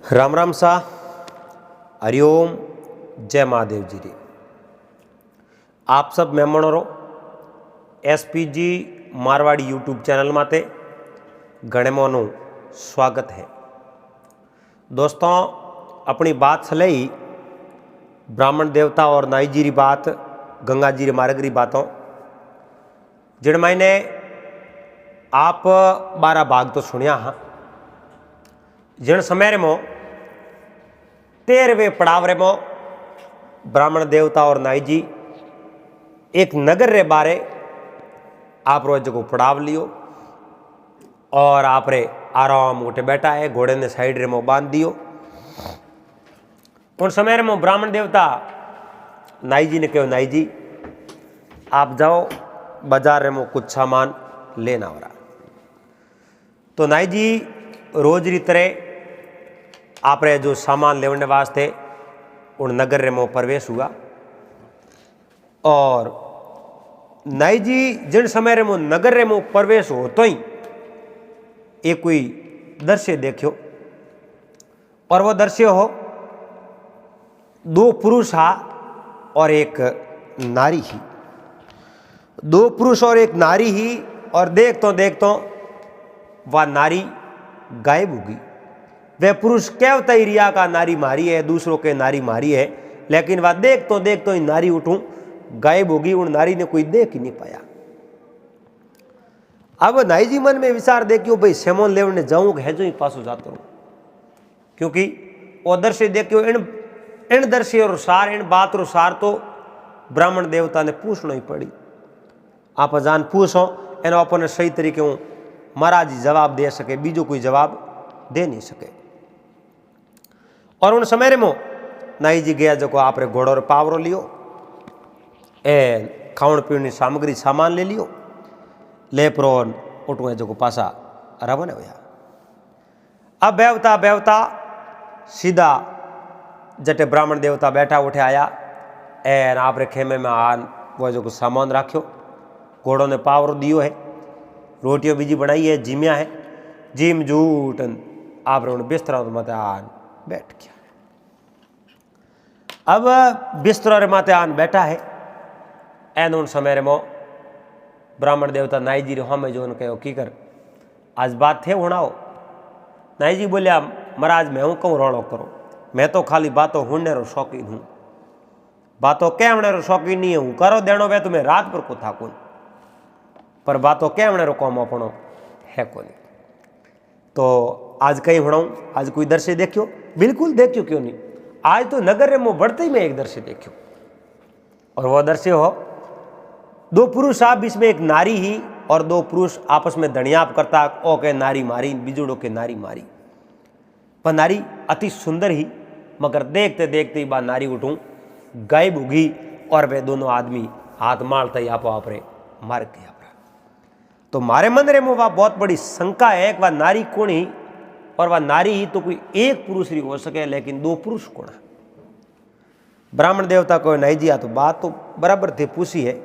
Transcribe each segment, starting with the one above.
राम राम सा, हरिओम, जय महादेव जी रे। आप सब मेहमानों एसपीजी मारवाड़ी यूट्यूब चैनल माते घणे मोनू स्वागत है। दोस्तों, अपनी बात चलाई ब्राह्मण देवता और नाई जी री बात, गंगा जी रे मार्ग री बातों, जिन मैंने आप 12 भाग तो सुनिया हाँ। जिन समय रे मो 13वें पड़ाव रे मो ब्राह्मण देवता और नाई जी एक नगर रे बारे आप रोज को पड़ाव लियो और आप रे आराम उठे बैठा है, घोड़े ने साइड रे मो बांध दियो। उन समय रे मो ब्राह्मण देवता नाई जी ने कहो, नाई जी आप जाओ बाजार रे मो कुछ सामान लेना हो रहा। तो नाई जी रोज री तरह आप रे जो सामान लेने वास्ते उन नगर रे मो प्रवेश हुआ। और नाई जी जिन समय रे मो नगर रे मो प्रवेश हो तो ही एक कोई दृश्य देखियो, और वो दृश्य हो 2 पुरुष हा और एक नारी ही। 2 पुरुष और एक नारी ही, और देखतो वह नारी गायब होगी। वह पुरुष कहता ही रिया का नारी मारी है, दूसरों के नारी मारी है, लेकिन वह देखतो ही नारी उठूं गायब होगी। उन नारी ने कोई देख ही नहीं पाया। अब नाई जी मन में विचार देखियो, भाई सेमोन लेवने जाऊं है जो ही पासो जातो रहूं, क्योंकि वो दृश्य देखियो इन दृश्य और सार, इन बात और सार तो ब्राह्मण देवता ने पूछना ही पड़ी। आप जान पूछो एनो अपने सही तरीके हूँ महाराज जी जवाब दे सके, बीजो कोई जवाब दे नहीं सके। और उन समय रे मो नाई जी गया जो आप रे घोड़ो रे पावरो लियो, ए खावण पीवनी सामग्री सामान ले लियो, ले प्रोन उठवे जो पासा रवाना होया। अब बेवता सीधा जटे ब्राह्मण देवता बैठा उठे आया, एन आप रे खेमे में आन वो जो सामान राख्यो, घोड़ों ने पावरो दियो है, रोटियों बीजी बनाई है, जिम्या है, जिम जूटन आप रे बिस्तरा मत आन बैठ गया। अब बिस्तरा रे माते आन बैठा है, एन उन समय रे मो ब्राह्मण देवता नाई जी रे हमें जो कहो की कर आज बात थे होनाओ। नाई जी बोलिया, महाराज मैं हूँ कहूँ रोड़ो करो, मैं तो खाली बातों हुड़ने रो शौकीन हूँ, बातों कहने रो शौकीन नहीं हूँ। करो देनो वे तुम्हें रात पर को था कौन, पर बातों कहने रो कौम अपनो है कौन। तो आज कहीं हुड़ाऊँ, आज कोई दृश्य देखियो, बिल्कुल देखियो, क्यों नहीं। आज तो नगर रे मो बढ़ते ही मैं एक दृश्य देखियो, और वह दृश्य हो 2 पुरुष आप बीच में एक नारी ही, और 2 पुरुष आपस में दणियाप करता, ओ के नारी मारी, बिजुड़ो के नारी मारी। पर नारी अति सुंदर ही, मगर देखते देखते ही बा नारी उठूं गायब होगी, और वे दोनों आदमी हाथ मारते ही आपो आपरे मार गया। तो मारे मन रे वह बहुत बड़ी शंका है कि वह नारी कौन ही, और वह नारी ही तो कोई एक पुरुष ही हो सके, लेकिन 2 पुरुष कौन है। ब्राह्मण देवता को नाई जी तो बात तो बराबर थे पूछी है,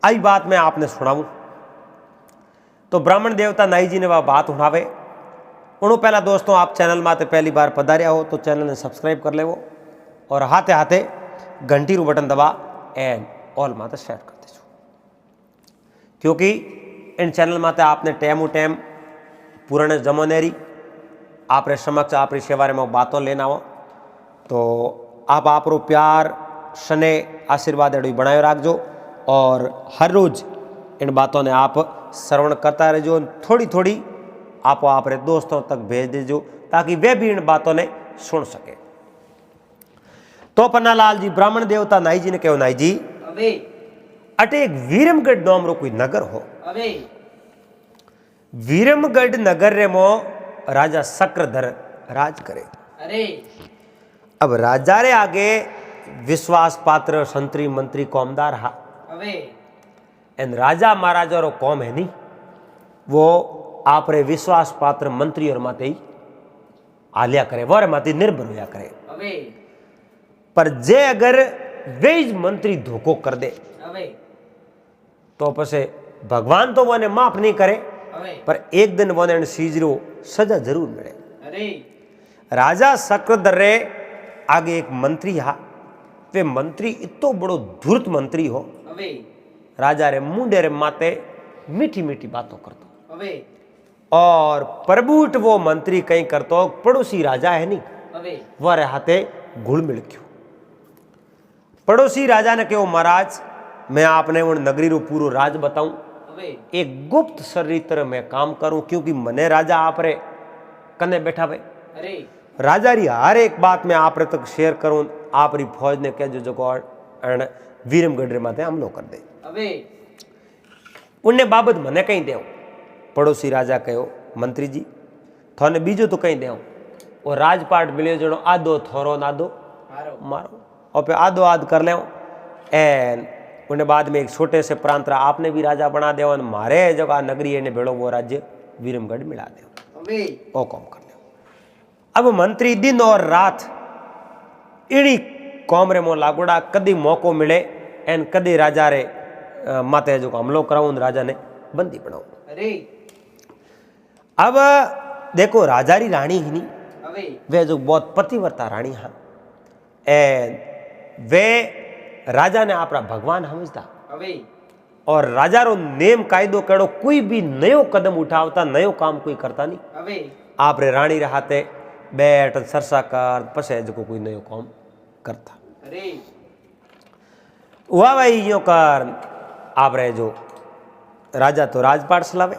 आई बात मैं आपने सुनाऊं। तो ब्राह्मण देवता नाई जी ने वह बात उठावे। उन्होंने पहला दोस्तों, आप चैनल माते पहली बार पधारिया हो तो चैनल ने सब्सक्राइब कर ले वो, और हाथे हाथे घंटी रू बटन दबा एंड ऑल माते शेयर कर दीजिए, क्योंकि इन चैनल माते आपने टाइम पुराने जमाने री आप रे समक्ष आप री सेवा में बातों लेना हो, तो आप रो प्यार सने आशीर्वाद एडो बनाए रखो, और हर रोज इन बातों ने आप श्रवण करता रहो, थोड़ी थोड़ी आप रे दोस्तों तक भेज दीजो, ताकि वे भी इन बातों ने सुन सके। तो पन्नालाल जी ब्राह्मण देवता नाई जी ने कहो, नाई जी अटे एक वीरमगढ़ नाम रो कोई नगर हो। वीरमगढ़ नगर रे मो राजा शक्रधर राज करे। अब राजा रे आगे विश्वास पात्र संतरी मंत्री कौमदार हा, एन राजा महाराजा रो कौम है नहीं, वो आप रे विश्वास पात्र मंत्री और माते ही आलिया करे, वो माते निर्भर होया करे। पर जे अगर वे मंत्री धोखो कर दे तो पसे भगवान तो वो माफ नहीं करे, पर एक दिन वो सीजरो सजा जरूर मिले। राजा सक्र आगे एक मंत्री हा, वे मंत्री इतो बड़ो धूर्त मंत्री हो, राजा रे मुंडे रे माते मीठी मीठी बातों करतो, और प्रभुट वो मंत्री कहीं करतो, पड़ोसी राजा है नहीं वारे हाथे घुल मिल क्यों। पड़ोसी राजा ने कहो महाराज मैं आपने उन नगरी रो पूरो राज बताऊं, एक गुप्त चरित्र में काम करूं, क्योंकि मने राजा आप रे कने बैठा भाई, राजा री हर एक बात में आप रे तक शेयर करूं, आप री फौज ने कह जो वीरमगढ़ रे माथे हमलो कर दे, उन्ने बाबत मने कहीं देव। पड़ोसी राजा कहो मंत्री जी थाने बीजो तो कहीं देव, और राजपाट मिले जनो आदो थोरो नादो मारो, और पे आदो आद कर ले, एन उन्हें बाद में एक छोटे से प्रांत आपने भी राजा बना दे, मारे जगह नगरी ने भेड़ो वो राज्य वीरमगढ़ मिला दे, ओ कौम कर ले। अब मंत्री दिन और रात इड़ी कौम रे मो लागोड़ा, कदी मौको मिले एन कदी राजा रे माते जो हमलो कराऊं, राजा ने बंदी बनाओ। अब देखो राजा री रानी ही नहीं, वे जो बहुत पतिव्रता रानी हा, एन वे राजा ने आपरा भगवान समझता, और राजा रो नेम कायदो केड़ो, कोई भी नयो कदम उठावता, नयो काम कोई करता नहीं, आप रे रानी रे हाथे बैठ सरसा कर पसे जो कोई नयो काम करता। हुआ भाई यो कर आप रे जो राजा तो राजपाट चलावे,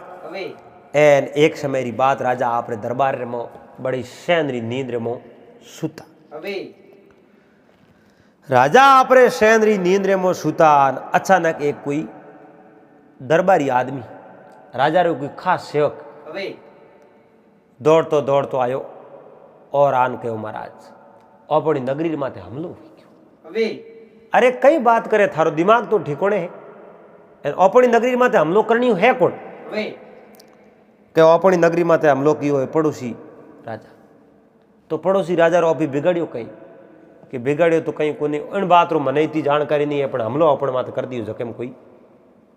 एन एक समय री बात, राजा आप रे दरबार रे मो बड़ी शैन री नींद रे मो सुता, राजा आपरे शैन री नींद रे मो सुता, अचानक एक कोई दरबारी आदमी, राजा रे कोई खास सेवक दौड़तो दौड़तो आयो, और आन कहो महाराज अपनी नगरी माथे हमलो हुई क्यों। अरे कई बात करे, थारो दिमाग तो ठिकोने है, अपनी नगरी माथे हमलो करनी है कौन, के अपनी नगरी माथे हमलो कियो है पड़ोसी राजा। तो पड़ोसी राजा रो अभी बिगड़ियो कहीं, कि बिगड़ियो तो कहीं कोनी, इन बात रो मने इतनी जानकारी नहीं है, पर हमलो अपन माथे कर दियो जके में कोई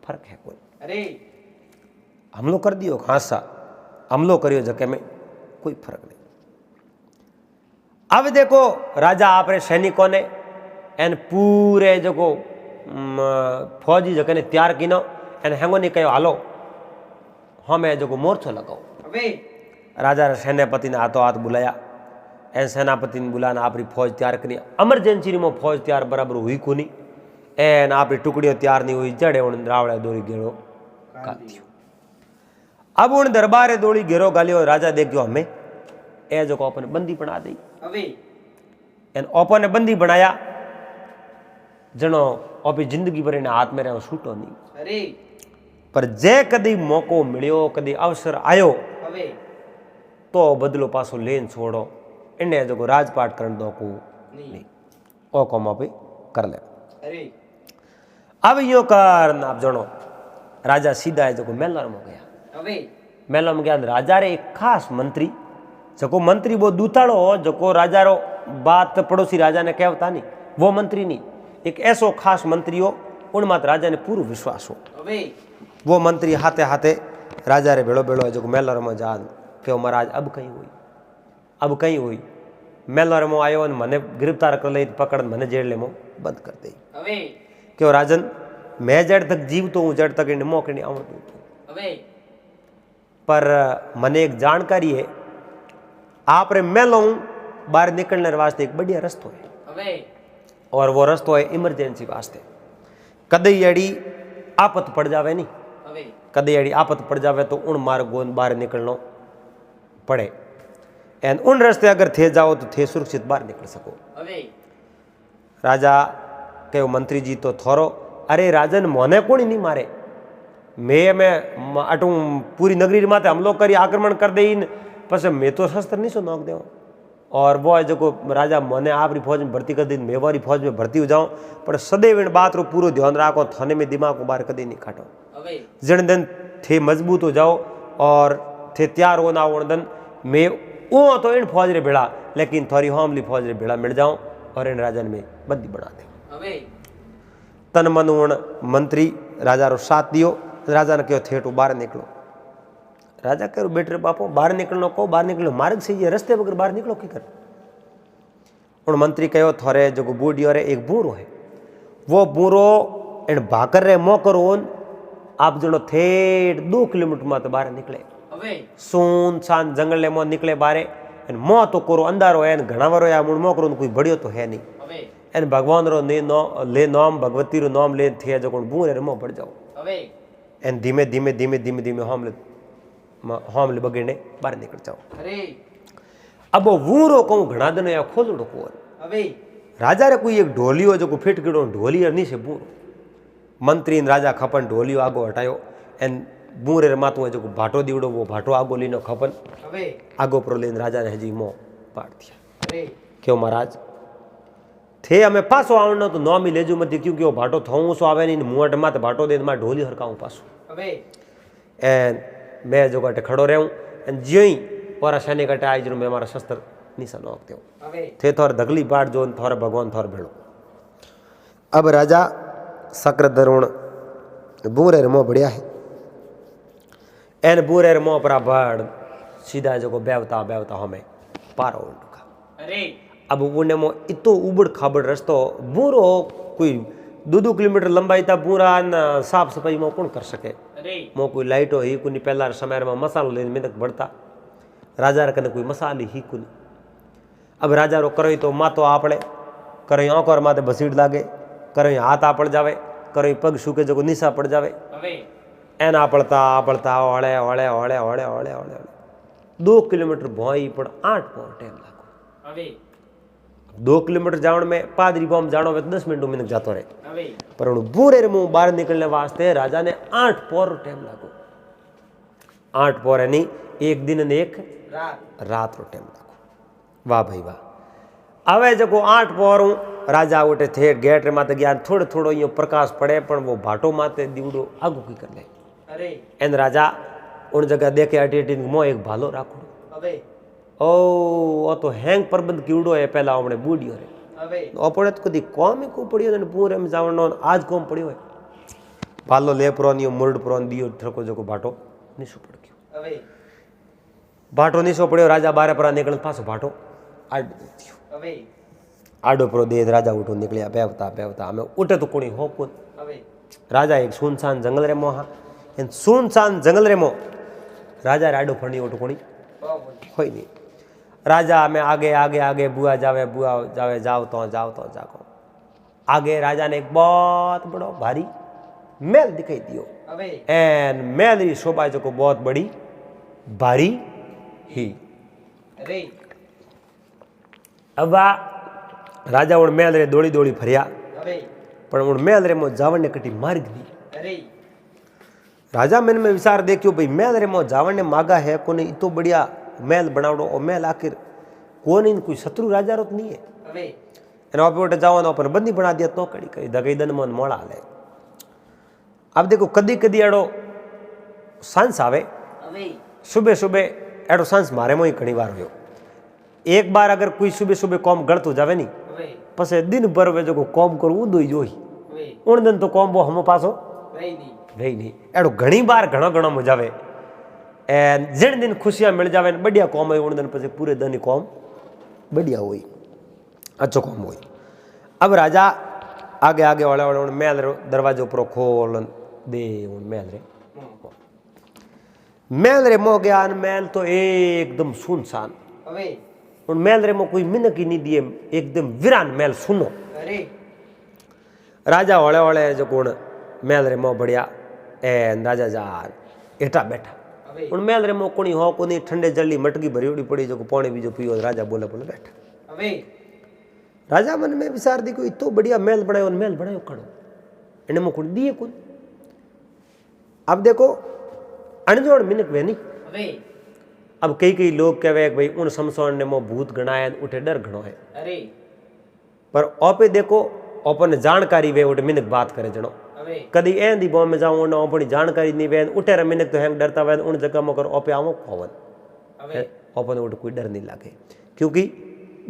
फर्क है कोई। अरे हमलो कर दियो खासा, हमलो करियो जके में कोई फर्क नहीं। अब देखो राजा आप रे सैनिकों ने एन पूरे जो फौजी जके ने तैयार किनो, एन हेंगो ने कहो हालो हमें जो मोर्चो लगाओ। राजा रे सेनापति ने हाथों हाथ बुलाया, एन सेनापति ने बुलाना आपरी फौज तैयार करी, एमरजेंसी में फौज तैयार बराबर हुई कोनी, एन आपरी टुकड़ियों तैयार नहीं हुई, जड़े उन रावड़े दौड़ी घेरो गालियो। अब उन दरबारे दौड़ी घेरो गालियो, राजा देखियो हमें ए जो को अपन बंदी बना दी, एन ओपन ने बंदी बनाया, जनो ओपी जिंदगी भर हाथ में रहो छूटो नहीं। पर जे कदी मौको मिलियो, कदी अवसर आयो, तो बदलो पासो लेन छोड़ो, इन्हें जो राजपाट करने दो को नहीं, ओ कौम पे कर ले। अब यो कर आप जनो राजा सीधा है जो मेलर में गया, मेलर में गया, राजा रे एक खास मंत्री, जो मंत्री वो दूताड़ो हो, जो राजा रो बात पड़ोसी राजा ने कहता नहीं, वो मंत्री नहीं, एक ऐसो खास मंत्री हो, उन मात राजा ने पूरा विश्वास हो। वो मंत्री हाथे हाथे राजा रे भेड़ो भेड़ो जो मेलर में जान क्यों महाराज अब कहीं हुई, अब कहीं हुई, मेलर में आयो मने गिरफ्तार कर ले, पकड़ मने जेल में बंद कर दे। क्यों राजन मैं जड़ तक जीव तो हूँ, जड़ तक इन मौके नहीं आऊँ, पर मने एक जानकारी है, आप रे मैं लूँ बाहर निकलने वास्ते एक बढ़िया रस्तो है, और वो रस्तो है इमरजेंसी वास्ते। कदई अड़ी आपत पड़ जावे नहीं, कदई अड़ी आपत पड़ जावे तो उन मार्गों बाहर निकलना पड़े, एन उन रास्ते अगर थे जाओ तो थे सुरक्षित बाहर निकल सको। राजा कहो मंत्री जी तो थोरो, अरे राजन मोने कोणी नहीं मारे, मैं अटू पूरी नगरी माथे हमलो करी आक्रमण कर दे, पस मैं तो शस्त्र नहीं सो नोक दे, और वो है जो राजा मने आपरी फौज में भर्ती कर दी, मैं वारी फौज में भर्ती हो जाऊं, पर सदैव इन बात रो पूरा ध्यान रखो, थाने में दिमाग को बाहर कभी नहीं काटो, जन दिन थे मजबूत हो जाओ और थे तैयार हो ना उन दिन मैं वो तो इन फौज रे भेड़ा, लेकिन थोड़ी हमली फौज रे भेड़ा मिल जाऊं और इन राजन में बंदी बना दे। तन मन उन मंत्री राजा रो साथ दियो, राजा ने कहो थे बाहर निकलो, राजा कह बेटे बापो बाहर निकलना को बाहर निकलो मार्ग से ये रस्ते वगैरह बाहर निकलो की कर। उन मंत्री कहो थोड़े जो बूढ़ी रे एक बूरो है वो बूरो इन भाकर रे मोकर आप जनो थेट 2 किलोमीटर में तो बाहर निकले सुनसान जंगल ले मो निकले बारे मो तो कोरो अंधारो है घना वरो या मुड़ मो करो कोई बढ़ियो तो है नहीं एन भगवान रो ले नाम भगवती रो नाम ले थे जो बूरे मो पड़ जाओ एन धीमे धीमे धीमे धीमे धीमे होमले बगेने बाहर निकल जाओ। अब वो वूरो कहूँ घना दिन या खोलड़ो को राजा रे कोई एक ढोलियो जो फिट गिड़ो ढोली नहीं से बूरो मंत्री राजा खपन ढोलियो आगो हटायो एन बूरे रे मातो जो भाटो दीवड़ो वो भाटो आगो लीनो खपन आगो पर लेन राजा ने हजी मो पाड़ दिया। क्यों महाराज थे हमें पासो आवनो तो नौ में लेजू मत क्योंकि वो भाटो थों सो आवे नहीं मुंह मात भाटो दे मा ढोली हरकाऊं पासो एन मैं जो कटे खड़ो रहूं एन ज्यों ही और शनि कटे आई जो मैं हमारा शस्त्र निशा नोकते हूं थे थोर दगली बाट जो थोर भगवान थोर भेड़ो। अब राजा सक्र दरुण बूरे रे मोह बढ़िया है एन बूरे रे मोह पर बड़ सीधा जो बेवता बेवता हमें पारो उल्टुका। अब उन्हें मो इतो उबड़ खाबड़ रस्तो बूरो कोई 2-2 किलोमीटर लंबाई था बूरा न साफ सफाई में कौन कर सके मो कोई लाइटो ही कुनी पहला समय में मसालो लेने में बढ़ता राजा रे कने कोई मसाली ही कुनी। अब राजा रो करो तो मातो आपड़े करो आंखों माथे बसीड़ लागे करो हाथ आपड़ जावे करो पग सूके जो निशा पड़ जावे एन आपड़ता आपड़ता ओले ओले ओले ओले ओले ओले 2 किलोमीटर भोई पड़ 8 पौर टाइम लागो। 2 किलोमीटर जाने में पादरी बॉम्ब जानो 10 मिनट में जातो रहे पर बूरे रे मुंह बाहर निकलने वास्ते राजा ने 8 पौर टाइम लागो। 8 पौर नहीं एक दिन ने एक रात रो टाइम लागो। वाह भाई वाह। अवे जो 8 पौर राजा उठे थे गेट रे माते गया थोड़ो थोड़ो यो प्रकाश पड़े पर वो भाटो माते दीवड़ो आगो की कर ले एन राजा उन जगह देखे अटी मो एक भालो राखो ओ तो हैंग प्रबंध कीड़ो है पहला हमने बूढ़ियो रे अपने तो कदी कौम ही को पड़ियो ने पूरे में जावनो आज कौम पड़ियो है भालो ले प्रोनियो मुर्ड प्रोन दियो ठको जो भाटो निसो पड़ गयो भाटो निसो पड़ियो राजा बारे पर निकल पासो भाटो आड दियो आडो प्रो दे राजा उठो निकलिया बेवता बेवता हमें उठे तो कोनी हो कोन राजा एक सुनसान जंगल रे मोहा इन सुनसान जंगल रे मो राजा राडो फणी उठो कोनी होई नहीं राजा में आगे आगे आगे बुआ जावे जाओ तो जाको आगे राजा ने एक बहुत बड़ो भारी महल दिखाई दियो एन महल री शोभा जो को बहुत बड़ी भारी ही अब राजा उन महल रे दौड़ी दौड़ी फरिया पर उन महल रे मो जावन ने कटी मार्ग दी। राजा मन में विचार देखियो भाई महल रे मो जावन ने मांगा है कोने इतो बढ़िया महल बनावड़ो और महल आखिर कौन इन कोई शत्रु राजा रो नहीं है एना पे जाओ पर बंदी बना दिया तो कड़ी कड़ी दगई दन मन मोड़ा ले। अब देखो कदी कदी एड़ो सांस आवे सुबह सुबह एड़ो सांस मारे में ही घनी बार हो एक बार अगर कोई सुबह सुबह कॉम गलत हो जावे नहीं पसे दिन भर वे जो कॉम करू उदो ही जोई उन दिन तो कॉम वो हम पासो रही नहीं एड़ो घनी बार घणो घणो हो जावे एन जिन दिन खुशियां मिल जावे बढ़िया कॉम है उन दिन पसे पूरे दिन कॉम बढ़िया हुई अच्छो कॉम हुई। अब राजा आगे आगे वाले वाले महल रो दरवाजो पर खोल दे महल रे मो गया महल तो एकदम सुनसान उन महल रे मो कोई मिनक ही नहीं दिए एकदम वीरान महल सुनो राजा वाले वाले जो कौन महल रे मो बढ़िया एन राजा जार एटा बैठा उन महल रे मो कोनी हो कोनी ठंडे जल्दी मटकी भरी उड़ी पड़ी जो पानी भी जो पियो राजा बोले बोले बैठा राजा मन में विचार दी कोई इतो बढ़िया महल बनायो महल बनायो कड़ो इने मो कोनी दिए कोन। अब देखो अनजोड़ मिनक वे नहीं अब कई लोग कहे भाई उन समसोन ने मो भूत गणाया उठे डर घणो है पर ओपे देखो ओपन जानकारी वे उठे मिनक बात करे जणो कदी ए दी बॉम्ब में जाऊं ना अपनी जानकारी नहीं वे उठे रे मिनक तो हैंग डरता वे उन जगह में कर ओपे आवो पवन ओपन उठ कोई डर नहीं लागे क्योंकि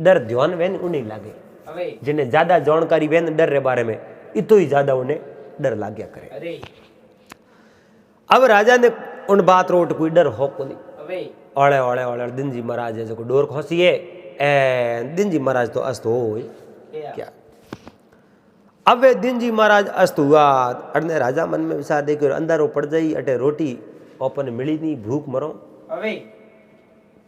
डर ध्यान वे उन्हें नहीं लागे जिन्हें ज्यादा जानकारी वे डर रे बारे में इतो ही ज्यादा उन्हें डर लाग्या करे। अब राजा ने उन बात रोट कोई डर हो को नहीं હવે ओले ओले ओले दिनजी महाराज है जो डोर खोसी है ए दिनजी महाराज तो अस्त हो क्या अब वे दिनजी महाराज अस्त हुआ अड़ने राजा मन में विचार देखो अंधारो पड़ जाई अटे रोटी ओपन मिली नहीं भूख मरो હવે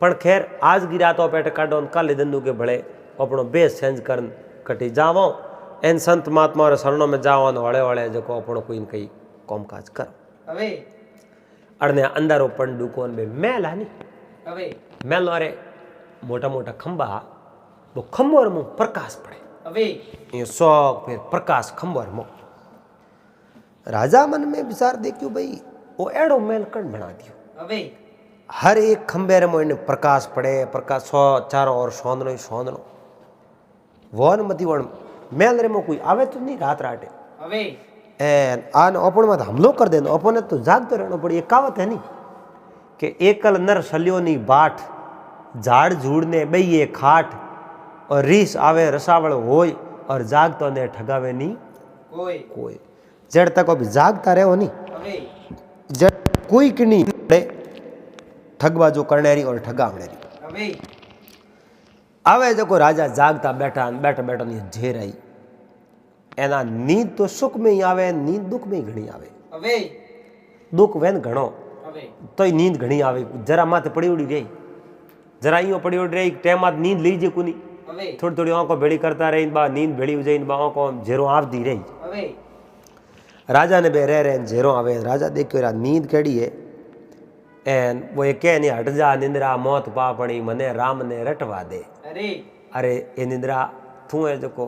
पण खैर आज गिरा तो पेट काटो काले दंदू के भले अपनो बेस चेंज करन कटी जावो एन संत महात्मा और शरणों में जाओ हड़े हड़े जो अपनो कोई न कई कामकाज कर હવે अड़ने अंधारो पण दुकोन में मैल आनी હવે मैल अरे मोटा मोटा खंबा वो खंबोर मुंह प्रकाश पड़े હવે ये शौक फिर प्रकाश खंबोर मुंह राजा मन में विचार देखियो भाई वो एड़ो मेल कण बना दियो હવે हर एक खंबे रे मोने प्रकाश पड़े प्रकाश सौ चारों ओर सोंदनो ही सोंदनो वन मती वन मेल रे मो कोई आवे तो नहीं रात राटे હવે एन आन अपन मत हमलो कर देनो अपन तो जागते रहनो पड़ी एक कहावत है नहीं कि एकल नर सलियो नी बाट झाड़ झूड़ ने बइये खाट और रीस आवे रसावल होय और जागतो ने ठगावे नी કોઈ कोई जड़ तक अभी जागता रहो नहीं હવે जड़ कोई की नहीं पड़े ठगवा जो करनेरी और ठगावनेरी હવે आवे जो राजा जागता बैठा बैठा बैठा नहीं झेर आई एना नींद तो सुख में ही आवे नींद दुख में ही घणी आवे હવે दुख वेन घणो હવે तो नींद घणी आवे जरा माथे पड़ी उड़ी रही जरा यूं पड़ी उड़ी रही टाइम नींद लीजिए कुनी હવે थोड़ी थोड़ी आंखों भेड़ी करता रही बा नींद भेड़ी हो जाए बा आंखों झेरो आवती रही હવે राजा ने बे रह झेरो आवे राजा देखो रा नींद केड़ी है एन वो एक कह नहीं हट जा निंद्रा मौत पापणी मने राम ने रटवा दे અરે अरे ये निंद्रा तू है जो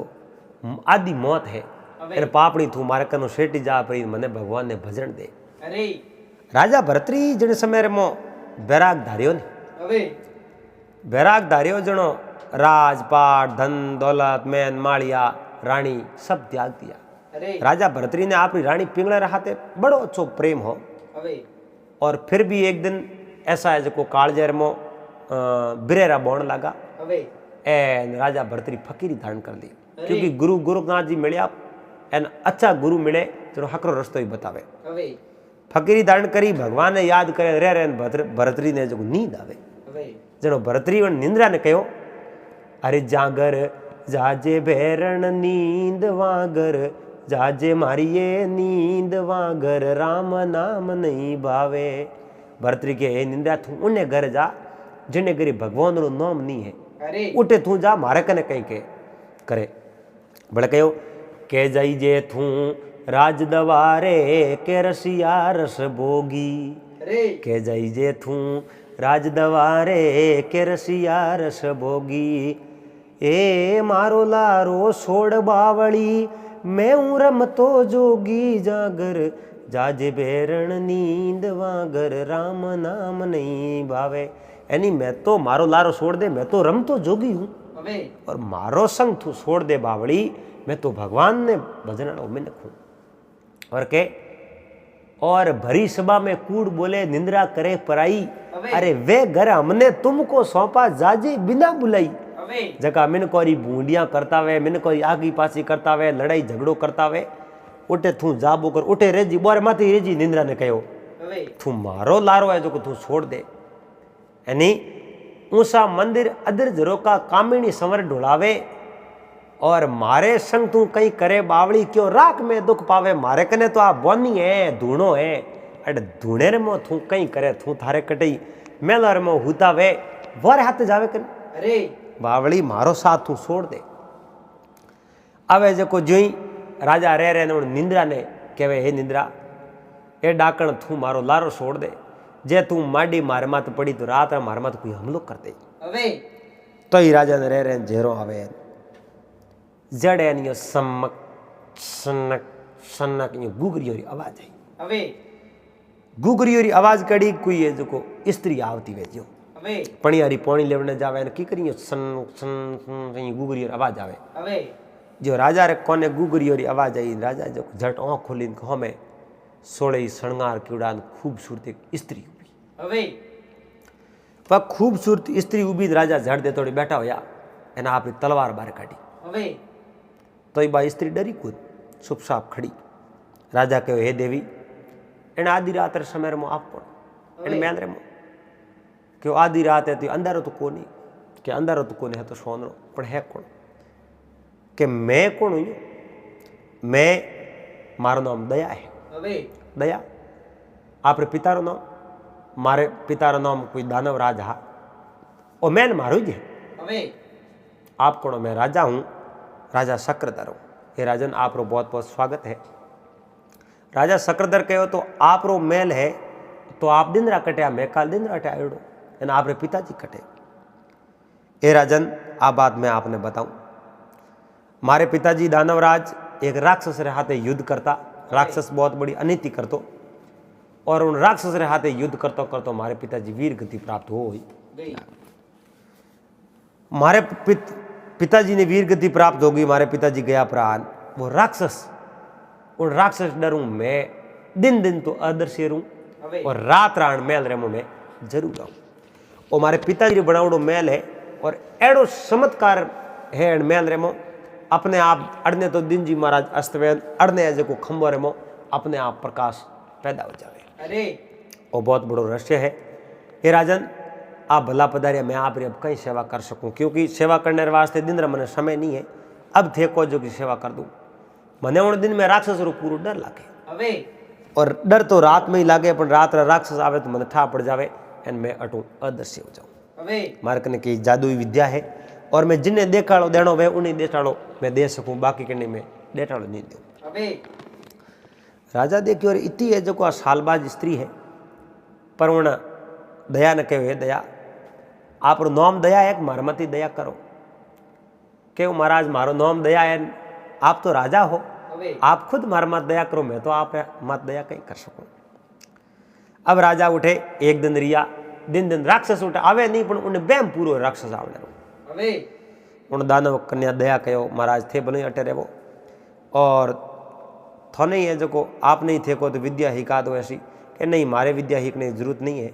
आदि मौत है હવે अरे पापणी तू मारे कनो शेटी जा परी मने भगवान ने भजन दे અરે राजा भरतरी जने समय रे मो बैराग धारियो ने હવે बैराग धारियो जनो राजपाट धन दौलत मैन मालिया रानी सब त्याग दिया અરે राजा भरतरी ने अपनी रानी पिंगले रहाते बड़ो अच्छो प्रेम हो હવે और फिर भी एक दिन ऐसा है जो कालजेर मो बिरेरा बोण लगा હવે एन राजा भरतरी फकीरी धारण कर ली क्योंकि गुरु गोरखनाथ जी मिलया एन अच्छा गुरु मिले तो हकरो रस्तो ही बतावे હવે फकीरी धारण करी भगवान ने याद करे रे रे भरतरी ने जो नींद आवे હવે जनो भरतरी वन निंद्रा ने कहो अरे जागर जाजे भैरण नींद वागर जाजे मारिये नींद वागर राम नाम नहीं भावे भरतरी के हे निंद्रा तू उन्हें घर जा जिन्हें गरी भगवान रो नाम नहीं है અરે उठे तू जा मारे कने कहीं के करे बड़े कहो के जाई जे तू राज दवारे के रसिया रस भोगी અરે के जाई जे तू राज दवारे के रसिया रस भोगी ए मारो लारो छोड़ बावड़ी मैं हूँ रमतो जोगी जागर जाजे बेरण नींद वागर राम नाम नहीं भावे यानी मैं तो मारो लारो छोड़ दे मैं तो रमतो जोगी हूँ હવે और मारो संग तू छोड़ दे बावड़ी मैं तो भगवान ने भजन में नखूं और के और भरी सभा में कूड़ बोले निंद्रा करे पराई अरे वे घर हमने तुमको सौंपा जाजे बिना बुलाई હવે जगह मिन कोरी बूंदियां करता वे मिन कोरी आगी पासी करता वे लड़ाई झगड़ो करता वे उठे तू जाबो कर उठे रेजी बोरे माथे रेजी निंद्रा ने कहो હવે तू मारो लारो है जो तू छोड़ दे यानी ऊंसा मंदिर अदर जरो का कामिनी संवर ढुलावे और मारे संग तू कहीं करे बावड़ी क्यों राख में दुख पावे मारे कने तो आ बोनी है धूणो है अरे धूणे रे मो तू कहीं करे तू थारे कटई मेलर मो हुता वे वरे हाथ जावे कने અરે बावड़ी मारो साथ तू छोड़ दे अवे जो जोई राजा रह रहे ने निंद्रा ने कहे हे निंद्रा ए डाकण तू मारो लारो छोड़ दे जे तू माडी मारे मात पड़ी तो रात मारे मात कोई हमलो कर दे હવે तो ही राजा ने रह रहे झेरो आवे जड़े नियो समक सनक सनक यो गुगरियोरी आवाज आई હવે गुगरियोरी आवाज कड़ी कोई है जो स्त्री आवती वे जो હવે पणियारी पानी लेवने जावे ने की करियो सन सन सन ये गुगरियोरी आवाज आवे હવે जो राजा रे कोने गुगरियोरी आवाज आई राजा जो झट आँख खोली हमें सोड़े शृंगार कीड़ान खूबसूरत एक स्त्री उभी હવે वह खूबसूरत स्त्री उभी राजा झट दे थोड़ी बैठा होया एना आपनी तलवार बाहर काढ़ी હવે तो ये बा स्त्री डरी कूद चुपचाप खड़ी राजा कहो हे देवी एने आधी रात रे समय मो आप पड़ो इन मेल रे कि आधी रात है तो अंधारो तो कोनी कि अंधारो तो कोनी है तो सोनरो पण है कोण कि मैं कोण हूँ मैं मारो नाम दया है दया आपरे पितारो नाम मारे पितारो नाम कोई दानव राज हा और मैं मारू जी आप कोण मैं राजा हूँ राजा शक्रधर हूँ हे राजन आप बहुत बहुत स्वागत है राजा शक्रधर कहो तो आप मेल है तो आप दिन रा कटे मैं काल दिन रा टायड़ो एना आपरे पिताजी कटे ए राजन आ बात मैं आपने बताऊं मारे पिताजी दानवराज एक राक्षस रे हाथे युद्ध करता राक्षस बहुत बड़ी अनिति करतो और उन राक्षस रे हाथे युद्ध करतो करतो मारे पिताजी वीर गति प्राप्त हो मारे पिताजी ने वीर गति प्राप्त होगी मारे पिताजी गया प्राण वो राक्षस उन राक्षस डरूं मैं दिन दिन तो अदृश्य रहूं और रात राण मेल रेमो में जरूर आऊं और मारे पिताजी बनावड़ो मेल है और एड़ो चमत्कार है मेल रेमो अपने आप अड़ने तो दिन जी महाराज अस्तवेद अड़ने जो खंबो रेमो अपने आप प्रकाश पैदा हो जाए अरे वो बहुत बड़ो रहस्य है हे राजन आप भला पधारिया मैं आप अब कहीं सेवा कर सकूं क्योंकि सेवा करने वास्ते दिन रे मने समय नहीं है अब थे को जो की सेवा कर दूं मने उन दिन में राक्षस रो पूरो डर लागे और डर तो रात में ही लागे पर रात राक्षस आवे तो मने ठा पड़ जावे एन मैं अटू अदृश्य हो जाऊं मारे कने की जादुई विद्या है और मैं जिन्हें देखाड़ो देनो वे उन्हें देखाड़ो मैं दे सकूं बाकी कने में देखाड़ो नहीं दूं राजा देखियो और इतनी है जो सालबाज स्त्री है पर उन दया ने कहो हे दया आप नाम दया है मारमती दया करो के महाराज मारो नाम दया है आप तो राजा हो आप खुद मार मत दया करो मैं तो आप मत दया कहीं कर सकूं अब राजा उठे एक दिन रिया दिन दिन राक्षस उठे आवे नहीं पण उन्हें बेम पूरो राक्षस आवड़े उन दानव कन्या दया कहो महाराज थे भले अटे रेवो और थो नहीं है जो आप नहीं थे को तो विद्या हिका दो ऐसी कि नहीं मारे विद्या हिकने की जरूरत नहीं है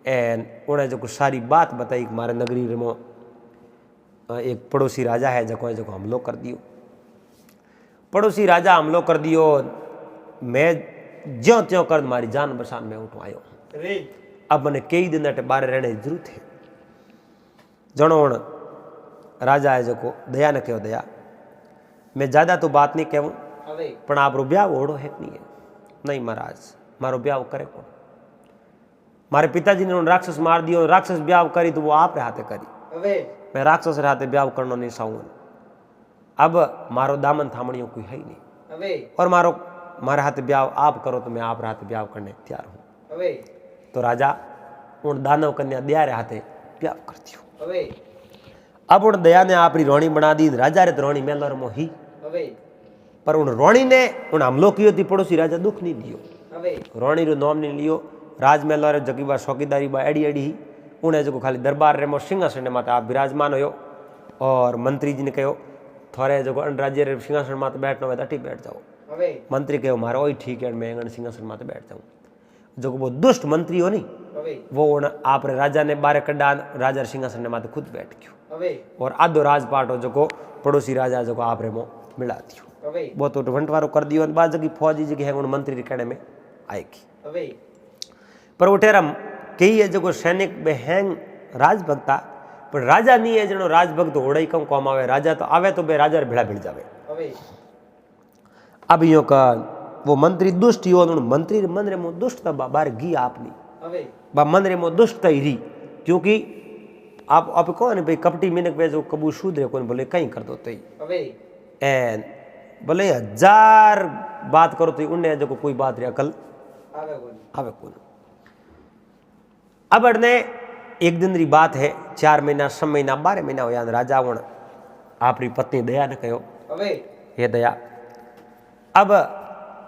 एन उन्हें जो सारी बात बताई कि मारे नगरी में एक पड़ोसी राजा है जो हमलो कर दियो पड़ोसी राजा हमलो कर दियो मैं ज्यों त्यों कर मारी जान बसान में उठो आयो अब मैंने कई दिन अटे बाहर रहने की जरूरत है जनो राजा है जो दया ने कहो दया मैं ज्यादा तो बात नहीं कहूँ पण आप ब्याह ओढ़ो है नहीं है नहीं महाराज मारो ब्याह करे कौन मारे पिताजी ने राक्षस मार दियो राक्षस ब्याह करी तो वो आप हाथे करी मैं राक्षस रे हाथे ब्याह करनो नहीं चाहूँ अब मारो दामन थामणियों कोई है ही नहीं और मारे हाथे ब्याह आप करो तो मैं आप हाथे ब्याह करने तैयार हूँ तो राजा उन दानव कन्या दया रे हाथे ब्याह कर दियो अब उन दया ने अपनी रोणी बना दी राजा रे तो रोणी मेलो रमो ही पर उन रोणी ने उन हमलो कियो थी पड़ोसी राजा दुख नहीं दियो रोणी रो नाम नहीं लियो राज मेलो रे जकी बा चौकीदारी बा एड़ी एड़ी ही उन्हें जो खाली दरबार रे मो सिंहासन माते आप विराजमान हो और मंत्री जी ने कहो थोड़े जो राज्य रे सिंहासन माते बैठना हो अठी बैठ जाओ मंत्री कहो मारो वही ठीक है मैं सिंहासन माते बैठ जाऊँ जो वो दुष्ट मंत्री हो नहीं वो आप राजा ने बारे कड्डा राजा सिंहासन माते खुद बैठ गयो और आधो राजपाट हो जो पड़ोसी राजा जो आप रे मो मिला दियो वो तो वंटवारो कर दियो बाद जगी फौजी जी है मंत्री रे कहने में आएगी पर उठेरा कई है जो सैनिक बेहंग राजभक्ता पर राजा नहीं है जनो राजभक्त होड़े कम कम आवे राजा तो आवे तो बे राजा भेड़ा भिड़ जावे अब यो का वो मंत्री दुष्ट ही हो मंत्री मन रे मो दुष्ट था बाहर गी आपनी बा मन रे मो दुष्ट ही री क्योंकि आप कहो ने भाई कपटी मिनक वे जो कबू शूद रे कोन बोले कहीं कर दो तो एन बोले 1000 बात करो तो उन्हें जो कोई बात रे अकल आवे कोन अब अड़ने एक दिन री बात है 4 महीना 6 महीना 12 महीना हो राजा वण आपरी पत्नी दया ने कहो हे दया अब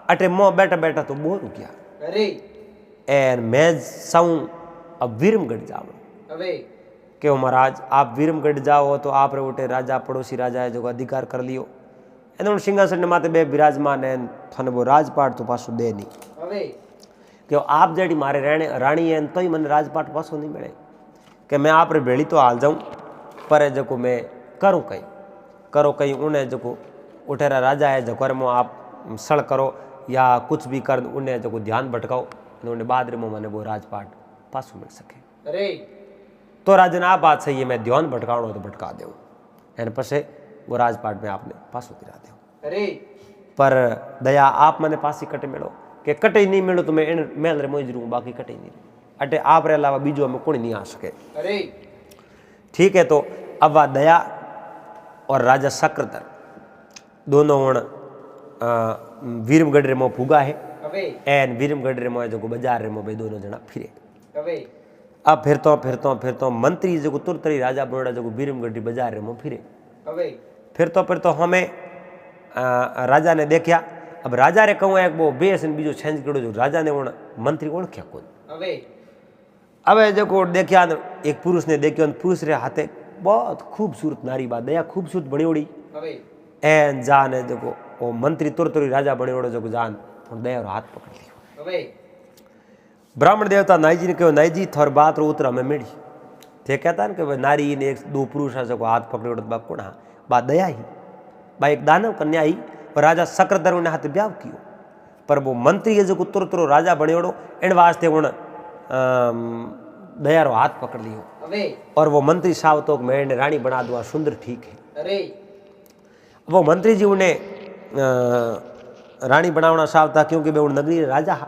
अटे मो बैठा बैठा तो बोर हो गया एन मैं साऊं अब वीरमगढ़ जाओ क्यों महाराज आप वीरमगढ़ जाओ तो आप रे उठे राजा पड़ोसी राजा है जो अधिकार कर लियो एन सिंहासन माते बे विराजमान है थने वो राजपाट तो पासो दे नहीं कि आप जड़ी मारे राणी है तो ही मैंने राजपाट पासो नहीं मिले कि मैं आप रे भेड़ी तो हाल जाऊँ पर जो मैं करो कहीं उन्हें जो उठेरा राजा है जो कर मो आप सड़ करो या कुछ भी कर उन्हें जो ध्यान भटकाओ उन्हें बाद रे मो मैंने वो राजपाट पासो मिल सके। अरे तो राजन आ बात सही है, मैं ध्यान भटकाणो तो भटका दूँ एन पछे वो राजपाट में आपने पासो दिला दूँ। अरे पर दया आप मने पासी कटे मिलो कि कटे नहीं मिलो तो मैं इन मेल रे मोज रू, बाकी कटे नहीं अटे आप रे अलावा बीजो में कोई नहीं आ सके। अरे ठीक है, तो अब वह दया और राजा शक्रधर दोनों हूँ वीरमगढ़ रे मो पुगा है। एन वीरमगढ़ रे मो जो बाजार रे मो भाई दोनों जना फिरे। अब फिरतो मंत्री जो तुरतरी राजा बनोड़ा जो वीरमगढ़ बाजार रे मो फिरे। फिरतो हमें राजा ने देखा। अब राजा रे कहूँ एक वो बेस बीजो छेंज करो जो राजा ने वो मंत्री ओळख्या कोन। अब जो देखा एक पुरुष ने देखो, पुरुष रे हाथे बहुत खूबसूरत नारी बा दया खूबसूरत बणियोड़ी। एन जान जो वो मंत्री तुरतरी राजा बणियोड़ो जो जान दया रो हाथ पकड़ लियो। ब्राह्मण देवता नाई जी ने कहो, नाई जी थोर बात रो उतर हमें मिली थे कहता ना कि नारी ने एक दो पुरुष जो हाथ पकड़ो बा कौन? हाँ बा दया ही, बा एक दानव कन्या ही। और राजा शक्रधर ने हाथ ब्याह कियो, पर वो मंत्री जो तुरतरो राजा बणियोड़ो इन वास्ते उन दया रो हाथ पकड़ लियो। और वो मंत्री साहब तो मैं रानी बना दूँ, सुंदर ठीक है। वो मंत्री जी उन्हें रानी बनावना साहब था, क्योंकि वे उन नगरी राजा हा।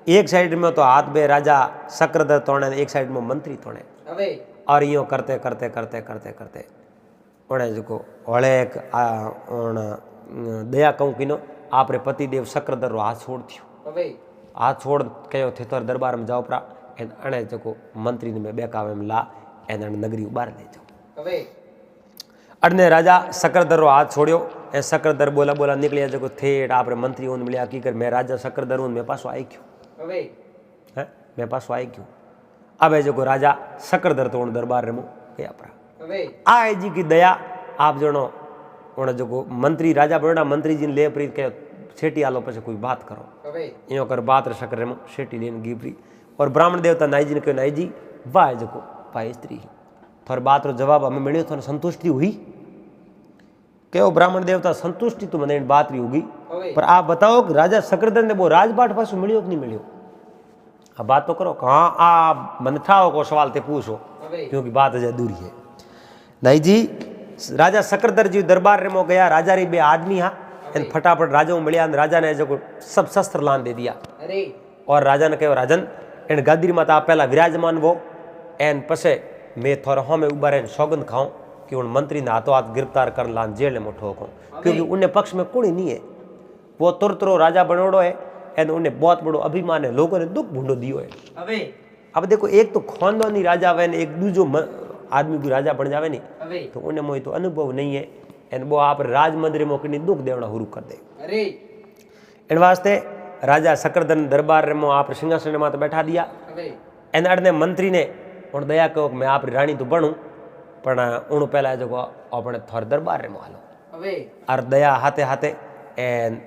एक साइड में तो हाथ बे राजा शक्रधर तोड़े, एक साइड में मंत्री तोड़े। और यो करते करते करते करते करते उन्हें जो हड़े एक दया कहूँ किनो आप रे पति देव शक्रधर रो हाथ छोड़ दियो। हाथ छोड़ कहो थे तो दरबार में जाओ परा अणे जो मंत्री ने मैं बेकावे में ला एन नगरी बाहर ले जाओ। अड़ने राजा शक्रधर रो हाथ छोड़ियो। ए शक्रधर बोला बोला निकलिया जो थे आप रे मंत्री उन मिलिया की कर मैं राजा शक्रधर हूँ, मैं पासो आई क्यों है, मैं पासो आई क्यों? अब जो राजा शक्रधर तो दरबार रे मुँह गया परा। आए जी की दया आप जनो उन जो मंत्री राजा बड़ा मंत्री जी ने ले परी कहो सेठी आलो पे कोई बात करो। यो कर बात रे शक्कर रे सेठी लेन गिपरी। और ब्राह्मण देवता नाई जी ने कहो, नाई जी वाह जो भाई स्त्री थोर बात रो जवाब हमें मिलो, थोड़ी संतुष्टि हुई? कहो ब्राह्मण देवता संतुष्टि तो मैंने बात रही होगी, पर आप बताओ कि राजा शक्रधर ने वो राजपाट पासो मिलियो कि नहीं मिलियो? अब बात तो करो। हाँ आप मन ठाओ को सवाल ते पूछो, क्योंकि बात अजय दूरी है। नाई जी राजा शक्रधर जी दरबार रे मो गया, राजा री बे आदमी हा इन फटाफट राजा मिलिया। राजा ने जो सब शस्त्र लान दे दिया। और राजा ने कहो, राजन इन गादी माता आप पहला विराजमान वो एन पसे मैं थोड़ा हाँ में उबार सौगंध खाऊं कि उन मंत्री ने हाथों हाथ गिरफ्तार कर लान जेल में ठोकूं, क्योंकि उन्हें पक्ष में कोई नहीं है। वो तुरतरो राजा बनोड़ो है एन उन्हें बहुत बड़ो अभिमान है, लोगों ने दुख भूडो दियो है। अब देखो एक तो खानदानी राजा वे एक दूजो आदमी भी राजा बन जावे नहीं, तो उन्हें मोई तो अनुभव नहीं है एन वो आप राज मंदिर में कहीं दुख देवना शुरू कर दे। इन वास्ते राजा शक्रधर दरबार में आप सिंहासन में बैठा दिया। एन अड़ने मंत्री ने उन दया कहो मैं आप रानी तो बनूं, पर उन पहला जो अपने थोर दरबार में हालो। और दया हाथे हाथे एन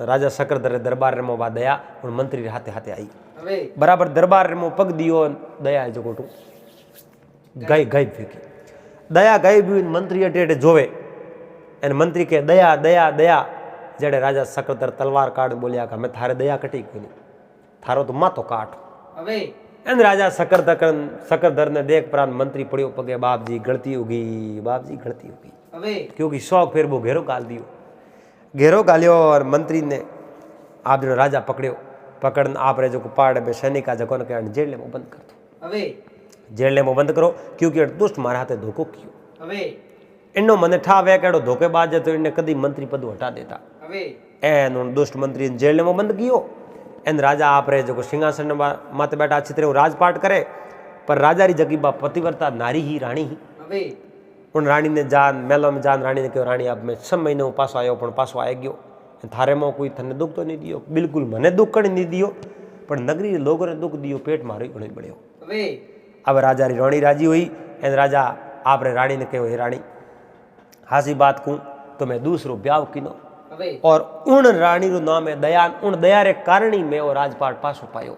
राजा शक्रधर दरबार में दया उन मंत्री हाथे हाथे आई। बराबर दरबार में पग दियो। दया जो गोटू गई गई फेंकी। दया गई भी मंत्री अटे अटे जोवे एन मंत्री के दया दया दया। जड़े राजा शक्रधर तलवार काट बोलिया का मैं थारे दया कटी कोई नहीं, थारो तो माथो काट। एन राजा शक्रधर ने देख प्रांत मंत्री पड़ियो पगे, बाप जी गलती होगी, बाप जी गलती होगी, क्योंकि शौक फिर वो घेरो गाल दियो। घेरो गालियो और मंत्री ने आप जो राजा पकड़ियो, पकड़ आप रे जो पाड़ में सैनिक जगह ने जेल में बंद कर दो। जेल में बंद करो, क्योंकि दुष्ट मारा हाथे धोखो कियो। इनो मने ठावे केड़ो धोखेबाज है तो इन्हें कदी मंत्री पद हटा देता। एन उन दुष्ट मंत्री जेल में बंद कियो। एन राजा आप रे जो सिंहासन माते बैठा अच्छी तरह राजपाट करे, पर राजा री जगी बा पतिव्रता नारी ही रानी ही। उन रानी ने जान मेलो में जान रानी ने कहो, रानी अब मैं 6 महीने पासो आयो पण पासो आई गयो, थारे में कोई थने दुख तो नहीं दियो, बिल्कुल मने दुख कड़ी नहीं दियो, पर नगरी लोगों ने दुख दियो, पेट मारो घणो बढ़ियो। अब राजा री रानी राजी हुई। एन राजा आप रे रानी ने कहो, हे रानी हासी बात कहूँ तो मैं दूसरो ब्याह किनो, और उन रानी रो नाम है दयान। उन दया रे कारण ही मैं वो राजपाट पासो पायो।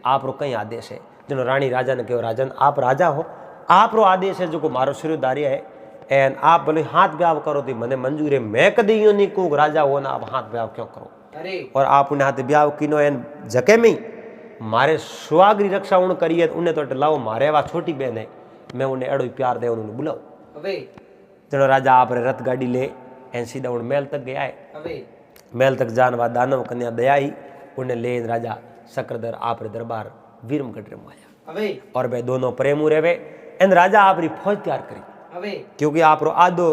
आप रो कई आदेश है जिनो रानी राजा ने कहो, राजन आप राजा हो, आप रो आदेश है जो मारो सिरदारी है, एन आप भले हाथ ब्याह करो तो मने मंजूर है। मैं कदी यूं नहीं कहूँ राजा हो ना आप हाथ ब्याह क्यों करो। और आप उन्हें हाथ ब्याह किनो एन जके में मारे सुहागरी रक्षा उन करिए उन्हें तो लाओ मारे वा छोटी बहन है मैं उन्हें अड़ो प्यार दे उन्होंने बुलाओ। जनो राजा आप रथ गाड़ी ले एन सीधा उन महल तक गया है। महल तक जान बाद दानव कन्या दया ही उन्हें ले राजा शक्रधर आप दरबार वीरमगढ़ रे आया और वे दोनों प्रेमू रहे एन राजा आप फौज तैयार करी क्योंकि आप आधो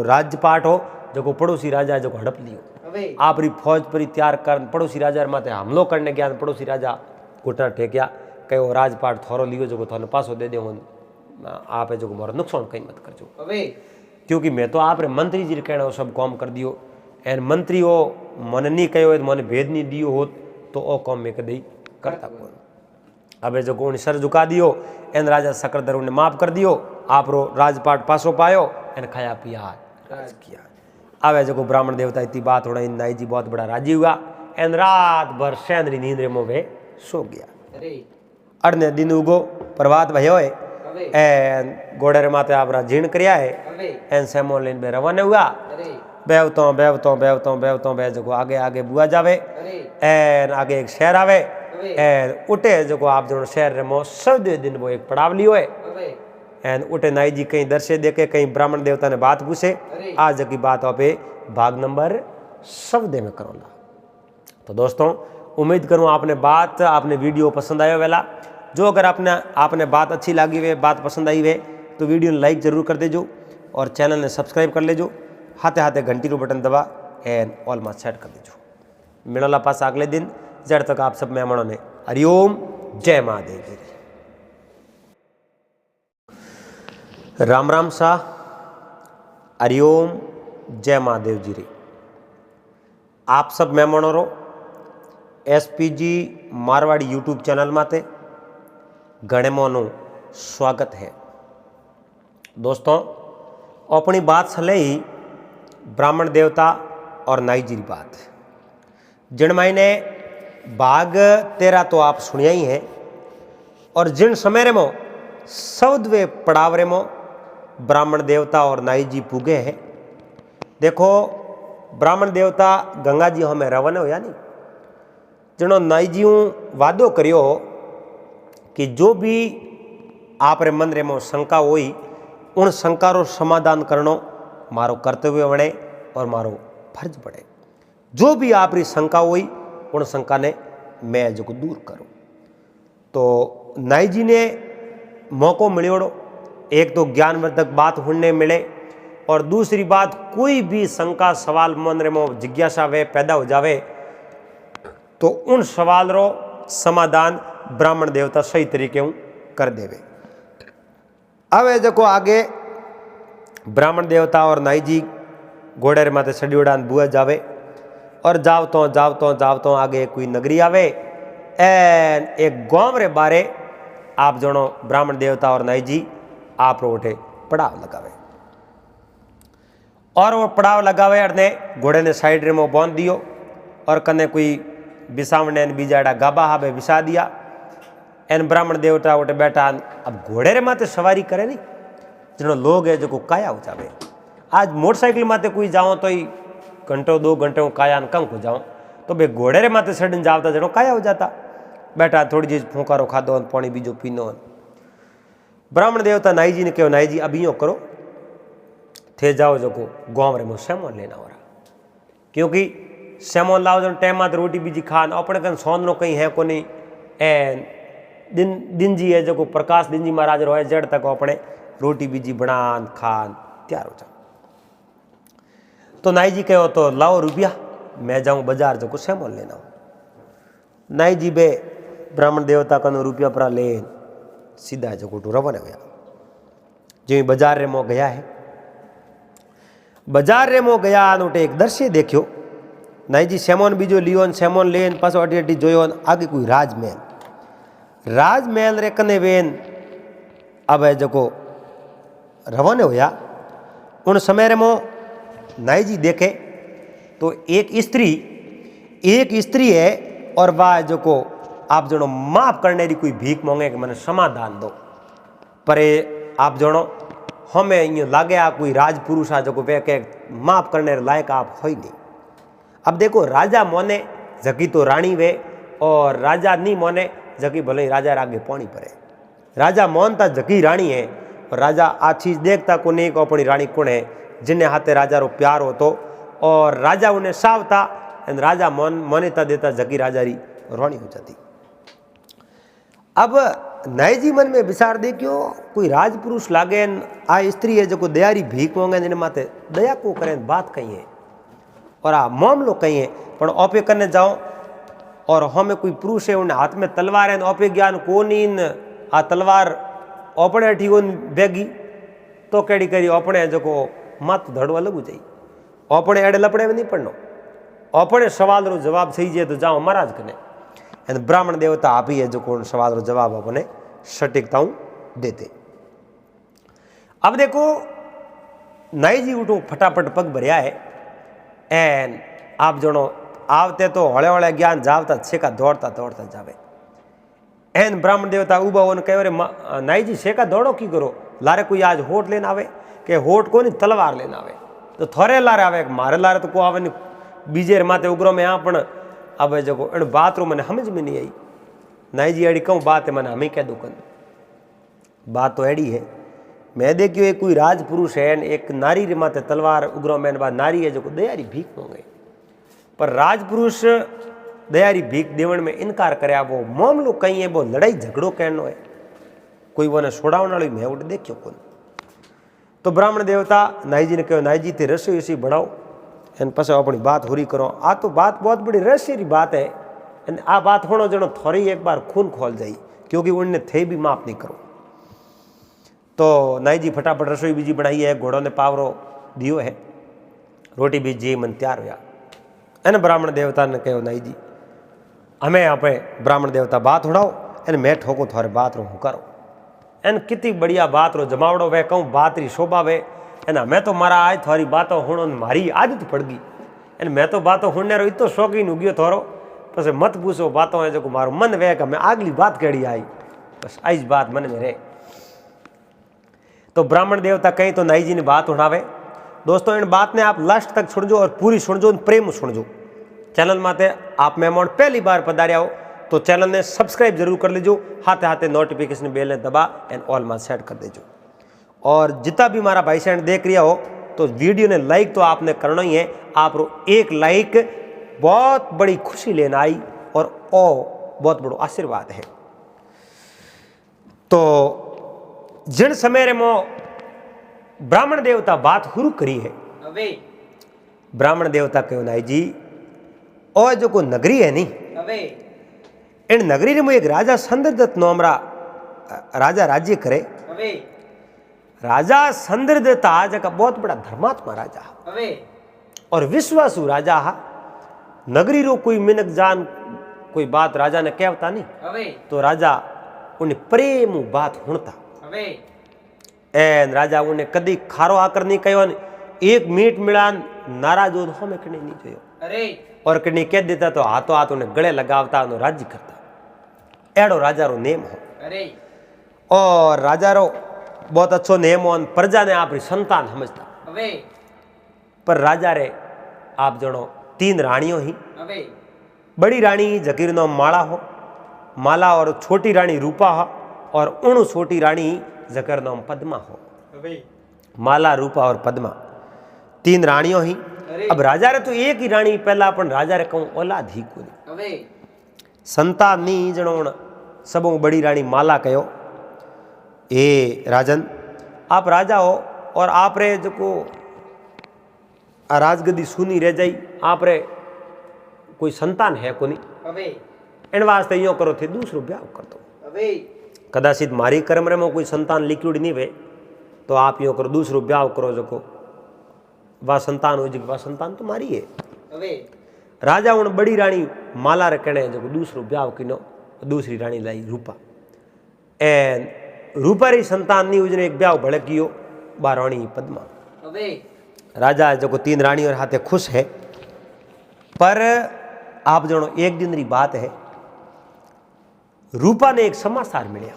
राजपाट हो जो पड़ोसी राजा जो हड़प लियो आप फौज पर तैयार कर पड़ोसी राजा माथे हमलो करने गया पड़ोसी राजा घुटना टेकिया कहो राजपाट थोरो लियो जो थाने पासो दे दे आप जो मारो नुकसान कहीं मत करजो क्योंकि मैं तो आप मंत्री जी कहना सब काम कर दियो एन मंत्री हो मन नहीं कहो मन भेद नहीं दियो हो तो ओ काम में कदई करता कौन। अब जो उन्हें सर झुका दियो एन राजा शक्रधर उन्हें माफ कर दियो आप रो राजपाट पासो पायो एन खाया पिया राज किया। अब जो ब्राह्मण देवता इतनी बात होना नाई जी बहुत बड़ा राजी हुआ एन रात भर सैन री नींद रे मोवे सो गया। अड़ने दिन उगो प्रभात भयो है एन घोड़े रे माथे आप जीण करया है एन सेमोन लेन में रवाना हुआ बेवतो बेवतो बेवतो बेवतो बे जो आगे आगे बुआ जावे एन आगे एक शहर आवे एन उठे जो आप जो शहर रे मो सब दिन वो एक पड़ाव लियो है एन उठे नाई जी कहीं दर्शे देखे कहीं ब्राह्मण देवता ने बात पूछे आज की बात पे भाग नंबर 14 में करोला। तो दोस्तों उम्मीद करूँ आपने वीडियो पसंद आयो वेला जो अगर आपने बात अच्छी लगी वे बात पसंद आई वे तो वीडियो ने लाइक जरूर कर देजो और चैनल ने सब्सक्राइब कर लेजो हाथे हाथे घंटी रो बटन दबा एंड ऑल में सेट कर दीजो। मिलला पास अगले दिन जड़ तक आप सब मेहमानों ने हरिओम जय महादेव जी। राम राम सा हरिओम जय महादेव जी री आप सब मेहमानों रो SPG मारवाड़ी यूट्यूब चैनल माते घणे मोनू स्वागत है। दोस्तों अपनी बात चले ही ब्राह्मण देवता और नाई जी की बात जिन मायने भाग 13 तो आप सुनिया ही है और जिन समय रे मो सौदवे पड़ाव रे मो ब्राह्मण देवता और नाई जी पूगे है। देखो ब्राह्मण देवता गंगा जी हमें रवाना होया नहीं जनो नाई जी वादो करियो कि जो भी आप रे मन रे मो शंका होई उन शंका रो समाधान करनो मारो कर्तव्य बने और मारो फर्ज पड़े। जो भी आप री शंका हुई उन शंका ने मैं जो दूर करूँ। तो नाई जी ने मौको मिलियोड़ो एक तो ज्ञानवर्धक बात होने मिले और दूसरी बात कोई भी शंका सवाल मन रे मो जिज्ञासा वे पैदा हो जावे तो उन सवाल रो समाधान ब्राह्मण देवता सही तरीके कर देवे। अब जो आगे ब्राह्मण देवता और नाई जी घोड़े रे माथे सड़ी उड़ान बुआ जावे और जावतो आगे कोई नगरी आवे एन एक गांव रे बारे आप जनो ब्राह्मण देवता और नाई जी आप रोटे पड़ाव लगावे और वो पड़ाव लगावे अड़ने घोड़े ने साइड रे में बांध दियो और कने कोई बिसावने बीजाड़ा गाबा हाबे बिसा दिया एन ब्राह्मण देवता उठे बैठा अब घोड़े रे माथे सवारी करे नहीं जनो लोग है जो काया हो जावे। आज मोटरसाइकिल माथे कोई जाओ तो ही घंटों 2 घंटे काया कम हो जाओ तो बे घोड़े रे माथे सड़न जावता जनो काया हो जाता बैठा थोड़ी चीज फूकारो खादो पानी बीजो पीनो। ब्राह्मण देवता नाई जी ने कहो नाई जी अब यो करो थे जाओ जो गाँव रे में सेमोन लेना हो रहा क्योंकि सेमोन लाओ जो टाइम में रोटी बीजी खान अपने कन सोन कहीं है को नहीं एन दिन जी है जो प्रकाश दिन जी महाराज रोए जड़ तक अपने रोटी बीजी बनान खान तैयार हो जाओ। तो नाई जी कहो तो लाओ रुपया मैं जाऊँ बाजार जो सेमोन लेना हो। नाई जी बे ब्राह्मण देवता कनो रुपया पर ले सीधा जो रवाना हुआ जो बाजार रे मो गया है। बाजार रे मो गया नोटे एक दृश्य देखियो नाई जी सेमोन बीजो लियो सेमोन लेन पासो अटी अटी जोयो आगे कोई राजमहल रे कने वेन अब जो रवाना हुआ उन समय रे मो नाई जी देखे तो एक स्त्री है और वह जो को आप जनो माफ करने की कोई भीख मांगे कि मैंने समाधान दो पर आप जनो हमें यूँ लागे आ कोई राजपुरुष आ जो को वे के माफ करने लायक आप हो ही नहीं। अब देखो राजा मोने जगी तो रानी वे और राजा नहीं मोने जकी भले ही राजा आगे पानी पड़े। राजा मोहनता जकी रानी है और राजा आ चीज देखता को नहीं को अपनी रानी कौन है जिन्हें हाथे राजा रो प्यार होतो और राजा उन्हें सावता राजा मान्यता देता जकी राजा री रानी हो जाती। अब नाई जी मन में विचार देखियो कोई राजपुरुष लागे आ स्त्री है जो दयारी भीख मांगे जिन्हें माथे दया को करें बात कही है और आ मामलो कही है पर ओपे करने जाओ और हमें कोई पुरुष है उन्हें हाथ में तलवार है ओपे ज्ञान को नीन आ तलवार ओपने अठी बेगी तो केड़ी करी ओपने जो मत धड़वा लगू जाए ओपने एडे लपड़े में नहीं पड़नो ओपने सवाल रो जवाब सही जाए तो जाओ महाराज कने ब्राह्मण देवता आप ही है जो कौन सवाल रो जवाब अपने सटीकताओं देते। अब देखो नाई जी उठो फटाफट पग भरिया है एन आप जनो आवते तो हले हले ज्ञान जावता छेका दौड़ता दौड़ता जावे एन ब्राह्मण देवता उबा होने कहे रे नाई जी छेका दौड़ो की करो लारे कोई आज होट लेना आवे के होट को नहीं तलवार लेना आवे तो थोड़े लारे आवे मारे लारे तो को आवे नहीं बीजे माथे उग्रो में यहाँ पण अब जो इन बात रो मैंने समझ में नहीं आई। नाई जी अड़ी कहूँ बात है मैंने हमें कह दो कन बात तो एड़ी है मैं देखियो एक कोई राजपुरुष है एक नारी रे माथे तलवार उग्रो में बाद नारी है जो दयारी भीख मांगे पर राजपुरुष दयारी भीख देवण में इनकार करे वो मामलो कहीं है वो लड़ाई झगड़ो कहनो है कोई वो छोड़ाने वाली मैं उठ देखियो कौन। तो ब्राह्मण देवता नाई जी ने कहो नाई जी ते रसोई इसी बनाओ एन पास अपनी बात होरी करो आ तो बात बहुत बड़ी रहस्य री बात है आ बात होनो जनो थोड़ी एक बार खून खोल जाई क्योंकि उनने थे भी माफ नहीं करो। तो नाई जी फटाफट रसोई बीजी बनाई है घोड़ों ने पावरो दियो है रोटी भी जी मन तैयार हुआ एन ब्राह्मण देवता ने कहो नाई जी हमें यहाँ पे ब्राह्मण देवता बात उड़ाओ एन मैं ठोको थोड़े बात रो हूँ करो एन कितनी बढ़िया बात रो जमावड़ो वे कहूँ बात री शोभा वे एना मैं तो मारा आज थोड़ी बातों हुणो मारी आदत पड़ गई एन मैं तो बातों हुणने रो इतो शौकीन उगियो थोरो बस मत पूछो बातों है जो मारो मन वे मैं अगली बात कड़ी आई बस आई बात मन में रहे। तो ब्राह्मण देवता कहीं तो नाई जी ने बात उड़ावे। दोस्तों इन बात ने आप लास्ट तक सुनजो और पूरी सुनजो प्रेम सुनजो। चैनल माते आप मेहमान पहली बार पधारिया हो तो चैनल ने सब्सक्राइब जरूर कर लीजो हाथे हाथे नोटिफिकेशन बेल ने दबा एंड ऑल में सेट कर दीजो और जितना भी हमारा भाई बहन देख रिया हो तो वीडियो ने लाइक तो आपने करना ही है आप एक लाइक बहुत बड़ी खुशी लेना आई और ओ बहुत बड़ो आशीर्वाद है। तो जिन समय रे मो ब्राह्मण देवता बात शुरू करी है ब्राह्मण देवता कहो नाई जी और जो को नगरी है नहीं इन नगरी में एक राजा संद्रदत्त नोमरा राजा राज्य करे राजा संद्रदत्त आज का बहुत बड़ा धर्मात्मा राजा और विश्वासु राजा हा नगरी रो कोई मिनक जान कोई बात राजा ने कहता नहीं तो राजा उन्हें प्रेम बात हुणता एन राजा उन्हें कदी खारो आकर नहीं कहो एक मीट मिलान नाराज हो हमें कहीं नहीं जो और कहीं कह देता तो हाथों हाथ उन्हें गले लगावता उन्हें राज्य करता एड़ो राजा रो नेम हो और राजा रो बहुत अच्छो नेम हो प्रजा ने आप संतान समझता पर राजा रे आप जनो 3 रानियों ही बड़ी रानी जकीर नाम माला हो माला और छोटी रानी रूपा हो और उन छोटी रानी जकर नाम पद्मा हो माला रूपा और पद्मा 3 रानियों ही। अब राजा रे तो एक ही रानी पहला अपन राजा रे कहूँ औलाद ही कोनी संतान नहीं जनो सबों बड़ी रानी माला कहो ए राजन आप राजा हो और आप रे जो को राजगद्दी सुनी रह जाई आप रे कोई संतान है कोनी इन वास्ते यो करो थे दूसरो ब्याह कर दो कदाचित मारी कर्म रे में कोई संतान लिक्विड नहीं वे तो आप यो करो दूसरो ब्याह करो जो को वह संतान हो जी वह संतान तो मारी है। राजा उन बड़ी रानी माला रे कहने जो दूसरो ब्याह किनो दूसरी रानी लाई रूपा एन रूपा री संतान नहीं उजने एक ब्याह भड़क कियो बा रानी पद्मा राजा जो को 3 रानी और हाथे खुश है पर आप जनो एक दिन री बात है रूपा ने एक समाचार मिलिया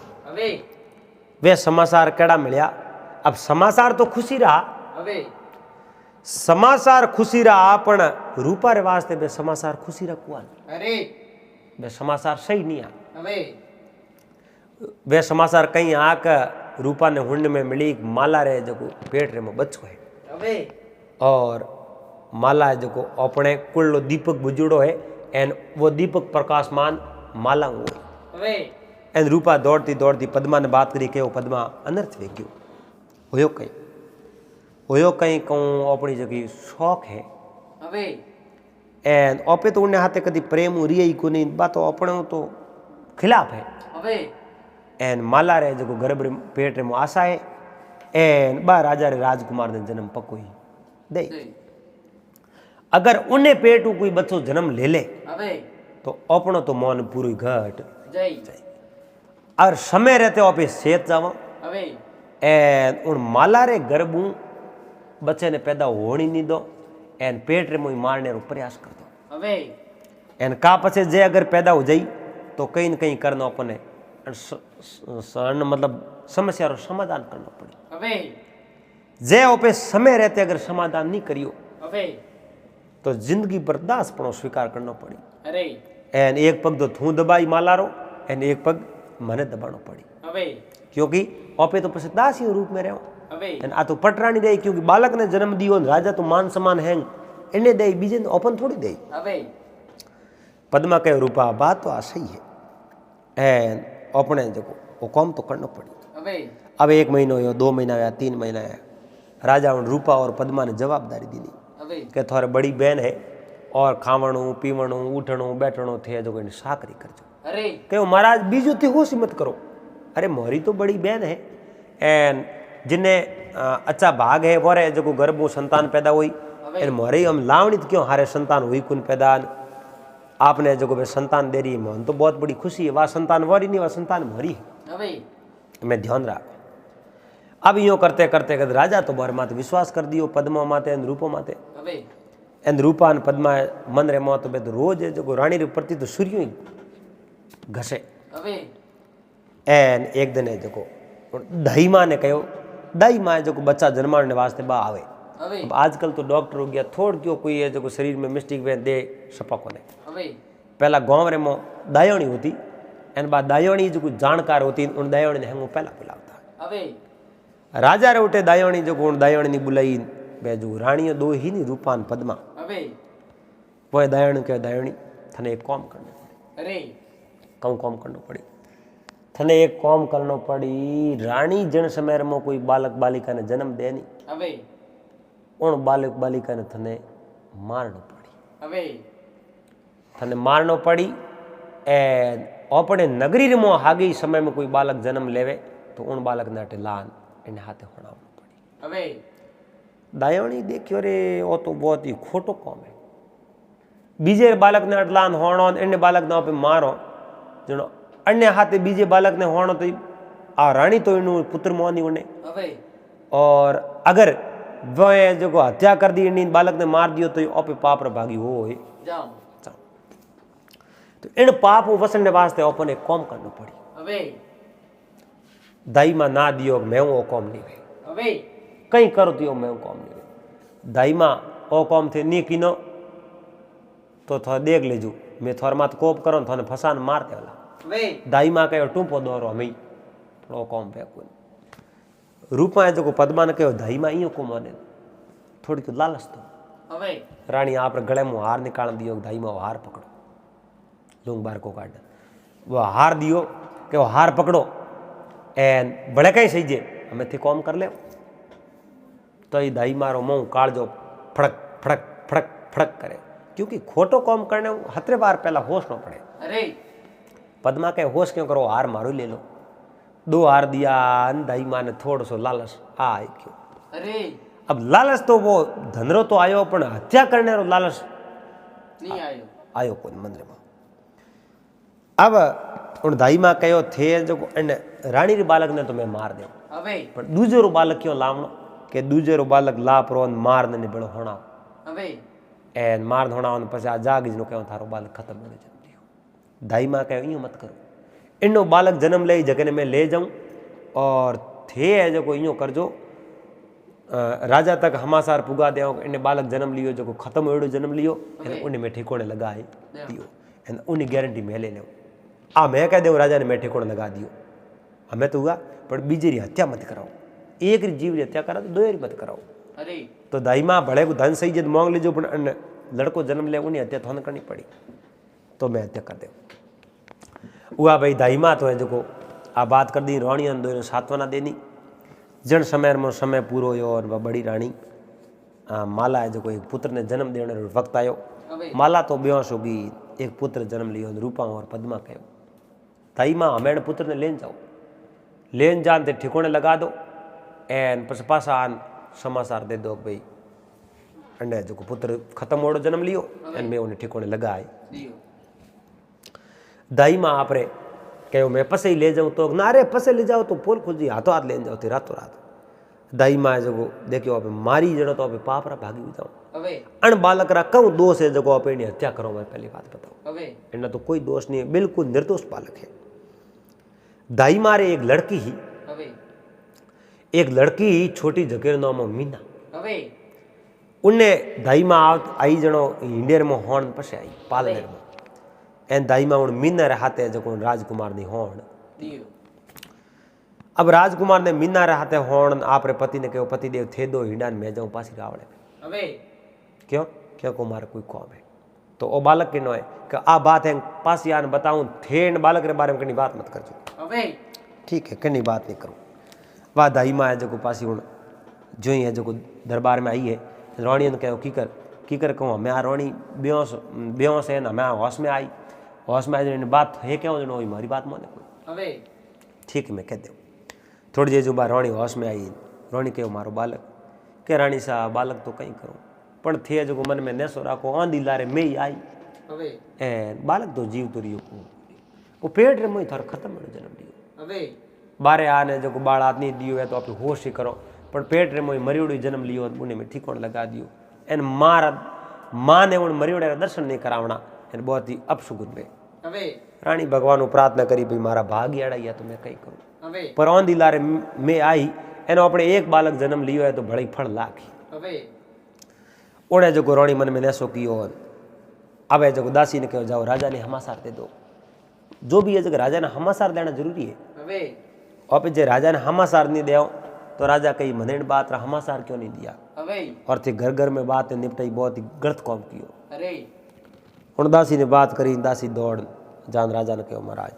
वे समाचार केड़ा मिलिया अब समाचार तो खुशी रहा समाचार खुशी रहा पण रूपा रे वास्ते वे समाचार खुशी रहा कुआन वे समाचार सही नहीं आ। अबे वे समाचार कहीं आकर रूपा ने हुंड में मिली माला रे जो पेट रे में बच्चो है। अबे और माला जो अपने कुल दीपक बुजुड़ो है एन वो दीपक प्रकाशमान माला हुए। अबे एन रूपा दौड़ती दौड़ती पद्मा ने बात करी के वो पद्मा अनर्थ वे गयो होयो कहीं कहूँ अपनी जगह शौक है। अबे एन ओपे तो उन्हें हाथे कदी प्रेम रिय को नहीं बात तो अपने तो खिलाफ है। अबे एन माला रे जो गर्भ पेट रे आशा है एन बा राजा रे राजकुमार ने जन्म पको ही दे। अगर उन्हें पेट कोई बच्चो जन्म ले ले अबे तो अपनो तो मौन पूरी घट जय और समय रहते ऑफिस सेहत जावा अबे एन उन माला रे गर्भू बच्चे ने पैदा होनी नहीं दो एन पेट रे मुई मारने रो प्रयास कर दो। अबे एन का पछे जे अगर पैदा हो जाई तो कहीं न कहीं करना अपने मतलब समस्या रो समाधान करना पड़ी। अबे जे ओपे समय रहते अगर समाधान नहीं करियो अबे तो जिंदगी बर्दाश्त पड़ो स्वीकार करना पड़ी। अरे एन एक पग तो थू दबाई माला रो एन एक पग मने दबानो पड़ी। अबे क्योंकि ओपे तो पछे दासी रूप में रहो अबे एन आ तो पटरानी दे क्योंकि बालक ने जन्म दियो राजा तो मान सम्मान है इन्हें दे बीजे ने ओपन थोड़ी दे। अबे पद्मा के रूपा बात तो आ सही है एन अपने जो वो काम तो करना पड़ी। अबे अब 1 महीनो हो 2 महीना या 3 महीना है राजा उन रूपा और पद्मा ने जवाबदारी दी अबे कि थारे बड़ी बहन है और खावणु पीवणु उठणु बैठणु थे जो साकरी करजो। अरे कहो महाराज बीजू थी होश मत करो। अरे मोरी तो बड़ी बहन है एन जिन्हें अच्छा भाग है वो रे जो गर्भो संतान पैदा हुई एन मोरे हम लावणी क्यों हारे संतान हुई कुन पैदा आपने जो भाई संतान दे रही है मन तो बहुत बड़ी खुशी है। वह संतान वरी नहीं वह संतान मोरी है। अबे मैं ध्यान रख। अब यूँ करते करते करते राजा तो बार माते विश्वास कर दियो पद्मा माते एन रूपो माते अबे एन रूपा एन पद्मा मन रे मौत बे तो रोज जो रानी रे प्रति तो सूर्य ही घसे। अबे एन एक दिन जो दाई माँ ने कहो दाई माँ जो बच्चा जन्माने वास्ते बा आवे। अबे अब आजकल तो डॉक्टर हो गया थोड़ क्यों कोई है जो शरीर में मिस्टेक वे दे सपको ने। अबे पहला गाँव रे मो दायोणी होती एन बाद दायोणी जो जानकार होती उन दायोणी ने हंगो पहला बुलावता। अबे राजा रे उठे दायोणी जो गुण दायोणी नी बुलाई बे जो रानी दो ही नहीं रूपान पद्मा अबे वो दायोणी के दायोणी थने एक काम करना पड़ी। अरे काम करना पड़ी थने एक काम करना पड़ी। रानी जन समय में कोई बालक बालिका ने जन्म दे नहीं अबे उन बालक बालिका ने थने मारना पड़ी। अबे थने मारना पड़ी एन अपने नगरी रे मो हागी समय में कोई बालक जन्म लेवे तो उन बालक ने अटे लान इन्हें हाथे होना पड़ी। अबे दायोणी देखियो रे वो तो बहुत ही खोटो काम है। बीजे बालक ने अटलान होनो अन्य बालक ने पे मारो जनो अन्य हाथे बीजे बालक ने होनो तो आ रानी तो इनु पुत्र मोनी उन्हें। अबे और अगर वह जो हत्या कर दी इन बालक ने मार दियो तो ओपे पाप रे भागी हो जाओ तो इन पाप वसन वास्ते अपन एक काम करना पड़ी। अबे दाई माँ ना दियो मैं वो काम नहीं वे अबे कहीं करो दियो मैं वो काम नहीं वे दाई माँ ओ काम थे नहीं किनो तो थोड़ा देख लेजू मैं थोड़ा मत कोप करो थोड़े फसान मार दे वाला। अबे दाई माँ कहो टूपो दौरो हमें थोड़ा काम पे कोई रूपा है जो पद्मा ने कहो दाई माँ इो को माने थोड़ी तो लालच तो। अबे रानी आप गले में हार निकाल दियो दाई माँ हार पकड़ो लूंग बार को काट वो हार दियो कि वो हार पकड़ो एन बड़े कहीं सही जे हमें थे कॉम कर ले तो ये दाई मारो मुँह काट जो फड़क फड़क फड़क फड़क करे क्योंकि खोटो कॉम करने हतरे बार पहला होश न पड़े। अरे पद्मा के होश क्यों करो हार मारो ले लो 2 हार दिया दाई माँ ने थोड़ा सो लालच आए क्यों। अरे अब लालच तो वो धनरो तो आयो पर हत्या करने रो लालच नहीं आयो आयो कोई मंदिर में। अब उन दाई माँ कहो थे जो रानी रे बालक ने तो मैं मार दे अबे पर दूजे रो बालक क्यों लावनो के दूजे रो बालक लापरो मार ने बड़ो होना अबे एन मार होना पछे आ जाग जो कहो थारो बालक खत्म होने जन्म दियो। दाई माँ कहो यूँ मत करो इनो बालक जन्म ले जगह ने मैं ले जाऊँ और थे है जो यूँ करजो राजा तक हमासार पुगा दे इन बालक जन्म लियो जो खत्म हो जन्म लियो उन्हें में ठिकोने लगाए दियो एन उन्हीं गारंटी मैं ले लो आ मैं कह दूँ राजा ने मैं ठिकाने लगा दियो हमें तो हुआ पर बीजे री हत्या मत कराओ एक री जीव री हत्या करा तो दो री मत कराओ अरे तो दाई माँ भले को धन सही जब मांग लीजो पर लड़को जन्म ले उन्हें हत्या थोड़ी करनी पड़ी तो मैं हत्या कर दे हुआ भाई दाई माँ तो है जो आ बात कर दी रानी दो सात्वना देनी जन समय में समय पूरो हो और वह बड़ी रानी माला है जो एक पुत्र ने जन्म देने वक्त आयो अबे माला तो बेहोश होगी एक पुत्र जन्म लियो रूपा और पद्मा कहो ताई माँ हमें पुत्र ने लेन जाओ लेन जान ते ठिकाने लगा दो एन पछ पासा आन समाचार दे दो भाई अने जो पुत्र खत्म होड़ो जन्म लियो एन मैं उन्हें ठिकाने लगाए दियो दाई माँ आपरे कहो मैं पसे ही ले जाऊँ तो ना रे पसे ले जाओ तो पोल खुल जी हाथों हाथ लेन जाओ थे रातों रात दाई माँ जो देखो आप मारी जड़ो तो आप पाप रा भागी जाओ अबे अण बालक रा कहूँ दोष है जो आप इन्हें हत्या करो मैं पहली बात बताओ अबे इन्हें तो कोई दोष नहीं है बिल्कुल निर्दोष बालक है दाई मारे एक लड़की ही अबे एक लड़की ही छोटी जगह नाम मीना अबे उन्हें दाई माँ आई जनो इंडियर में होण पसे आई पालनेर में एन दाई माँ उन मीना रे हाथे जो राजकुमार नी होण दियो अब राजकुमार ने मीना रे हाथे होण आपरे पति ने कहो पति देव थे दो हिंडा में जाऊं पासी रावड़े में अबे क्यों क्यों को मारे कोई कौम है तो ओ बालक के नो है कि आ बात है पासी आन बताऊं थे इन बालक रे बारे में कनी बात मत करजो अबे ठीक है कनी बात नहीं करूं वाह दाई माँ है जो पासी हूँ जो ही है जो दरबार में आई है रानी ने कहो की कर कहूँ हमें आ रानी बेहोश है ना मैं होश में आई बात है क्या जो मारी बात माने अबे ठीक है मैं कह दूँ थोड़ी देर जो बार रानी होश में आई रानी कहो मारो बालक के रानी साहब बालक तो कहीं करूँ पण थे जो मन में नेसो राखो आंधी लारे में ही आई अबे ए बालक तो जीव तो रियो वो पेट रे मुई थार खत्म हो जन्म लियो अबे बारे आने जो बाल हाथ नहीं दियो है तो आप होश ही करो पर पेट रे मुई मरियोड़ी जन्म लियो उन्हें में ठिकाने लगा दियो एन माँ ने उन मरियोड़े दर्शन नहीं करावना एन बहुत ही अपशुगुन में अबे रानी भगवान प्रार्थना करी भाई मारा भाग्य अड़ा या तो मैं कहीं करूँ अबे पर आंधी लारे में आई एनो अपने एक बालक जन्म लियो है तो बड़ी फल लाखी अबे उन्हें जो रानी मन में नैसो कियो अब जो दासी ने कहो जाओ राजा ने हमासार दे दो जो भी है जगह राजा ने हमासार देना जरूरी है अबे और जे राजा ने हमासार नहीं दे तो राजा कही मने बात रहा हमासार क्यों नहीं दिया अबे और थे घर घर में बात निपटाई बहुत ही गलत काम कियो अरे हूँ दासी ने बात करी दासी दौड़ जान राजा ने कहो महाराज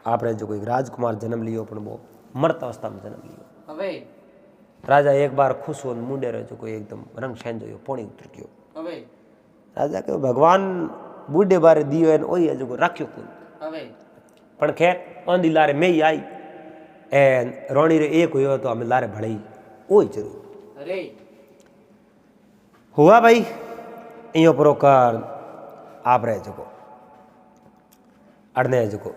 आपने जो कोई राजकुमार जन्म लियो पण वो मरत अवस्था में जन्म लियो अबे राजा एक बार खुश हो मुंडे रहे जो कोई एकदम रंग शैन जो पोणी उतर गयो अबे राजा कहो भगवान बूढ़े बारे दियो है वही है जो राख्यो कुल अबे पण खैर आंधी लारे में ही आई एन रोणी रे एक हुयो तो हमें लारे भड़ई वो ही जरूर अरे हुआ भाई इो प्रोकार आप रहे जो अड़ने जो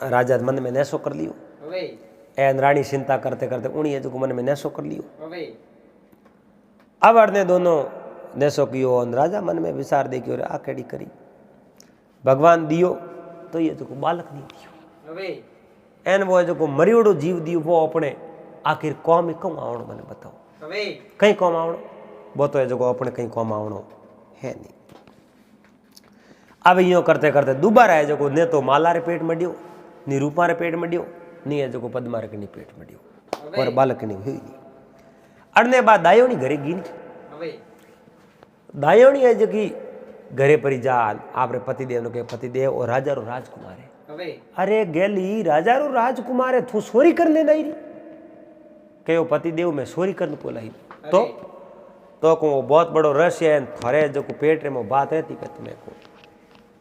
राजा मन में नैसो कर लियो अबे एन रानी चिंता करते करते उन्हीं जो मन में नैसो कर लियो अबे अब अड़ने दोनों नैसो कियो और राजा मन में विचार दे कि आ केड़ी करी भगवान दियो तो ये जो बालक नहीं दियो अबे एन वो जो मरियोड़ो जीव दियो वो अपने आखिर कौम में कौन आवणो मैंने बताओ अबे कहीं कौम आवणो वो तो है जो अपने कहीं कौम आवणो है नहीं अब यूँ करते करते दोबारा है जो ने तो माला रे पेट में डियो नी रूपा रे पेट में डियो नी है जो पद्मा रे कनी पेट में डियो और बालक नहीं हुई नहीं अड़ने बाद दायोनी घरे गिन अबे दायोनी है जो कि घरे परी जान आप पतिदेव के पतिदेव और राजा रो राजकुमार है अबे अरे गेली राजा रो राजकुमार है तू सोरी करने नहीं रही कहो पतिदेव मैं सोरी करने को लाई तो को बहुत बड़ो रहस्य है थोड़े जो पेट रे में बात रहती कहते मैं को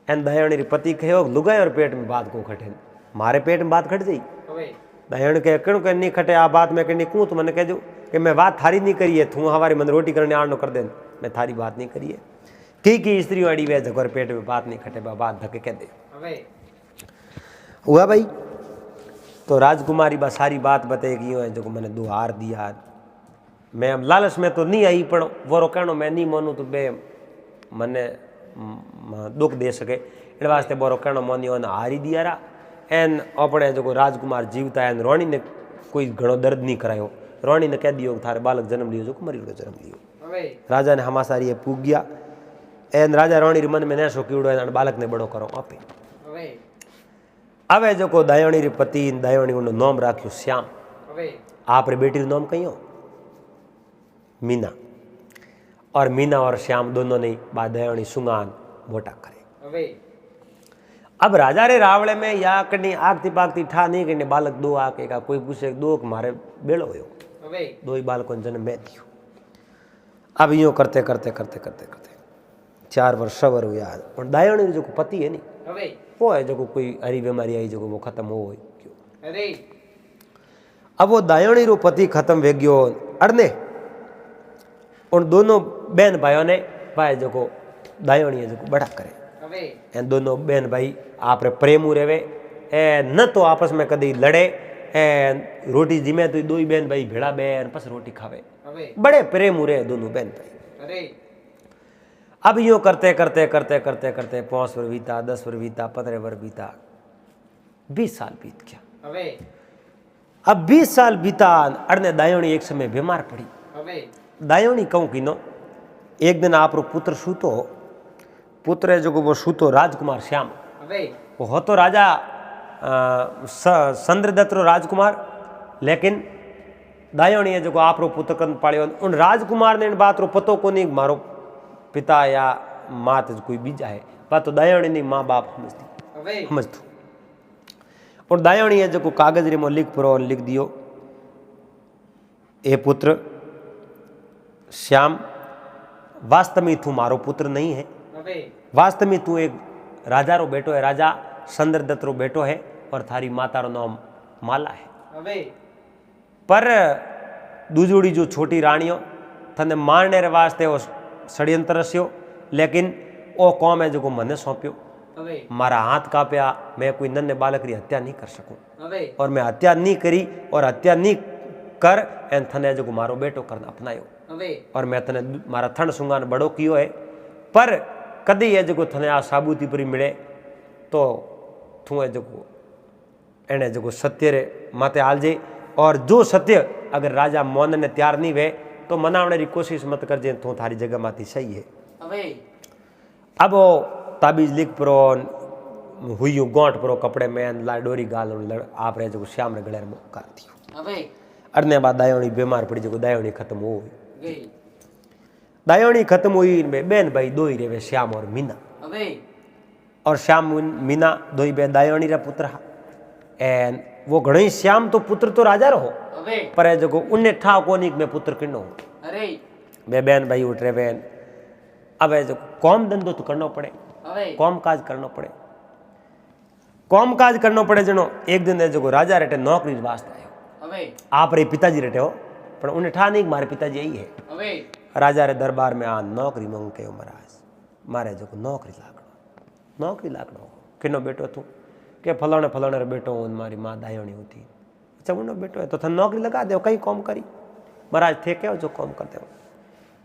एन दयाणी री पति कहो लुगाई और पेट में बात को खटे मारे पेट में बात खट जाई अबे दयाणी कह क्यों कह नहीं खटे आ बात मैं कहनी क्यों तो मैंने कह जो कि मैं बात थारी नहीं करी है तू हमारी मन रोटी करने आनो कर दे मैं थारी बात नहीं करी है की स्त्री अड़ी वे जगह पेट में बात नहीं खटे बात धके कह दे अबे हुआ भाई तो राजकुमारी बा सारी बात बताई कि है जो मैंने दो हार दिया मैं लालच में तो नहीं आई पण वो कहनो मैं नहीं मानू तो बे मने दुख दे सके इन वास्ते बोरो कहनो मानियो ने हारी दिया रा एन अपने जो राजकुमार जीवता है रोणी ने कोई घणो दर्द नहीं करायो रोणी ने कह दियो थारे बालक जन्म लियो जो मरी जन्म लियो अबे राजा ने हमासारी पूग गया एन राजा राणी मन में नेशो कीड़ो एन बालक ने बड़ो करो आपे હવે હવે जो को दायणी रे पति दायणी उन नाम राख्यो श्याम હવે आप रे बेटी नाम कहियो मीना और मीना और श्याम दोनों ने बा दायणी सुंगान मोटा करे હવે अब राजा रे रावले में या कनी आगती पागती ठा नहीं कनी बालक दो आके का कोई पूछे दो कि मारे बेड़ो हो હવે दो ही बालकों ने जन्म मैं दियो अब यूं करते करते करते करते करते 4 वर्ष सवर हुआ और दायणी जो पति है नी હવે वो है जो कोई हरी बीमारी आई जो वो खत्म हो क्यों અરે अब वो दायणी रो पति खत्म वे गयो अरने उन दोनों बहन भाइयों ने भाई जो को दायणी जो बड़ा करे હવે एन दोनों बहन भाई आप रे प्रेमू रेवे ए न तो आपस में कदी लड़े ए रोटी जिमे तो दो ही बहन भाई भेड़ा बेन पस रोटी खावे હવે बड़े प्रेमू रे दोनों बहन भाई અરે अब यूं करते करते करते करते करते 5 वर्ष बीता 10 वर्ष बीता 15 वर्ष बीता 20 साल बीत गया હવે अब 20 साल बीता अरने दायणी एक समय बीमार पड़ी હવે दायणी कहूँ कि नो एक दिन आप रो पुत्र सूतो पुत्र जो वो सूतो राजकुमार श्याम હવે वो हो तो राजा चंद्रदत्त रो राजकुमार लेकिन दायणी जो आप रो पुत्र कन पाड़ियो उन राजकुमार ने इन बात रो पतो को नहीं मारो पिता या मात कोई बीजा है बात तो दायणी नहीं माँ बाप समझती હવે समझतु और दायणी जो कागज रे मो लिख परो लिख दियो ए पुत्र श्याम वास्तव में तू मारो पुत्र नहीं है હવે वास्तव में तू एक राजा रो बेटो है राजा चंद्रदत्त रो बेटो है और थारी माता रो नाम माला है હવે पर दूजोड़ी जो छोटी रानियों थने मारने रे वास्ते वो षड्यंत्र रस्यो लेकिन ओ कौम है जो मने सौंप्यो હવે मारा हाथ काप्या मैं कोई नन्हे बालक री हत्या नहीं कर सकूं હવે और मैं हत्या नहीं करी और हत्या नहीं कर एन थने जो मारो बेटो करना अपनायो હવે और मैं तने मारा थण सुंगान बड़ो कियो है पर कदी ये जो थने आ साबूती परी मिले तो थू जो एने जो सत्य रे माते आलजे और जो सत्य अगर राजा मोहन ने तैयार नहीं वे तो मनावने की कोशिश मत करजे तू थारी जगह माती सही है હવે अब वो ताबीज लिख परो हुई गोंठ परो कपड़े में ला डोरी गाल आप रे जो श्याम रे गले में कर दियो હવે अरने बाद दायणी बीमार पड़ी जो दायणी खत्म हो ગઈ दायणी खत्म हुई में बहन भाई दो ही रहे श्याम और मीना હવે और श्याम मीना दो ही बे दायणी रा पुत्र हा एन वो घणी श्याम तो पुत्र तो राजा रहो હવે पर जो उन्हें ठा कोनी में पुत्र किनो અરે बे बहन भाई उठ रहे बहन अब जो कौम धंधो तो करना पड़े હવે कौम काज करना पड़े कौम काज करना पड़े जनो एक दिन जो राजा रेटे नौकरी वास्ते आयो હવે आप रे पिताजी रेटे हो पर उन्हें ठा नहीं कि मारे पिताजी यही है હવે राजा रे दरबार में आ नौकरी मांग के महाराज मारे जो नौकरी लागणो किनो बेटो तू के फलाने रे बेटो हूँ मारी माँ दायणी होती अच्छा उन्नो बेटो है तो थन नौकरी लगा दो कहीं कौम करी महाराज थे क्या जो कौम कर दो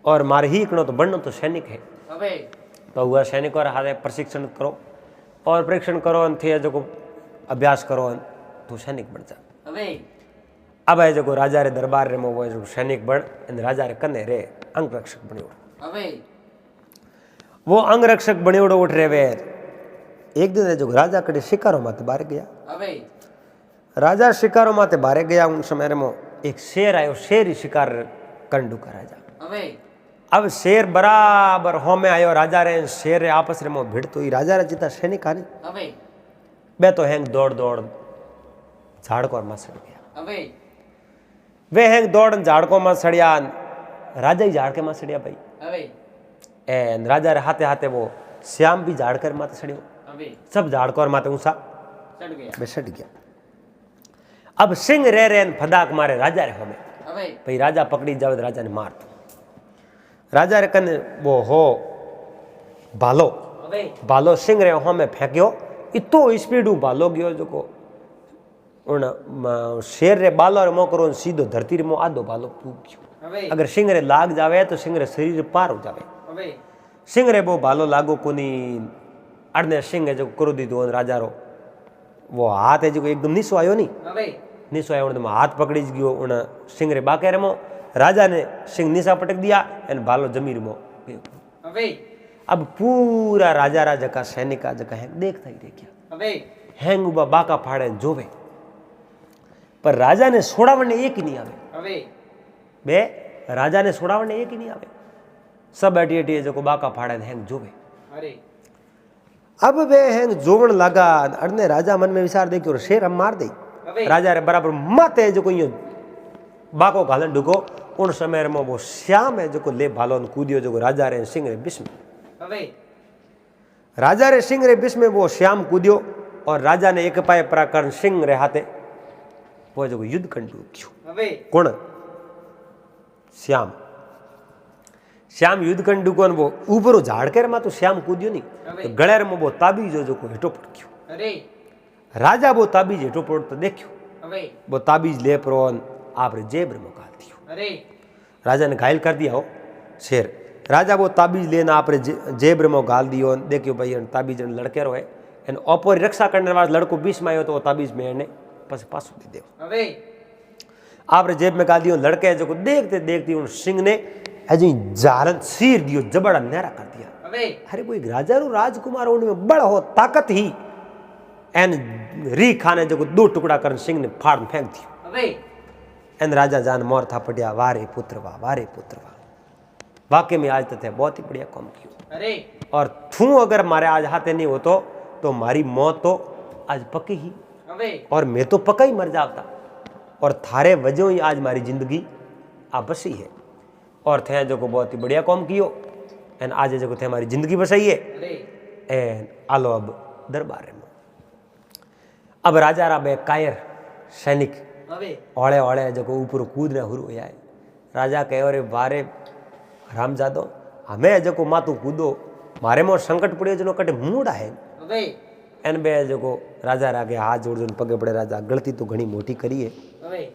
और मारे ही इकनो तो बननो तो सैनिक है હવે तो हुआ सैनिकों हारे प्रशिक्षण करो और परीक्षण करो थे जो अभ्यास करो तो सैनिक बन जा હવે अब है जो राजा रे दरबार रे में वो जो सैनिक बन इन राजा रे कने रे अंग रक्षक बनियो હવે वो अंग रक्षक बनियोड़ो उठ रे वे एक दिन जो राजा कड़े शिकारों माते बाहर गया હવે राजा शिकारों माते बाहर गया उन समय में एक शेर आयो शेर ही शिकार कंडू का राजा હવે अब शेर बराबर हो में आयो राजा रे शेर रे आपस रे में भिड़ तो ही राजा रे जितना सैनिक आने હવે बे तो हैंग दौड़ दौड़ झाड़कोर में सड़ गया હવે वे हैंग दौड़ झाड़कों में सड़िया राजा ही झाड़के में सड़िया भाई હવે एन राजा रे हाथे हाथे वो श्याम भी झाड़कर माते सड़ियो હવે सब झाड़कोर माते ऊंचा ચડ ગયા बेसट गया अब सिंह रे रे फदाक मारे राजा रे हमें હવે भाई राजा पकड़ी जावे राजा ने मार दो राजा रे कने वो हो भालो હવે भालो सिंह रे हमें फेंक्यो इतो स्पीड भालो गयो जो को उन शेर रे बालो रे मो करो सीधो धरती रे मो आधो भालो पूग गयो હવે अगर सिंह रे लाग जावे तो सिंह रे शरीर पार हो जावे હવે सिंह रे वो भालो लागो कोनी अड़ने सिंह जो करो दीदो राजा रो वो हाथ है जो एकदम नीसो आयो नहीं હવે नीसो आयो उन हाथ पकड़ी गयो उन सिंह रे बाके रे मो राजा ने सिंह नीसा पटक दिया एन भालो जमीर मो હવે अब पूरा राजा राजा का सैनिक आ जगह है देखता ही रह गया। હવે हैंग उबा बाका फाड़े जोवे पर राजा ने सोड़ावण एक ही नहीं आवे। હવે बे राजा ने सोड़ावण एक ही नहीं आवे। सब अटी अटी जो बाका फाड़े हैंग जोवे। અરે अब वे हैंग जोवण लगा अड़ने राजा मन में विचार दे कि शेर हम मार दे। હવે राजा रे बराबर माते जो कोई बाको घालन ढुको उन समय में वो श्याम है जो ले भालो कूदियो जो राजा रे सिंह रे बिस्म। હવે राजा रे सिंह रे बिस्म में वो श्याम कूदियो और राजा ने एक पाए पराकरण सिंह रे हाथे वो जो युद्ध कंडू क्यों। હવે कौन श्याम श्याम युद्ध कंडू कौन वो ऊपर झाड़ के मा तो श्याम कूदियो नहीं तो गले में वो ताबीज जो हेठो पड़क्यो। અરે राजा वो ताबीज हेठो पड़ तो देखियो હવે वो ताबीज ले प्रो आप रे जेब रे मुकाल दियो। અરે राजा ने घायल कर दिया हो शेर। राजा वो ताबीज लेना आप रे जेब रे गाल दियो। देखियो भाई ताबीज लड़के रो है एन ओपोरी रक्षा करने वाला लड़को बीच में आयो तो वो ताबीज में एने पास पासो दे दे હવે आप रे जेब में गाल दियो। लड़के जो देखते देखते उन सिंह ने अजी जालन सीर दियो जबड़ा नहरा कर दिया। હવે अरे कोई राजा रू राजकुमार उनमें बड़ हो ताकत ही एन री खाने जो दो टुकड़ा कर सिंह ने फाड़ फेंक दियो। હવે एन राजा जान मोर था पटिया वारे पुत्र वाह वारे पुत्र वाह। वाकई में आज तक बहुत ही बढ़िया काम कियो। અરે और थू अगर मारे आज हाथे नहीं होतो तो मारी मौत तो आज पक्की ही હવે और मैं तो पक्का ही मर जाता और थारे वजह ही आज मारी जिंदगी आ बसी है। और थे जो को बहुत ही बढ़िया काम कियो एन आज जो थे हमारी जिंदगी बसाई है અરે एन आलो अब दरबार में। अब राजा रा बे कायर सैनिक હવે ओले ओले जो ऊपर कूद ने हुरु है। राजा कहो रे बारे रामजादो हमें जो मातू कूदो मारे में संकट पड़े जो कटे मूड है। હવે एन बे जो राजा रागे हाथ जोड़ जो पगे पड़े राजा गलती तो घनी मोटी करी है હવે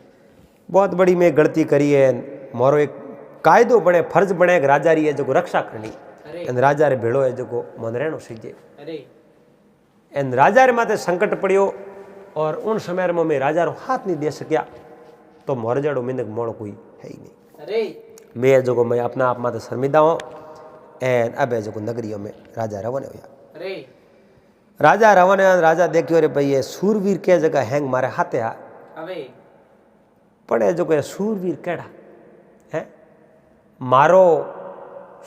बहुत बड़ी मैं गलती करी है। मोरो एक कायदो बने फर्ज बने एक राजा री है जो रक्षा करनी અરે एन राजा रे भेड़ो है जो मन रहनो सीजे। અરે एन राजा रे माथे संकट पड़ियो और उन समय में मैं राजा रो हाथ नहीं दे सकिया तो मोर जड़ो मिनक मोड़ कोई है ही नहीं। અરે मैं जो मैं अपना आप माते शर्मिंदा हूँ एन अब जो नगरियों में राजा रवाने हुआ। અરે राजा रवाने राजा देखियो रे भाई ये सूरवीर के जगह हैंग मारे हाथे आ હવે पड़े जो के सूरवीर केड़ा है मारो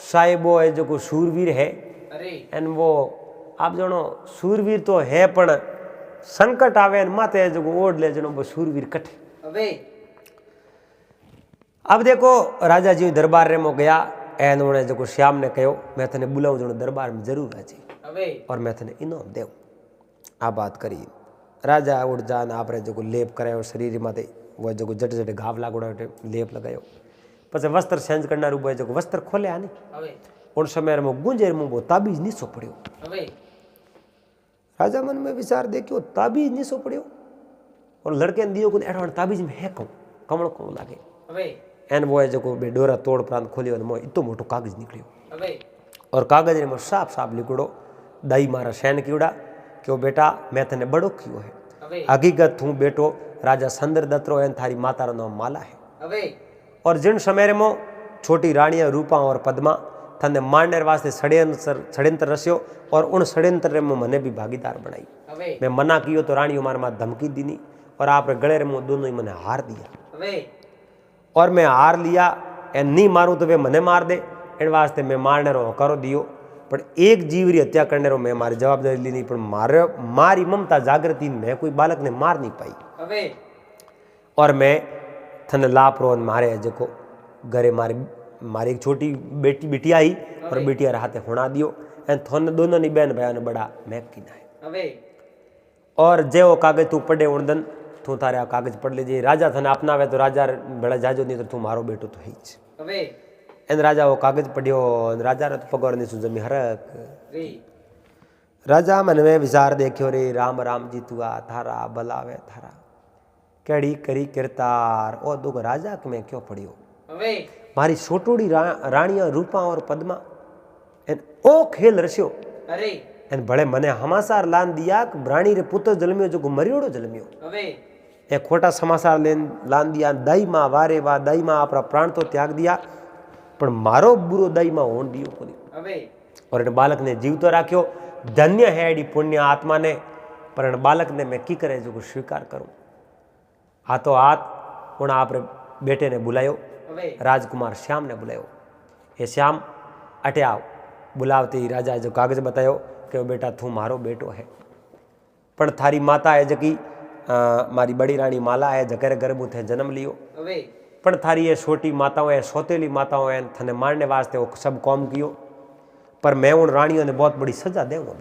साहिबो है जो को सूरवीर है અરે एन वो आप जानो सूरवीर तो है पण संकट आवे एन माते जो ओढ़ ले जनो वो सूरवीर कठे। હવે अब देखो राजा जी दरबार रे में गया एन उन्हें जो श्याम ने कहो मैं तने बुलाऊं जो दरबार में जरूर आजी હવે और मैं तने इनाम देव। आ बात करी राजा उड़ जान आप जो लेप करायो शरीर माते वो जो जट जट घाव लागोड़ा लेप लगायो पछे वस्त्र चेंज करना रूप जो वस्त्र खोले आनी હવે उन समय में गुंजेर में वो ताबीज नीसो पड़ियो। હવે राजा मन में विचार देखियो ताबीज नीसो पड़ियो और लड़के ने दियो को एडवान ताबीज में है कहूं कमलो को लागे હવે एन वो है जो बे डोरा तोड़ प्रांत खोलियो मो इतो मोटो कागज निकलियो હવે और कागज में साफ साफ लिखड़ो दाई मारा सैन कीड़ा क्यों बेटा मैं तने बड़ो कियो है હવે हकीकत हूँ बेटो राजा संदर दत्रो एन थारी माता रो नाम माला है। હવે और जिन समय में छोटी रानियां रूपा और पद्मा थने मारने वास्ते षड्यंत्र रस्यो और उन षड्यंत्र में मने भी भागीदार बनाई। હવે मैं मना कियो तो रानियों मार मां धमकी दीनी और आप गले रे मुंह दोनों ही मने हार दिया હવે और मैं हार लिया एन नहीं मारूं तो वे मने मार दे इन वास्ते मैं मारने रो करो दियो पर एक जीव री हत्या करने रो मैं मारी जवाबदारी ली नहीं पर मारी ममता जागृति मैं कोई बालक ने मार नहीं पाई હવે और मैं थने लापरो मारे जो घरे मारी एक छोटी बेटी आई और बेटिया रे हाथे होना दियो एन थोने दोनों नी बहन भाई ने बड़ा मैं की ना હવે और जे वो कागज तू पढ़े उड़दन तू तारे आ कागज पढ़ लीजिए राजा थने अपनावे तो राजा बेड़ा जाजो नहीं तो तू मारो बेटो तो है ही। હવે एन राजा वो कागज पढ़ियो राजा रे तो पगोर नहीं सुजमी हरक રે राजा मन में विचार देखियो रे राम राम जी तू आ थारा भलावे थारा केड़ी करी किरतार ओ दुख राजा के में क्यों पढ़ियो હવે मारी छोटोड़ी रानियां रूपा और पद्मा एन ओ खेल रस्यो અરે एन बड़े मने हमासार लान दिया कि ब्राणी रे पुत्र जलमियो जो मरियोड़ो जलमियो હવે ए खोटा समाचार लान दिया दाई माँ वारे वाह दाई माँ अपना प्राण तो त्याग दिया पर मारो बुरो दाई माँ होन दियो कोनी હવે और इन बालक ने जीवतो राख्यो। धन्य है एडी पुण्य आत्मा ने, पर इन बालक ने मैं की करे जो स्वीकार करूँ। हाथों हाथ उन आप बेटे ने बुलायो, राजकुमार श्याम ने बुलायो। ये श्याम अटे आओ। बुलावते ही राजा जो कागज बतायो कि बेटा तू मारो बेटो है, पण थारी माता है जकी मारी बड़ी रानी माला है जकेरे घर में थे जन्म लियो, पण थारी ये छोटी माताओं है सौतेली माताओं है थने मारने वास्ते वो सब कौम कियो, पर मैं उन रानियों ने बहुत बड़ी सजा देऊंगा।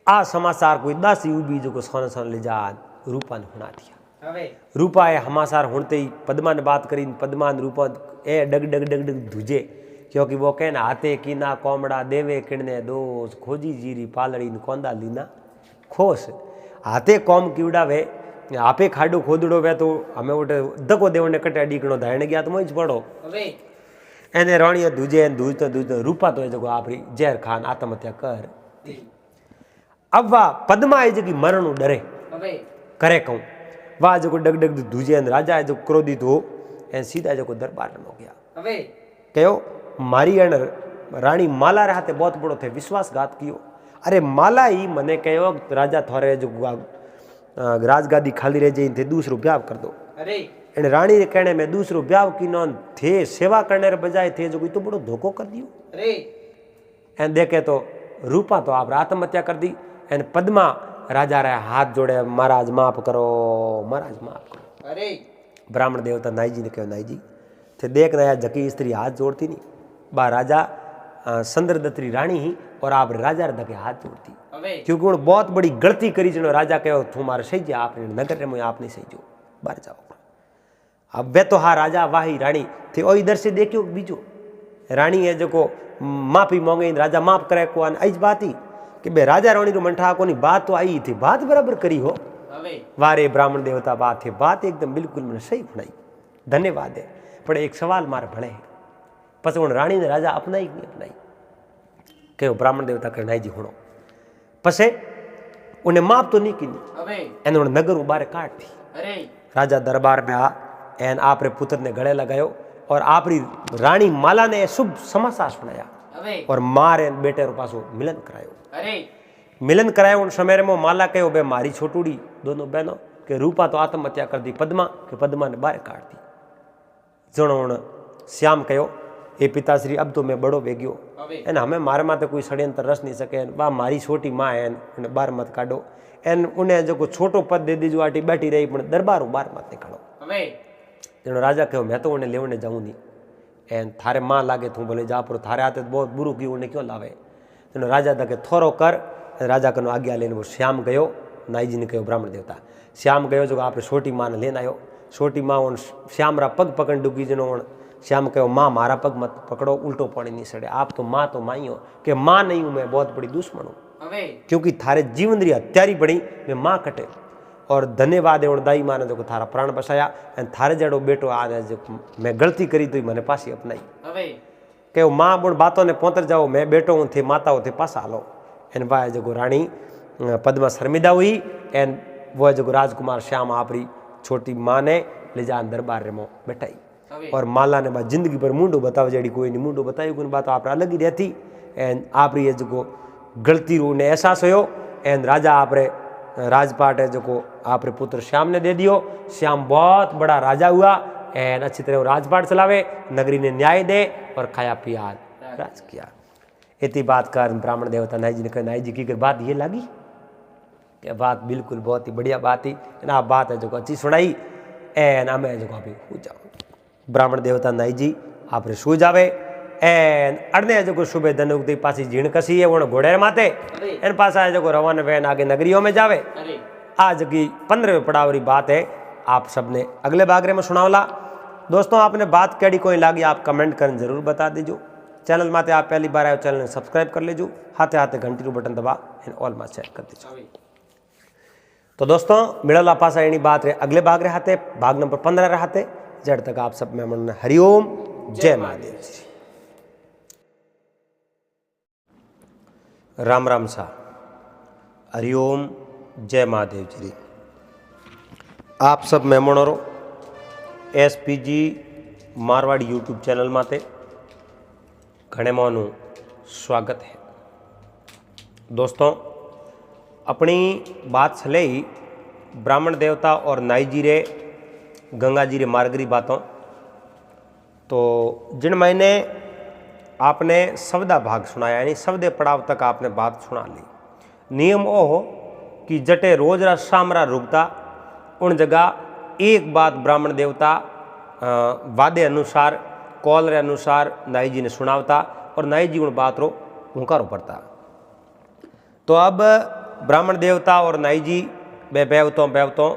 आ समाचार कोई दासी उबी जो को सोने सोने ले जा रूपा ने हुना दिया। रूपा है हमासार होते ही पद्मा ने बात करी। पद्मा ने रूपा ए डग डग डग डग धुजे, क्योंकि वो कहना हाथे कीना कोमड़ा देवे किणने दोष खोजी जीरी पालड़ी कोंदा लीना खोस। हाथे कौम कीवड़ावे आपे खाडो खोदड़ो वे तो हमें उठे धक्को देवने कटे डीकणो धारण गया तो मुझ पड़ो एने राणिया दूजे दूजतो दूजतो रूपा तो जो आपरी जहर खान आत्महत्या कर दी। अब वाह पद्मा है जी मरण डरे करे कहूँ वाह जो डग डग दूजे राजा है जो क्रोधित हो एन सीधा जो दरबार में हो गया। कहो मारी अण रानी माला रहते बहुत बड़ो थे विश्वासघात कियो। अरे माला ही मने कहो राजा थोड़े जो राजगादी खाली रह जाई थे दूसरो ब्याह कर दो। इन रानी रे कहने में दूसरो ब्याह की नौन थे सेवा करने रे बजाय थे जो कोई तो बड़ो धोखो कर दियो। एन देखे तो रूपा तो आप आत्महत्या कर दी। एन पद्मा राजा रे हाथ जोड़े महाराज माफ करो महाराज माफ करो। ब्राह्मण देवता नाई जी ने कहो नाई जी थे देख रहा जकी स्त्री हाथ जोड़ती नहीं बा राजा संद्रदत्तरी रानी ही और आप राजा रे धके हाथ जोड़ती, क्योंकि उन्होंने बहुत बड़ी गलती करी जो राजा कहो तुम्हारे सही जा आपने नगर रे मुझे आप नहीं सही जो बाहर जाओ। अब वे तो हाँ राजा वाही रानी थे और इधर से देखियो बीजो रानी है जो को माफी मांगे राजा माफ करे को आई बात ही कि बे राजा रानी रो मंठा को बात तो आई थी बात बराबर करी हो वारे ब्राह्मण देवता बात है बात एकदम बिल्कुल मैंने सही बनाई धन्यवाद है। पर एक सवाल मार भले है पस उन रानी ने राजा अपनाई नहीं अपनाई कहो ब्राह्मण देवता कहना जी हुणो पसे उन्हें माफ तो नहीं की एन नगर बारे काट थी। राजा दरबार में आ एन आप रे पुत्र ने गले लगायो और आपरी रानी माला ने शुभ समाचार सुनाया और मां रे बेटे रो पासो मिलन करायो। मिलन करायो उन समय में माला कहो बे मारी छोटूड़ी दोनों बहनों के रूपा तो आत्महत्या कर दी पद्मा के पद्मा ने बाहर काट दी। जणो श्याम कहो ए पिताश्री अब तो मैं बड़ो वेग्यो एन हमें मारे माते कोई षड्यंत्र रस नहीं सके वाह मारी छोटी माँ है उन्हें बाहर मत काटो एन उन्हें जो छोटो पद दे दीजो आटी बैठी रही पर दरबार बाहर मत निकालो। तेणु राजा कहो मैं तो उन्हें लेवने जाऊँ नहीं एन थारे माँ लागे तू बोले जा पर थारे हाथे बहुत बुरु की उन्हें क्यों लावे। तेणु राजा तक थोरो कर राजा कनो आज्ञा लेने वो श्याम गयो। नाई जी ने कहो ब्राह्मण देवता श्याम गयो जो आप छोटी माँ ने लेन आयो। छोटी माँ उन श्याम रा पग पकड़ डूबी जनो श्याम कहो माँ मारा पग मत पकड़ो उल्टो पानी नहीं सड़े आप तो माँ ही हो कि माँ नहीं हूँ मैं बहुत बड़ी दुश्मन हूँ क्योंकि थारे जीवन री हत्यारी बड़ी मैं माँ कटे और धन्यवाद है दाई माँ ने जो थारा प्राण बसाया एंड थारे जड़ो बेटो आने जो मैं गलती करी तो मैंने पासी अपनाई कहो माँ बुण बातों ने पोतर जाओ मैं बेटो हूँ थे माता हो थे पासा लो एन भाई जो रानी पद्मा शर्मिदा हुई एन वो जो राजकुमार श्याम आपरी छोटी माँ ने ले जा दरबार रे मो बैठाई और माला ने बात जिंदगी पर मुंडो बताओ जड़ी कोई नहीं मुंडो बताई कोई बात आप अलग ही रहती एन आपरी ये जो गलती रू ने एहसास हो एन राजा आपरे राजपाट है जो आपरे पुत्र श्याम ने दे दियो। श्याम बहुत बड़ा राजा हुआ एन अच्छी तरह राजपाट चलावे नगरी ने न्याय दे और खाया पिया राज किया। इतनी बात कर ब्राह्मण देवता नाई जी ने कहा नाई जी की बात ये लगी कि बात बिल्कुल बहुत ही बढ़िया बात ही ना बात है जो अच्छी सुनाई एन हमें जो अभी हो जाओ। ब्राह्मण देवता नाई जी आप सो जावे एन अड़ने जो सुबह धनुक पासी झीण कसी है वो घोड़े माथे एन पासा है जो रवाना वैन आगे नगरियों में जावे। आज की 15वें पड़ावरी बात है आप सबने अगले बागरे में सुनावला। दोस्तों आपने बात कैडी कोई लागी आप कमेंट कर जरूर बता दीजो। चैनल माते आप पहली बार आए चैनल सब्सक्राइब कर लीजो हाथे हाथे घंटी रू बटन दबा एन ऑल में सेट कर दीजो। तो दोस्तों मिड़ला पासा एनी बात रे अगले बागरे हाथे भाग नंबर 15 रहते जड़ तक आप सब में मन हरिओम जय महादेव जी। राम राम सा हरिओम जय महादेव जी। आप सब मेहमानों SPG मारवाड़ी यूट्यूब चैनल माते घणे मानू स्वागत है। दोस्तों, अपनी बात चले ही ब्राह्मण देवता और नाई जी रे गंगा जी रे मार्ग री बातों, तो जिन महीने आपने सवदा भाग सुनाया, यानी सवदे पड़ाव तक आपने बात सुना ली। नियम ओ हो कि जटे रोज रा शामरा रुकता उन जगह एक बात ब्राह्मण देवता वादे अनुसार कॉल रे अनुसार नाई जी ने सुनावता और नाई जी उन बात रो हुंकारो पड़ता। तो अब ब्राह्मण देवता और नाई जी वे बेवतों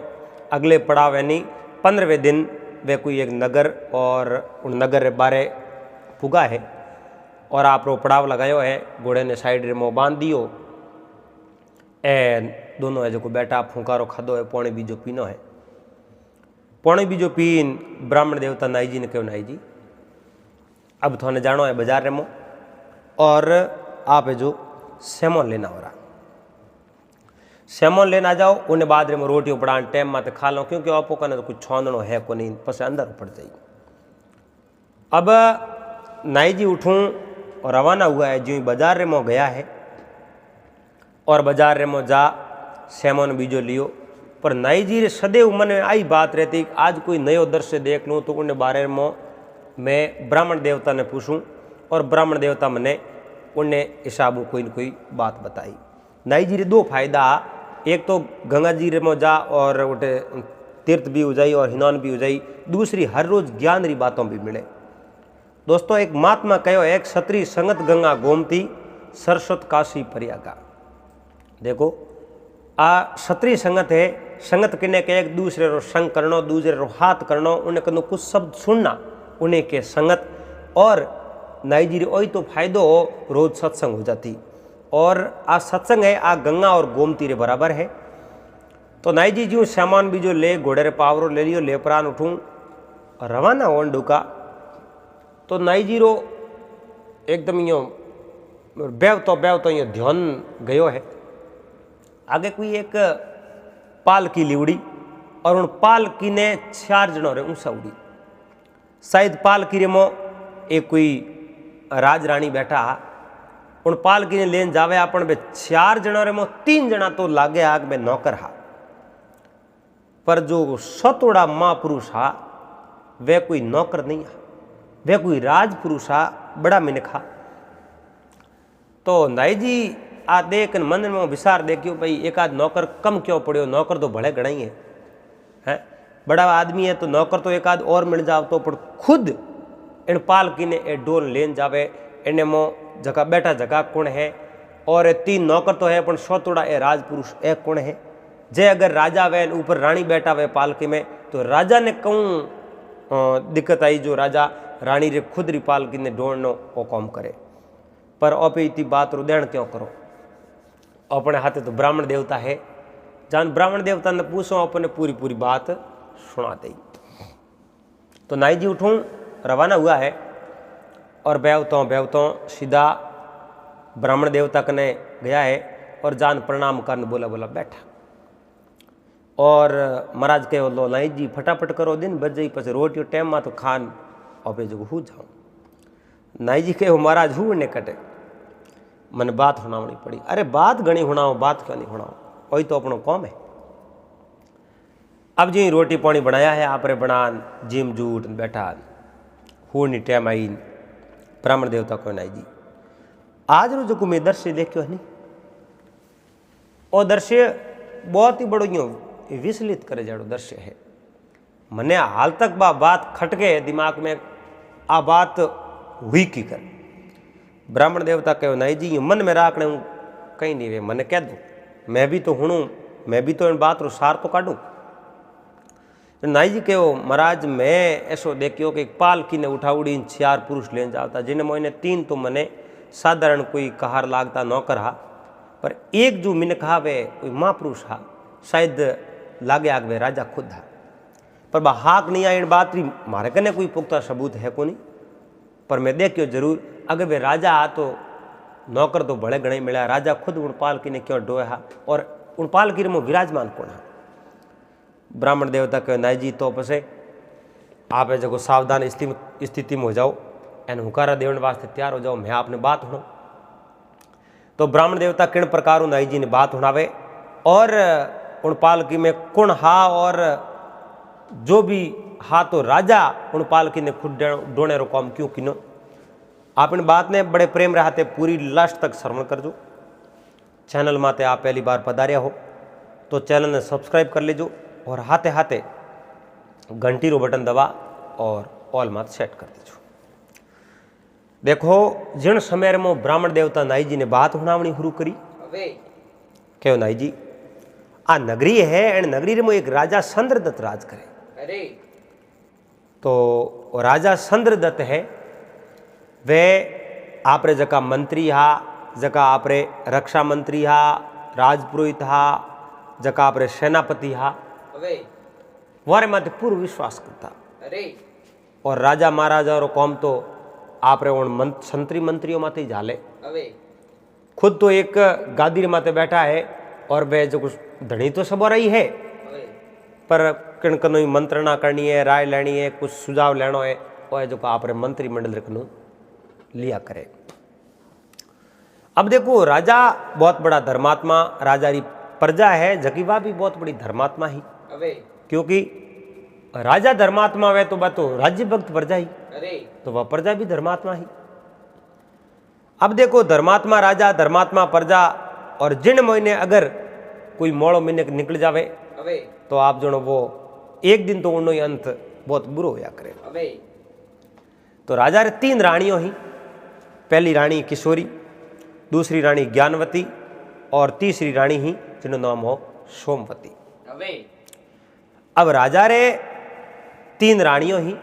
अगले पड़ाव यानी 15वें दिन वे कोई एक नगर और उन नगर रे बारे पुगा है और आप रो पड़ाव लगायो है। घोड़े ने साइड रे मुँह बांध दियो ए दोनों है जो बैठा फूंकारो खादो है, पौने बीजो पीनो है। पौने बीजो पीन ब्राह्मण देवता नाई जी ने कहो, नाई जी अब थोने जानो है बाजार रे मो और आप है जो सेमोन लेना हो रहा, सेमोन लेना जाओ। उन्हें बाद रे मो रोटी उपड़ान टाइम माते खा लो, क्योंकि आपको कने तो कुछ छोंदनो है को नहीं, पस अंदर पड़ जाई। अब नाई जी उठूं और रवाना हुआ है, जो बाजार रे मो गया है और बाजार रे मो जा सेमोन बीजो लियो। पर नाई जी रे सदैव मन में आई बात रहती आज कोई नयो दृश्य देख लूँ तो उन्हें बारे में मैं ब्राह्मण देवता ने पूछूं और ब्राह्मण देवता मने उन्हें हिसाबों कोई न कोई बात बताई। नाई जी रे दो फायदा, एक तो गंगा जी रे मो जा और उठे तीर्थ भी हो जाई और हिनान भी हो जाई, दूसरी हर रोज ज्ञान री बातों भी मिले। दोस्तों, एक महात्मा कहो, एक क्षत्रिय संगत गंगा गोमती सरस्वत काशी प्रयागा। देखो आ क्षत्रिय संगत है, संगत किने के एक दूसरे रो संग करनो, दूसरे रो हाथ करनो, उन्हें कनो कुछ शब्द सुनना, उन्हें के संगत। और नाई जी ओई तो फायदो हो रोज सत्संग हो जाती और आ सत्संग है आ गंगा और गोमती रे बराबर है। तो नाई जी जो सामान भी जो ले घोड़े रे पावरो ले लियो, लेपरान उठूं रवाना होन डुका। तो नाई जी रो एकदम यो बेवतो यो ध्यान गयो है। आगे कोई एक पालकी लिवड़ी और उन पालकी ने 4 जनों रे ऊंसा उड़ी। शायद पालकी रे मो एक कोई राज रानी बैठा, उन पालकी ने लेन जावे अपन बे 4 जनों रे मो 3 जना तो लागे आग में नौकर हा, पर जो सतोड़ा महापुरुष हा वे कोई नौकर नहीं हा, वे कोई राजपुरुष हा, बड़ा मिनखा। तो नाई जी आ देख मन में विचार देखियो भाई एक आध नौकर कम क्यों पड़ियो, नौकर तो बड़े गणाई है, बड़ा आदमी है तो नौकर तो एक आध और मिल जाओ। तो पर खुद इन पालकी ने ए डोल लेन जावे, इन्हें मो जगह बैठा जगह कौन है और 3 नौकर तो है पर सौतोड़ा ए राजपुरुष एक कौन है। जे अगर राजा वे ऊपर रानी बैठा हुए पालकी में तो राजा ने कहूँ दिक्कत आई, जो राजा रानी रे खुद री पालकी ने डोड़नो वो काम करे। पर ओपे इतनी बात रुदेण क्यों करो, अपने हाथे तो ब्राह्मण देवता है, जान ब्राह्मण देवता ने पूछो अपने पूरी बात सुना दे। तो नाई जी उठूं रवाना हुआ है और बेवतों सीधा ब्राह्मण देवता कने गया है और जान प्रणाम करने बोला बैठा। और महाराज कहो लो नाई जी फटाफट करो, दिन बज जाई, पछ रोटी टाइम में तो खान और जो हूँ जाऊँ। नाई जी कहो महाराज हूँ ने कटे, मन बात सुनावनी पड़ी। अरे बात घनी सुनाओ, बात क्यों नहीं सुनाओ, वही तो अपनो कौम है। अब जी रोटी पानी बनाया है आप रे बनान, जिम जूट बैठा हूँ टाइम आई। ब्राह्मण देवता को नाई जी आज रो जो मैं दृश्य देखियो है नी, वो दृश्य बहुत ही बड़ो यूँ विचलित करे जाड़ो दृश्य है। मने हाल तक बात खटके दिमाग में, आ बात हुई की कर। ब्राह्मण देवता कहो नाई जी मन में राखने हूँ कहीं नहीं वे, मने कह दूँ मैं भी तो हूँ, मैं भी तो इन बात रो सार तो काटूँ। नाई जी कहो महाराज मैं ऐसो देखियो कि पालकी ने उठाउड़ी 4 पुरुष लेन जाता, जिन्हें मोने 3 तो मने साधारण कोई कहार लागता नौकर हा, पर एक जो मिन कहा वे कोई महापुरुष हा, शायद लागे आग वे राजा खुद हा। पर बा हाक नहीं आई बात री मारे कने कोई पुख्ता सबूत है को नहीं, पर मैं देखियो जरूर अगर वे राजा आ तो नौकर तो बड़े गणे मिला, राजा खुद उन पालकी ने क्यों डोया और उन पालकी में विराजमान कौन है। ब्राह्मण देवता कहे नाई जी तो पसे आप जो सावधान स्थिति में हो जाओ, एन हुकारा देवन वास्ते तैयार हो जाओ, मैं आपने बात हूँ। तो ब्राह्मण देवता किन प्रकार नाई जी ने बात उड़ावे और उन पालकी में कुण हा और जो भी हा तो राजा उन पालकी ने खुद डोने रो काम क्यों किनो। आप इन बात ने बड़े प्रेम रहते पूरी लास्ट तक श्रवण करजो। चैनल माते आप पहली बार पधारिया हो तो चैनल ने सब्सक्राइब कर लीजो और हाथे हाथे घंटी रो बटन दबा और ऑल मात सेट कर दीजो। देखो जिन समय में ब्राह्मण देवता नाई जी ने बात हुणावणी शुरू करी क्यों नाई जी आ नगरी है एंड नगरी में एक राजा संद्रदत्त राज करे। अरे तो राजा संद्रदत्त है वे आपरे जका मंत्री हा जका आपरे रक्षा मंत्री हा राजपुरोहित हा जका आपरे सेनापति हा वारे माते पूर्ण विश्वास करता। अरे और राजा महाराजा रो कौम तो आपरे उन संतरी मंत्रियों माते ही झाले। खुद तो एक गादी रे माते बैठा है और वे जो कुछ धनी तो सब रही है पर किन कनो मंत्रणा करनी है राय लेनी है कुछ सुझाव लेना है और जो आपरे मंत्रिमंडल कनो लिया करे। अब देखो राजा बहुत बड़ा धर्मात्मा राजा री प्रजा है जकीवा भी बहुत बड़ी धर्मात्मा ही क्योंकि राजा धर्मात्मा वे तो बात तो राज्य भक्त प्रजा ही तो वह प्रजा भी धर्मात्मा ही। अब देखो धर्मात्मा राजा धर्मात्मा प्रजा और जिन महीने अगर कोई मोड़ो महीने निकल जावे तो आप जो वो एक दिन तो उन्नो ही अंत बहुत बुरो होया करे। तो राजा रे 3 रानियों ही पहली रानी किशोरी दूसरी रानी ज्ञानवती और तीसरी रानी ही जिनो नाम हो सोमवती। अब राजा रे 3 रानियों ही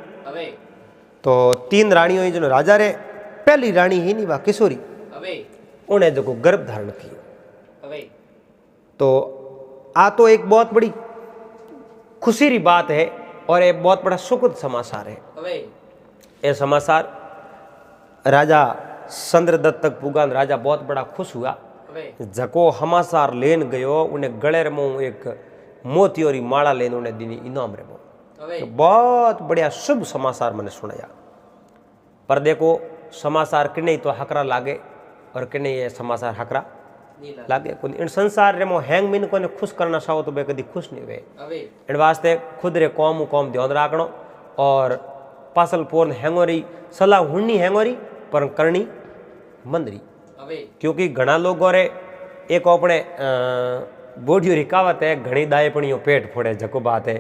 तो 3 रानियों ही जो राजा रे पहली रानी ही नहीं वा किशोरी उन्हें जो गर्भ धारण किया। तो आ तो एक बहुत बड़ी खुशी री बात है और एक बहुत बड़ा सुखद समाचार है। ये समाचार राजा संद्रदत्त तक पुगा राजा बहुत बड़ा खुश हुआ। जको समाचार लेन गयो उन्हें गले रे मुंह एक मोतियों री माला लेन उन्हें दीनी इनाम रे मुंह तो बहुत बढ़िया शुभ समाचार मैंने सुनाया। पर देखो समाचार किने तो हकरा लागे और किने ये समाचार हकरा लागे कोई इन संसार रे मो हैंग मिन को ने खुश करना चाहो तो बे कदी खुश नहीं वे इन वास्ते खुद रे कौम ध्यान राखनो और पासल पोर्न हैंगोरी सलाह हुन्नी हैंगोरी पर करनी मंदरी क्योंकि घना लोगों रे एक अपने बोडियो री कहावत है घनी दायपणियों पेट फोड़े जको बात है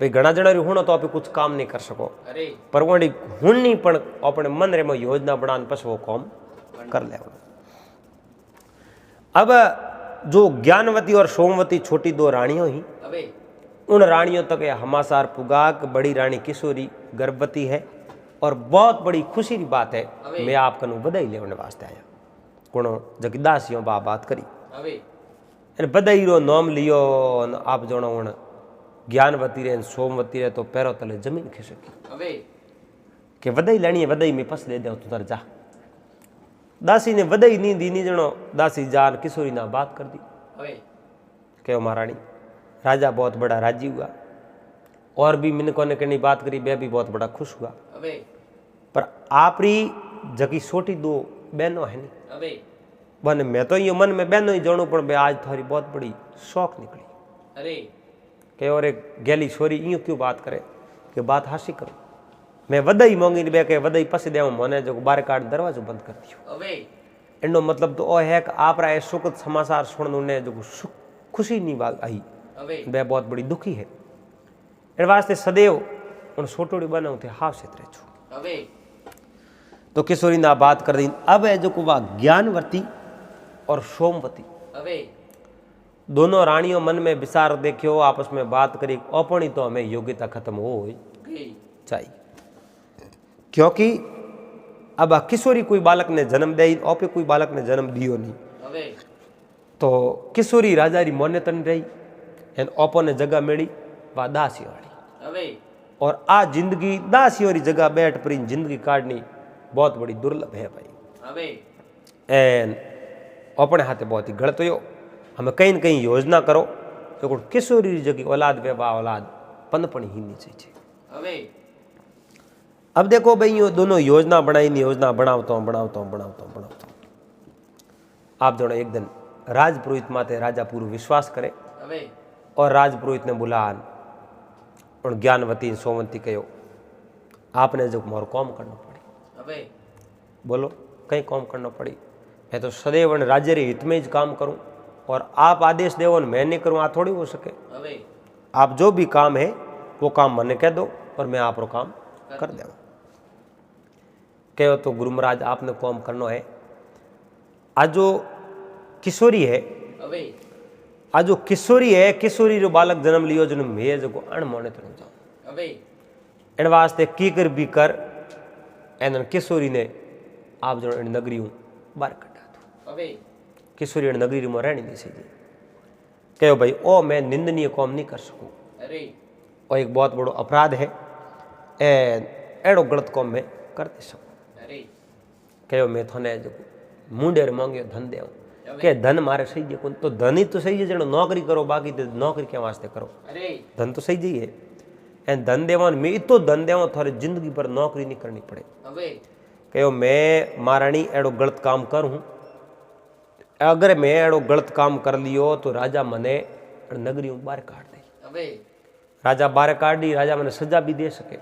भाई घना जना री हुणो तो आप कुछ काम नहीं कर सको पर वोडी हुन्नी पण अपने मन रे में योजना बनान पस वो काम कर ले। अब जो ज्ञानवती और सोमवती छोटी 2 रानियों ही उन रानियों तक यह हमासार पुगाक बड़ी रानी किशोरी गर्भवती है और बहुत बड़ी खुशी की बात है। मैं आपका बधाई लेने वास्ते आया कोनो जगदासियों बात करी बधाई रो नाम लियो आप जो ज्ञानवती रे सोमवती रे तो पैरों तले जमीन खिसकी के बधाई लेनी है बधाई में पस दे दे तू तर जा। दासी ने बधाई नहीं दी नहीं जनो दासी जान किशोरी ना बात कर दी क्यों महारानी राजा बहुत बड़ा राजी हुआ और भी मिनकों ने कहनी बात करी बे भी बहुत बड़ा खुश हुआ पर आपरी जकी छोटी 2 बहनों है नहीं बने मैं तो ये मन में बहनों ही जानू पर बे आज थारी बहुत बड़ी शौक निकली के और एक गैली छोरी यूं क्यों बात करे कि बात हासिल करो मैं वधाई मांगी बे के वधाई पसी देव मने जो बार काट दरवाजो बंद कर दियो एनो मतलब तो ओ है कि आप रा सुखद समाचार सुन ने जो खुशी नहीं बात आई बे बहुत बड़ी दुखी है इन वास्ते सदैव उन सोटोड़ी बनाऊ थे हाफ से रह छु तो किशोरी ना बात कर दी। अब है जो कुवा ज्ञानवती और सोमवती दोनों रानियों मन में विचार देखियो आपस में बात करी अपनी तो हमें योग्यता खत्म हो चाहिए क्योंकि अब किशोरी कोई बालक ने जन्म दे ओपे कोई बालक ने जन्म दियो नहीं तो किशोरी राजा री मान्यता नहीं रही एन ओपो ने जगह मिली वा दासी वाली और आ जिंदगी दासी री जगह बैठ पर जिंदगी काटनी बहुत बड़ी दुर्लभ है भाई एन अपने हाथे बहुत ही गलत हो। हमें कहीं न कहीं योजना करो तो किशोरी जगह औलाद वे बा औलाद पनपणी ही नहीं चाहिए। अब देखो भाई ये दोनों योजना बनाई योजना बनावता हूँ आप जणो एक दिन राजपुरोहित माते राजा पूरो विश्वास करे હવે और राजपुरोहित ने बुलान और ज्ञानवती सोमवंती कहो आपने जो मारो कॉम करना पड़ी। હવે बोलो कहीं कॉम करना पड़ी? मैं तो सदैव राज्य रे हित में ज काम करूं और आप आदेश देवो ने मैं नहीं करूं, आ थोड़ी हो सके। હવે आप जो भी काम है वो काम मने कह दो और मैं आप रो काम कर देवा। कहो तो गुरु महाराज आपने कॉम करना है। आज जो किशोरी है, હવે आज जो किशोरी है, किशोरी रो बालक जन्म लियो जन मैं जो अणमोने तो जाऊं હવે एन वास्ते की कर भी कर एन किशोरी ने आप जो नगरी बाहर कटा दो। હવે किशोरी नगरी में रहनी नहीं सही। कहो भाई ओ मैं निंदनीय काम नहीं कर सकूं, અરે और एक बहुत बड़ो अपराध है, एड़ो गलत काम मैं कर दे सकूं। અરે कहो मैं थने जो मुंडेर मांगियो धन देव के धन मारे सही है कौन? तो धन ही तो सही है जनो नौकरी करो, बाकी तो नौकरी क्या वास्ते करो? અરે धन तो सही जी है। एन धन देवा मैं इतो धन देवा थारे जिंदगी पर नौकरी नहीं करनी पड़े। હવે कहो मैं महारानी एड़ो गलत काम करूं, अगर मैं एड़ो गलत काम कर लियो तो राजा मने नगरी बाहर काट दे। હવે राजा बाहर काट दी, राजा मने सजा भी दे सके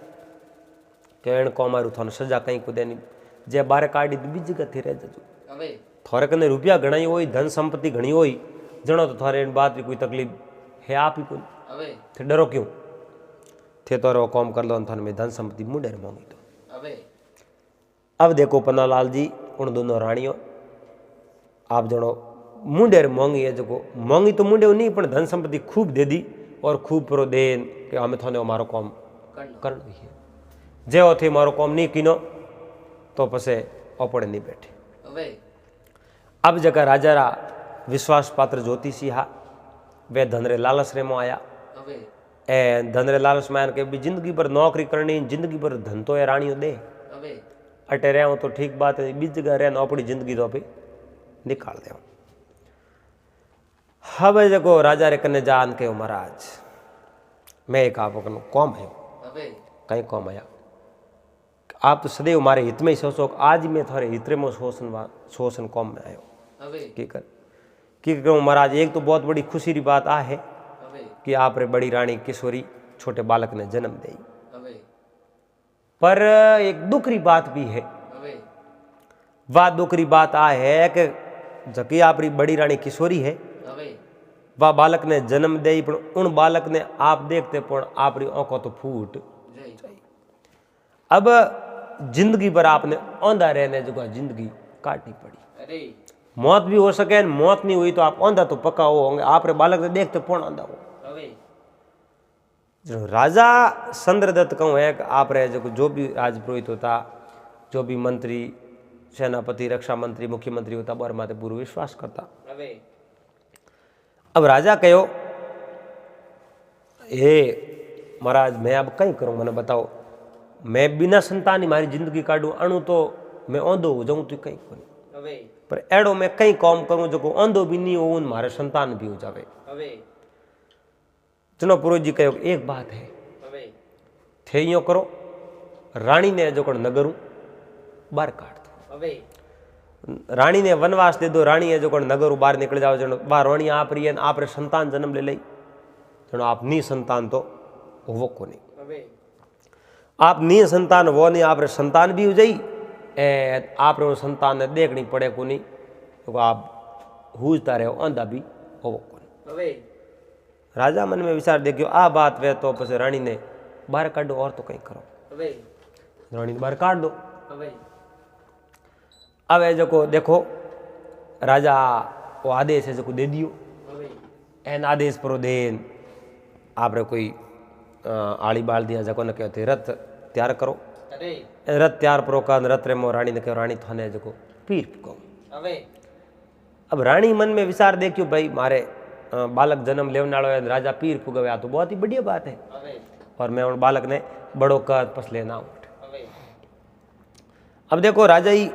कि एण को मारू थाने सजा कहीं को देनी, जे बाहर काट दी तो बीजी जगह थी रह जजो। હવે थारे कने रुपया घणाई होई, धन संपत्ति घणी होई, जणो तो थारे इन बात की कोई तकलीफ है आप ही कोई હવે थे डरो क्यों? थे तो रो काम कर लो थाने में धन संपत्ति मुंडे मांगी तो। હવે अब देखो पन्नालाल जी उन दोनों रानियों आप जणो मुंडे मांगी है, जो मांगी तो मुंडे नहीं पण धन संपत्ति खूब दे दी और खूब प्रो देन कि हमें थाने मारो काम करना है। जे थे मारो काम नहीं कीनो तो पसे ओपड़े नहीं बैठे। હવે अब जगह राजा रा विश्वास पात्र ज्योतिषी हा वे धनरे लालच रे में आया। હવે ए धनरे लालच में आया के भी जिंदगी भर नौकरी करनी, जिंदगी भर धन तो ये रानियों दे, હવે अटे रहो तो ठीक बात है, बीच जगह रहना अपनी जिंदगी तो अभी निकाल दे। हवे जगो राजा रे कने जान के महाराज मैं एक आप कौम है હવે कहीं कौम आया, आप तो सदैव हमारे हित में ही सोचो, आज मैं थारे हित में शोषण कौम में आयो। હવે की करूँ महाराज? एक तो बहुत बड़ी खुशी की बात आ है હવે कि आप रे बड़ी रानी किशोरी छोटे बालक ने जन्म दी, હવે पर एक दुख की बात भी है। હવે वह दुख की बात आ है कि जकी आप री बड़ी रानी किशोरी है, હવે वह बालक ने जन्म दे, पर उन बालक ने आप देखते पण आप री आंखों तो फूट। જય अब जिंदगी भर आपने औंधा रहने जो जिंदगी काटनी पड़ी। અરે मौत भी हो सके, मौत नहीं हुई तो आप औंधा तो पक्का हो होंगे, आप रे बालक ने देखते पण औंधा हो। હવે जो राजा चंद्रदत्त कहूँ है कि आप रहे जो भी राजपुरोहित होता, जो भी मंत्री, सेनापति, रक्षा मंत्री, मुख्यमंत्री होता, बर माते पूरा विश्वास करता। હવે अब राजा कहो हे महाराज मैं अब कहीं करूँ, मैंने बताओ, मैं बिना संतान ही मारी जिंदगी काटूँ, अणु तो मैं औंधो हो जाऊँ तो कहीं करूँ, હવે पर एड़ो मैं कहीं काम करूँ जो औंधो भी नहीं हो, मारे संतान भी हो जावे। હવે चलो पुरोहित जी कहो एक बात है, હવે थे यो करो, रानी ने जो नगरू बाहर काट दो, હવે रानी ने वनवास दे दो, रानी है जो नगरू बाहर निकल जाओ, जनो बाहर रानी आप रही है, आप रे संतान जन्म ले ली, जनो आप नी संतान तो वो को नहीं, હવે आप नी संतान वो नहीं, आप रे संतान भी हो जाई, आप रे संतान ने देखनी पड़े को नहीं, तो आप हूजता रहो अंधा भी हो को नहीं। હવે राजा मन में विचार देखियो आ बात वे तो पसे रानी ने बाहर काटो और तो कहीं करो, હવે रानी ने बाहर काट दो। હવે अब ए जो देखो राजा वो आदेश है जो दे दियो, હવે एन आदेश पर देन आप रे कोई आड़ी बाल दिया जको ने कहते रथ तैयार करो, અરે रथ तैयार परो का रथ रे मो रानी ने कहो रानी थाने जो पीर को। હવે अब रानी मन में विचार देखियो भाई मारे बालक जन्म लेने वालों है, राजा पीर पुगवे, आ तो बहुत ही बढ़िया बात है, હવે और मैं उन बालक ने बड़ो कर पस लेना उठ। હવે अब देखो राजा ही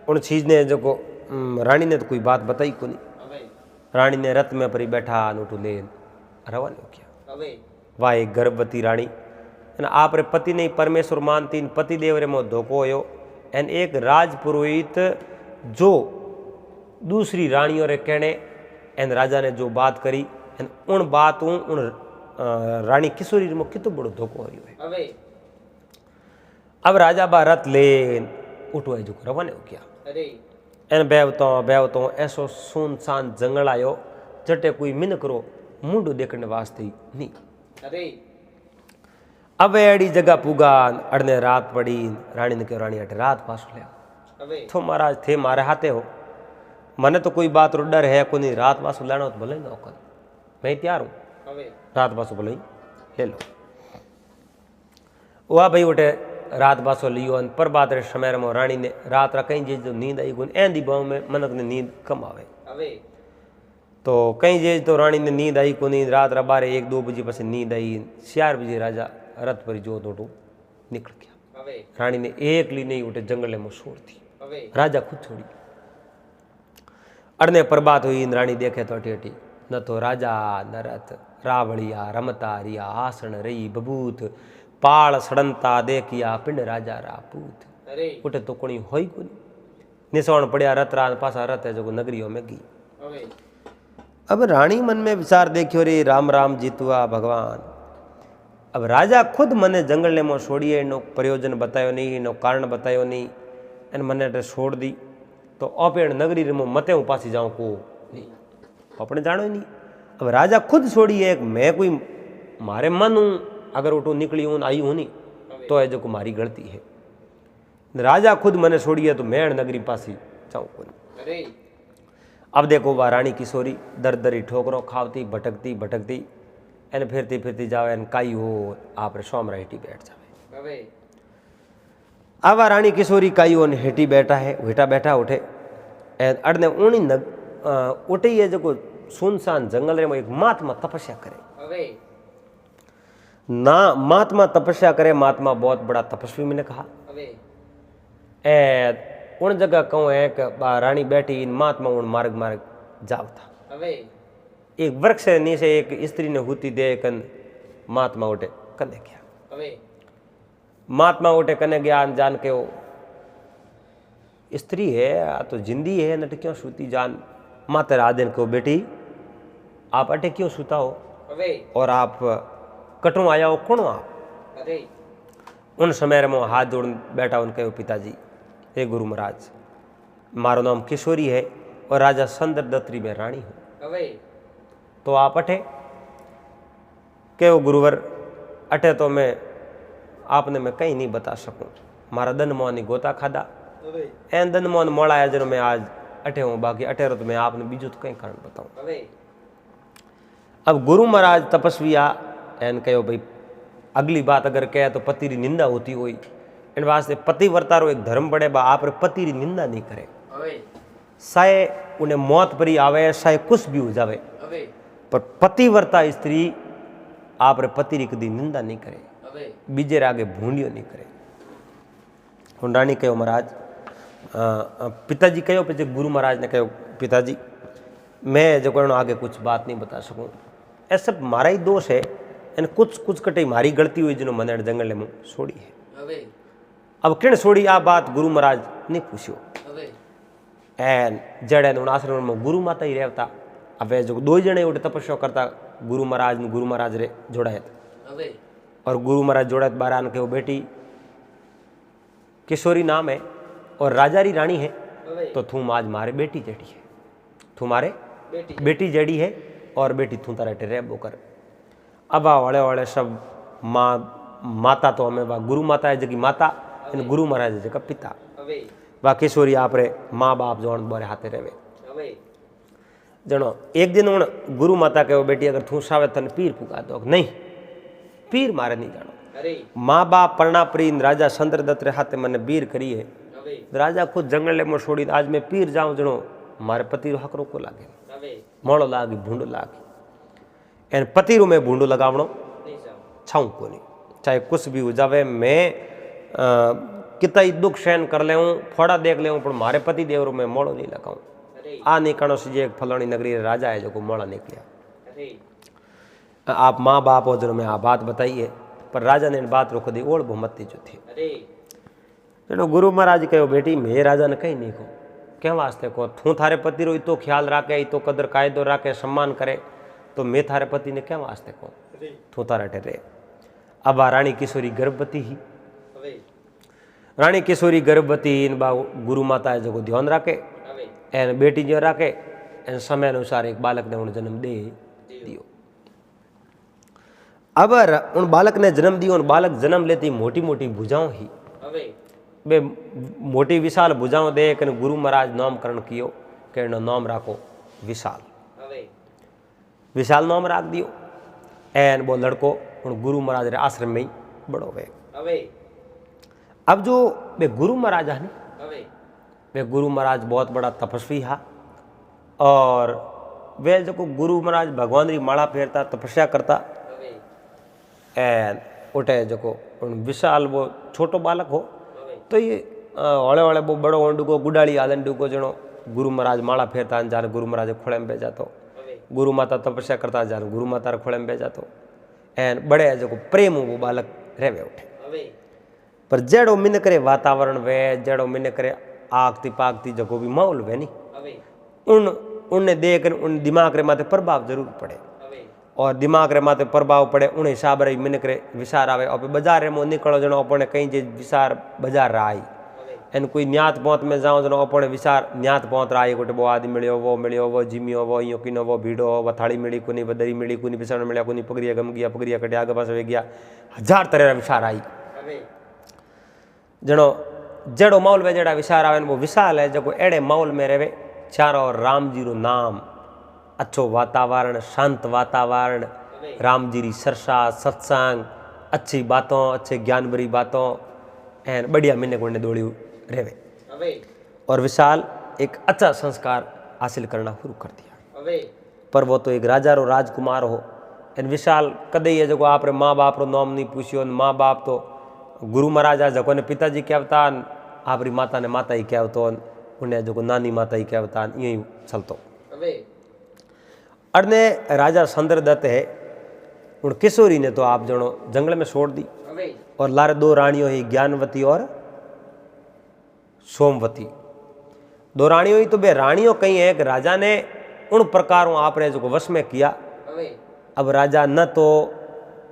उन चीज ने जो रानी ने तो कोई बात बताई को नहीं, હવે रानी ने रथ में परी बैठा नोटू ले रवाना किया। હવે वाह एक गर्भवती रानी एन आप रे पति नहीं परमेश्वर मानती, इन पति देव रे मो धोखो हो, एन एक राज पुरोहित जो दूसरी रानियों रे कहने एन राजा ने जो बात करी एन उन बात उन रानी किशोरी में कितो बड़ो धोखो हो है। હવે अब राजा बा रथ लेन उठवाई जो रवाने हो गया। અરે एन बेवतो ऐसो सुनसान जंगल आयो जटे कोई मिन करो मुंडो देखने वास्ते नहीं। અરે अब एड़ी जगह पुगा अड़ने रात पड़ी रानी ने कहो रानी अटे रात पास ले હવે तो महाराज थे मारे हाथे हो मने तो कोई बात रो डर है को नहीं रात पास लेना तो भले ना कर मैं तैयार हूँ હવે रात पासो भले ले लो। वाह भाई उठे रात पासो लियो पर बात रे समय में रानी ने रात रा कहीं जे जो नींद आई गुन ऐंदी बाव में मनक ने नींद कम आवे હવે तो कहीं जे तो रानी ने नींद आई को नींद रात रा 12-1-2 बजे पास नींद आई 4 बजे राजा रथ पर जो तोटू निकल गया। હવે रानी ने एक ली नहीं उठे जंगल में छोड़ दी હવે राजा खुद छोड़ी अड़ने प्रभात हुई रानी देखे तो अटी न तो राजा न रथ रावड़िया रमता रिया आसन रही बबूत पाल सड़नता देखिया पिंड राजा रापूत અરે उठे तो कोणी होई कोनी निसवण पड़िया रथ रा पासा रथ है जो नगरियों में गई। હવે अब रानी मन में विचार देखियो रे राम राम जीतवा भगवान। अब राजा खुद मने जंगल में छोड़िए नो प्रयोजन बतायो नहीं नो कारण बतायो नहीं एन मने छोड़ दी तो ओपेण नगरी रे मते हूँ पासी जाऊँ को नहीं अपने जानो ही नहीं। अब राजा खुद छोड़िए मैं कोई मारे मन हूँ अगर उठो निकली हूँ आई हूँ नहीं तो है जो को मारी गलती है। राजा खुद मने छोड़िए तो मैं नगरी पासी जाऊँ को नहीं। અરે अब देखो वह रानी किशोरी दर दरी ठोकरों खावती भटकती भटकती एन फिरती फिरती जावे एन काई हो आप सोमरा हेटी बैठ जावे। હવે अब वह रानी किशोरी काई हो हेटी बैठा है हेटा बैठा उठे एन अड़ने ऊनी उठी है जो सुनसान जंगल रे में एक महात्मा तपस्या करे। હવે ना महात्मा तपस्या करे महात्मा बहुत बड़ा तपस्वी मैंने कहा હવે ए उन जगह कहूँ है कि रानी बैठी इन महात्मा उन मार्ग मार्ग जाव था। હવે एक वृक्ष से नीचे एक स्त्री ने हुती दे कन महात्मा उठे कने गया। હવે महात्मा उठे कने गया जान के वो स्त्री है आ तो जिंदी है नट क्यों सूती जान माता राधन को बेटी आप अटे क्यों सूता हो હવે और आप कटों आया हो कौन हो आप। અરે उन समय में हाथ जोड़ बैठा उनके पिताजी हे गुरु महाराज मारो नाम किशोरी है और राजा संदरदत्री में रानी हूँ હવે तो आप अटे के वो गुरुवर अटे तो मैं आपने मैं कहीं नहीं बता सकूं मारा दन मोहनी गोता खादा હવે एन दन मोहन मोड़ा है जनो मैं आज अटे हूँ बाकी अटे रो तो मैं आपने बीजू तो कहीं कारण बताऊं। હવે अब गुरु महाराज तपस्विया एन कहो भाई अगली बात अगर कहे तो पति री निंदा होती हुई इन वास्ते पति वर्तारो एक धर्म पड़े बा आप रे पति री निंदा नहीं करे હવે साए उन्हें मौत परी आवे साए कुछ भी हो जावे હવે पर पतिव्रता स्त्री आप रे पति री कदी निंदा नहीं करे હવે बीजे रे आगे भूंडियो नहीं करे। हुन रानी कहो महाराज पिताजी कहो पे गुरु महाराज ने कहो पिताजी मैं जो करो आगे कुछ बात नहीं बता सकूं ऐ सब मारा ही दोष है एन कुछ कुछ कटे मारी गलती हुई जिन्हों मन जंगल में छोड़ी है। હવે अब किण छोड़ी आ बात गुरु महाराज ने पूछ्यो હવે एन जड़े उन आश्रम में गुरु माता ही रहता। अब जो दो जने उठे तपस्या करता गुरु महाराज रे जोड़ाए હવે और गुरु महाराज जोड़ाए बारान के वो बेटी किशोरी नाम है और राजा री रानी है હવે तो थू आज मारे बेटी जड़ी है थू मारे બેટી बेटी जड़ी है और बेटी थू तारा टे रेबो कर। अब आ वाले वाले सब माँ माता तो हमें वा गुरु माता है जगी माता इन गुरु महाराज है जगह पिता હવે वा किशोरी आप रे माँ बाप जोन बोरे हाथे रहे હવે जनो एक दिन उन गुरु माता के वो बेटी अगर थू सावे तन पीर पुका दो नहीं पीर मारे नहीं जानो અરે माँ बाप परणाप्री राजा चंद्रदत्त रे हाथे मैंने बीर करी है હવે राजा खुद जंगल में छोड़ी आज मैं पीर जाऊं जनो मारे पति रो हकरो को लागे હવે मोड़ो लागी भूंडो लागी एन पति रू में भूंडो लगावणो નહીં જાવ छाऊं को नहीं चाहे कुछ भी हो जावे मैं कितना ही दुख सहन कर ले फोड़ा देख ले पर मारे पति देव रू में मोड़ो नहीं लगाऊं અરે आ नहीं कणो सी एक फलानी नगरी राजा है जो को मोड़ा निकलिया। અરે आप माँ बाप हो जनो में आ बात बताई है पर राजा ने इन बात रोक दी ओढ़ बहुमती जो थी અરે चलो गुरु महाराज कहो बेटी मैं राजा ने कहीं नहीं कहूँ क्या वास्ते को तू थारे पति रो इतो ख्याल राखे इतो कदर कायदो राखे सम्मान करे तो मैं थारे पति ने क्या वास्ते को तू तारे ठहरे। अब आ रानी किशोरी गर्भवती ही रानी किशोरी गर्भवती इन बा गुरु माता जो ध्यान राखे एन बेटी जो राखे एन समय अनुसार एक बालक ने उन जन्म दे दियो। अब उन बालक ने जन्म दियो उन बालक जन्म लेती मोटी मोटी भुजाओं ही बे मोटी विशाल भुजाओं दे कने गुरु महाराज नामकरण कियो के एनो नाम राखो विशाल विशाल नाम राख दियो। एन वो लड़को उन गुरु महाराज रे आश्रम में ही बड़ो वे। अब जो वे गुरु महाराज है वे गुरु महाराज बहुत बड़ा तपस्वी हा और वे जो गुरु महाराज भगवान री माला फेरता तपस्या करता एन उठे जो विशाल वो छोटो बालक हो तो ये हौले हौले वो बड़ो डूगो गुडाड़ी आलन डूगो जनो गुरु महाराज माला फेरता जाने गुरु महाराज खोले में बह जातो गुरु माता तपस्या करता जाने गुरु माता खोले में बह जातो एन बड़े जो प्रेम वो बालक रेवे उठे। पर जेड़ो मिन करे वातावरण वे जेड़ो मिन करे आगती पागती जगो भी माहौल वे नी उनने देख उन दिमाग रे माथे प्रभाव जरूर पड़े और दिमाग रे माथे प्रभाव पड़े उन हिसाब रे मिन करे विचार आवे और बाजार रे मो निकलो जनो अपने कहीं जे विचार बाजार राई एन कोई न्यात पहुंच में जाओ जनो अपने विचार न्यात पहुंच राई गोटे वो आदमी मिलियो वो जिमियो वो यो किनो वो भीड़ो वो थाली मिली कुनी बदरी मिली कुनी पिसण मिलिया कुनी पगड़िया गम गया पगड़िया कटे आगे पास वे गया हजार तरह विचार आई जनो जड़ो माहौल में जड़ा विचार आवे वो विशाल है जो एड़े माहौल में रहे चारों राम जी रो नाम अच्छो वातावरण शांत वातावरण राम जी री सरसा सत्संग अच्छी बातों अच्छे ज्ञान भरी बातों एन बढ़िया मिने को दौड़ी रहे और विशाल एक अच्छा संस्कार हासिल करना शुरू कर दिया। पर वो तो एक राजा रो राजकुमार हो एन विशाल कदे ये जो आप माँ बाप रो नाम नहीं पूछियो माँ बाप तो गुरु महाराज जको ने पिताजी कहता आपरी माता ने माता ही कहतो उन्हें जो नानी माता ही कहता यही चलतो। अरने राजा संद्रदत्त है उन किशोरी ने तो आप जनो जंगल में छोड़ दी और लारे दो रानियों ही ज्ञानवती और सोमवती दो रानियों ही तो बे रानियों कहीं है कि राजा ने उन प्रकारों आपने जो वश में किया। अब राजा न तो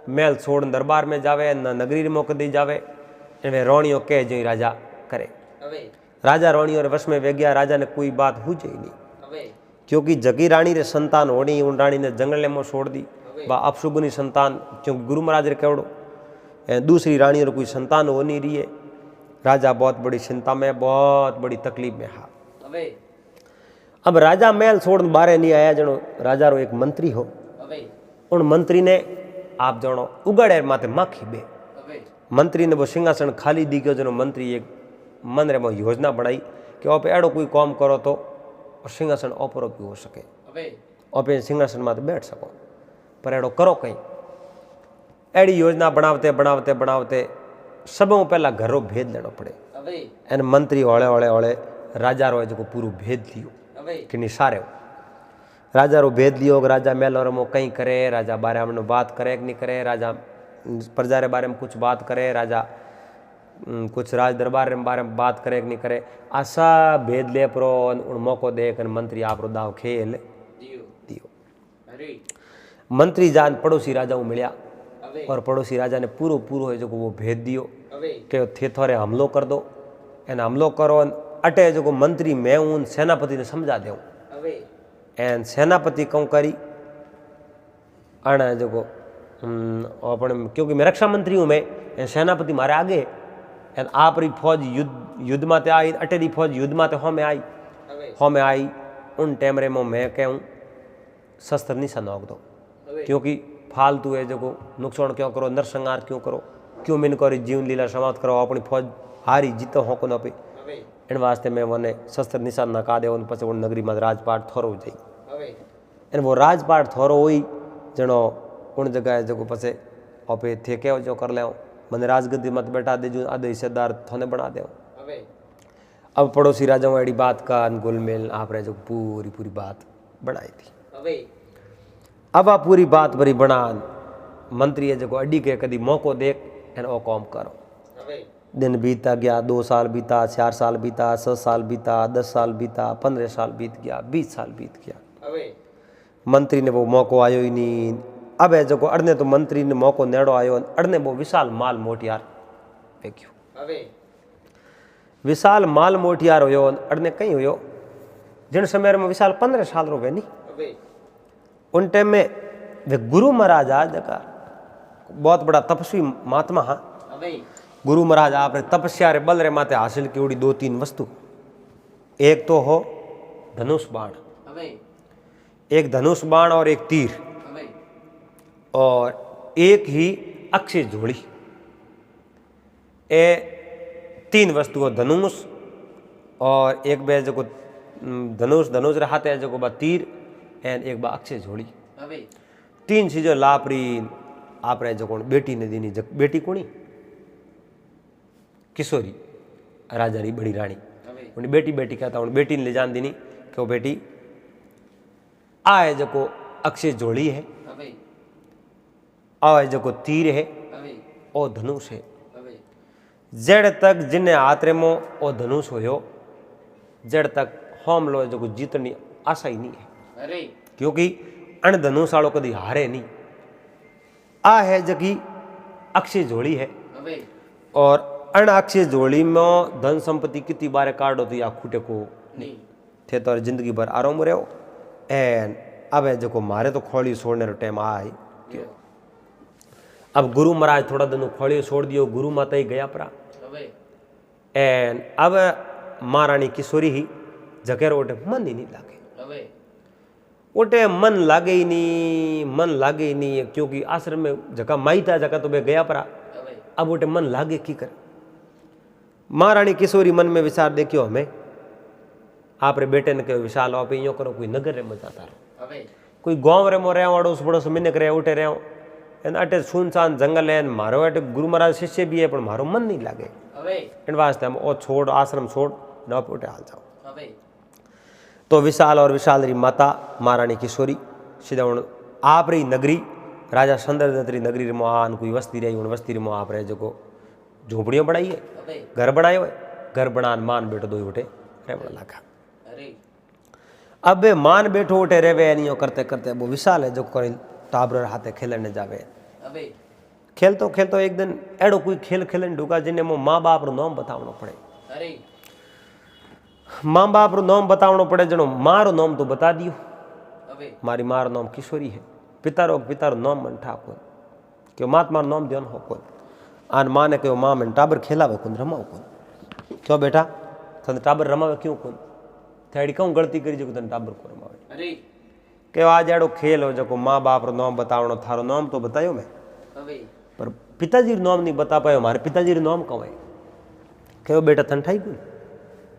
महल छोड़ दरबार में जावे न नगरी मोक दी जावे वे रानियों कह जो राजा करे। राजा रानियों वश में वे गया राजा ने कोई बात हुई नहीं क्योंकि जगी रानी रे संतान होनी उन रानी ने जंगल में छोड़ दी बा अपशुगनी संतान क्योंकि गुरु महाराज रे केवड़ो दूसरी रानी कोई संतान हो नहीं रही है। राजा बहुत बड़ी चिंता में बहुत बड़ी तकलीफ में हा। अब राजा महल छोड़ बारे नहीं आया जनो राजा रो एक मंत्री हो उन मंत्री ने आप जनो उगड़े माते माखी बे मंत्री ने वो सिंहासन खाली दी गयो जनो मंत्री एक मन रे में योजना बनाई कि आप एड़ो कोई काम करो तो सिंहासन ओपरो भी हो सके आप सिंहासन माते बैठ सको पर एड़ो करो कहीं एड़ी योजना बनावते बनावते बनावते सबों पहला घरों भेद लेना पड़े एन मंत्री हौले हौले हौले राजा रो जो पूरा भेद लियो कि निसारे राजा रो भेद लियो राजा मेलो रमो कहीं करे राजा बारे में बात करे कि नहीं करे राजा प्रजा रे बारे में कुछ बात करे राजा कुछ राज दरबार रे बारे में बात करे कि नहीं करे आशा भेद ले परो उन मौको दे कर मंत्री आप रो दाव खेल दियो। मंत्री जान पड़ोसी राजाओं मिलिया और पड़ोसी राजा ने पूरो पूरो जो वो भेद दियो कि थे थोड़े हमलो कर दो एन हमलो करो अटे जो मंत्री मैं उन सेनापति ने समझा दे एन सेनापति कौन करी अण जो अपने क्योंकि मैं रक्षा मंत्री हूँ मैं सेनापति मारे आगे एन आप री फौज युद्ध माते आई अटे री फौज युद्ध माते हो में आई उन टाइम रे मैं कहूँ शस्त्र नहीं सनोक दो क्योंकि फालतू है जो नुकसान क्यों करो नरसंहार क्यों करो क्यों मिन करी जीवन लीला समाप्त करो अपनी फौज हारी जीतो हो को न पे इन वास्ते मैं वने शस्त्र निशान नका दे पछे वो नगरी में राजपाट थोरो जाई एन वो राजपाट थोरो हुई जनो उन जगह जो पछे आपे थे के जो कर ले मैंने राजगद्दी मत बैठा दे जो आधे हिस्सेदार थोने बना दे। अब पड़ोसी राजाओं एडी बात का अनुकूल मेल आप जो पूरी पूरी बात बनाई थी। अब आप पूरी बात भरी बना मंत्री है जो अड्डी के कदी मौको देख एन ओ काम करो दिन बीता गया, 2 साल बीता, 4 साल बीता, 6 साल बीता, 10 साल बीता, 15 साल बीत गया, 20 साल बीत गया। मंत्री ने वो मौको आयो ही नहीं। अब है जो अड़ने तो मंत्री ने मौको नेड़ो आयो, अड़ने वो विशाल माल मोटियार वेख्यो। विशाल माल मोटियार हुयो, अड़ने कहीं हुयो जिन समय में विशाल 15 साल रो वे नहीं। उन टाइम में वे गुरु महाराज आज का बहुत बड़ा तपस्वी महात्मा। हाँ, गुरु महाराज आपने तपस्या रे बल रे माते हासिल की उड़ी 2-3 वस्तु। एक तो हो धनुष बाण, एक धनुष बाण और एक तीर, और एक ही अक्षय झोली। ए 3 वस्तु हो, धनुष और एक बे जो धनुष रे हाथे जो बा तीर एंड एक बा अक्षय झोली। 3 चीजों लापरी आपरे जो बेटी ने दीनी। बेटी कोनी? किशोरी राजा री बड़ी रानी। उन्हें बेटी बेटी कहता हूँ। बेटी ने ले जान दीनी कि वो बेटी आए जो अक्षय झोली है, आए जो तीर है और धनुष है। जड़ तक जिन्हें हाथ मो और धनुष हो, जड़ तक होम लो जो जीतनी आशा ही नहीं है, क्योंकि अण धनुष वालों कभी हारे नहीं। आ है जकी अक्षय झोली है, और अण अक्षय झोली में धन संपत्ति कितनी बारे काटो तो या खूटे को नहीं थे, तो जिंदगी भर आराम रहो। एंड अब है जो मारे तो खोली छोड़ने रो टाइम आ ही। अब गुरु महाराज थोड़ा दिन खोली छोड़ दियो, गुरु माता ही गया परा। एंड अब महारानी किशोरी ही जगह ओटे मन ही नहीं लागे, ओटे मन लागे ही नहीं, मन लागे ही नहीं, क्योंकि आश्रम में जगह माई था जगह तो बे गया परा। अब ओटे मन लागे की कर। महारानी किशोरी मन में विचार देखियो, हमें आप रे बेटे ने कहो विशाल आप यो करो, कोई नगर रे मजाता रहो, कोई गांव रे मो रहो, अड़ोस पड़ोस मिनक रहे उठे रहो, एन अटे सुनसान जंगल है। मारो अटे गुरु महाराज शिष्य भी है, पर मारो मन नहीं लागे। इन वास्ते हम ओ छोड़ आश्रम छोड़ न उठे हाल जाओ। तो विशाल और विशाल री माता महारानी किशोरी सीधा उन आप रही नगरी राजा चंद्रदत्त री नगरी रे आन कोई वस्ती रही। उन वस्ती रे आप रहे जो झोपड़ियों बनाई है, घर बनायो है, घर बनान मान बैठो दो उठे रेवण लगा। अब मान बैठो उठे रेवे नहीं करते करते वो विशाल है जो कोई टाबर हाथे खेलने जावे। खेलतो खेलतो एक दिन एड़ो कोई खेल खेलने ढूका जिन्हें मो माँ बाप रो नाम बतावनो पड़े। माँ बाप रो नाम बतावनो पड़े। जनो माँ रो नाम तो बता दियो, मारी माँ रो नाम किशोरी है। पिता रो नाम मन ठा कोन, क्यों मात मार नाम ध्यान हो कोन। आन माँ ने कहो माँ मन टाबर खेलावे कोन, रमाओ कोन। क्यों बेटा तन टाबर रमावे क्यों कोन? थेड़ी कहूँ गलती करी जो तन टाबर को रमावे। के आज एड़ो खेल हो जो माँ बाप रो नाम बतावनो, थारो नाम तो बतायो मैं, पर पिताजी रो नाम नहीं बता पायो। मारे पिताजी रो नाम कहवे। कहो बेटा तन ठाई कोन,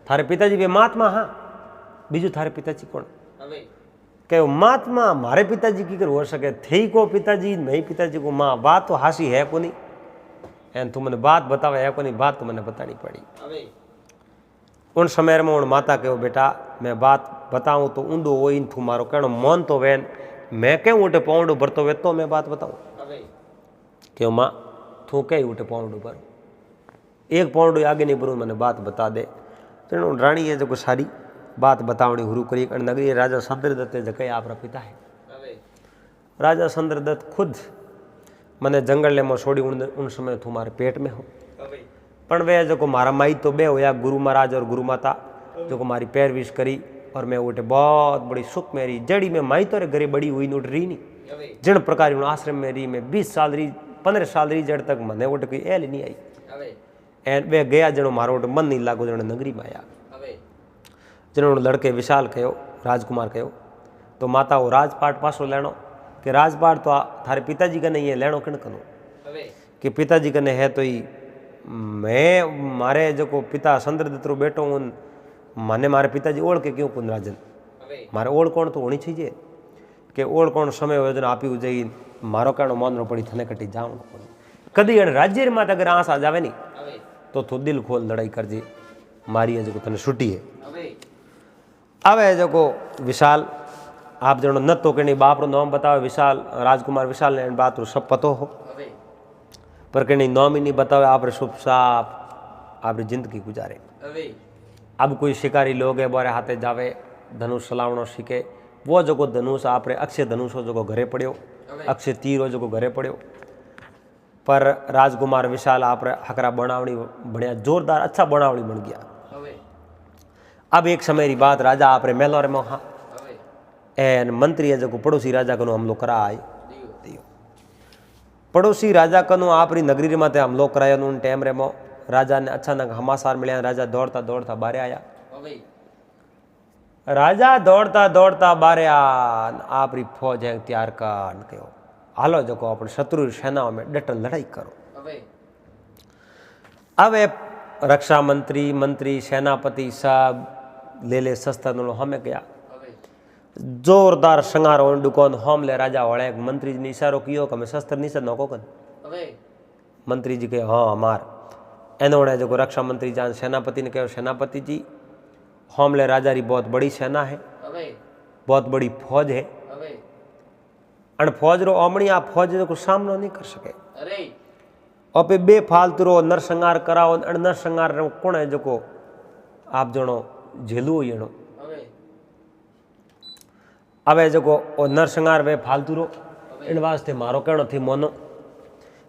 थारे पिताजी वे महात्मा। हाँ, बीजू थारे पिताजी कौन? कहो महात्मा मारे पिताजी की कर हो सके थे को पिताजी नहीं पिताजी को माँ। बात तो हासी है को नहीं, एन तू मैंने बात बतावे है को नहीं, बात तो मैंने बतानी पड़ी। उन समय में उन माता कहो बेटा मैं बात बताऊं तो ऊंडो हो इन थू मारो कहनो मन तो वैन मैं क्यों उठे पौंडो भरतो वे तो मैं बात बताऊं। क्यों माँ तू कहीं उठे पौंडो भर, एक पौंडो आगे नहीं भरू मैंने बात बता दे। तो रानी है जो सारी बात बतावनी हुरू करी। नगरी राजा चंद्रदत्त जगह आपरा पिता है। राजा चंद्रदत्त खुद मैंने जंगल में छोड़ी उन समय तुम्हारे पेट में हो, पण वे जो मारा माई तो बे होया गुरु महाराज और गुरु माता जो मारी पैरविश करी, और मैं उठे बहुत बड़ी सुख मेरी जड़ी में माई तो घरे बड़ी हुई नोट रही नहीं। जिन प्रकार आश्रम में रही मैं 20 साल रही 15 साल रही जड़ तक मने उठ कोई एल नहीं आई। एंड वे गया जनो मारो उठ मन नहीं लागो जनो नगरी में आया। जिन्होंने लड़के विशाल कहो राजकुमार कहो तो माता वो राजपाट पासो लेनो कि राजपाट तो थारे पिताजी का नहीं है लेनो किन कनो कि पिताजी कने है तो ही मैं मारे जो को पिता चंद्रदत्त रो बेटो उन माने मारे पिताजी ओढ़ के क्यों कुन राजन मारे ओढ़ कौन तो होनी चाहिए कि ओढ़ कौन समय योजना आपी उजई मारो कहनो मन पड़ी थने कटी जाऊँ कदी राज्य माता अगर आंस आ जावे नहीं तो तू दिल खोल लड़ाई कर जे मारी है जो तने छुट्टी है। अब है जो विशाल आप जनो न तो कहीं बाप रो नाम बतावे विशाल राजकुमार विशाल ने बात रो सब पतो हो पर कहीं नाम ही नहीं बतावे आप शुभ साप आपकी जिंदगी गुजारे। હવે अब कोई शिकारी लोग है बारे हाथे जावे धनुष चलावनो सीखे, वो जो धनुष आपणे अक्षय धनुष जो घरे पड़ो, अक्षय तीर जो घरे पड़ो, पर राजकुमार विशाल आप हकरा बनावणी बढ़िया जोरदार अच्छा बनावणी बन गया। હવે अब एक समय री बात, राजा आपरे मेलो रे मोहा હવે एन मंत्री जो पड़ोसी राजा कनु हमलो करा आई દિયો दियो। पड़ोसी राजा कनु आपरी नगरी रे माथे हमलो करायो उन टाइम रे मो राजा ने अचानक हमासार मिल्या। राजा दौड़ता दौड़ता बारे आया। હવે राजा दौड़ता दौड़ता बारे आ आपरी फौज है तैयार कर कहो हालो जो अपने शत्रु सेनाओं में डटन लड़ाई करो। હવે अब ये रक्षा मंत्री मंत्री सेनापति सब ले ले शस्त्र हमें गया હવે जोरदार संगारो दुकान हम ले राजा वाले मंत्री जी ने इशारो कियो कि मैं शस्त्र नहीं से नौको कन। હવે मंत्री जी कहे हाँ हमार एनोड़े जो रक्षा मंत्री जान सेनापति ने कहो सेनापति जी हम ले राजा री बहुत बड़ी सेना है, હવે बहुत बड़ी फौज है, હવે अन फौज रो अमणी आ फौज को सामनो नहीं कर सके। અરે अपे बे फालतू रो नरसंहार कराओ अन नरसंहार रो कोण है जो आप जणो झेलू येणो। હવે अबे जो नरसंहार वे फालतू रो इन वास्ते मारो कहणो थी मोनो,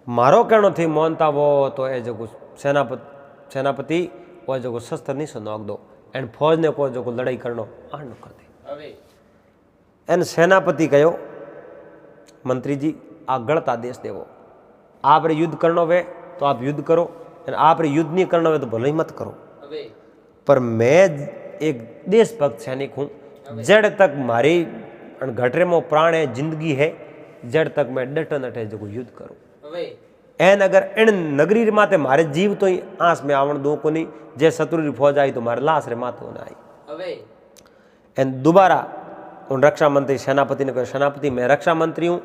मारो कहणो थी मोनता वो तो ए जो सेनापति वो जो शस्त्र नहीं से नोक दो एन फौज ने को जो लड़ाई करनो आण न कर दे। હવે एन सेनापति कहो मंत्री जी आ गलत आदेश देवो, आप रे युद्ध करनो वे तो आप युद्ध करो, आप रे युद्ध नहीं करना वे तो भले ही मत करो। હવે पर मैं एक देशभक्त सैनिक हूँ, जड़ तक मारी घटरे में प्राण है जिंदगी है, जड़ तक मैं डटन अटे जो युद्ध करूँ। હવે एन अगर इन नगरी माते मारे जीव तो ही आंस में आवण दो को नहीं, जे शत्रु री फौज आई तो मारे लाश रे माते होना आई। હવે एन दोबारा उन रक्षा मंत्री सेनापति ने कहा सेनापति मैं रक्षा मंत्री हूँ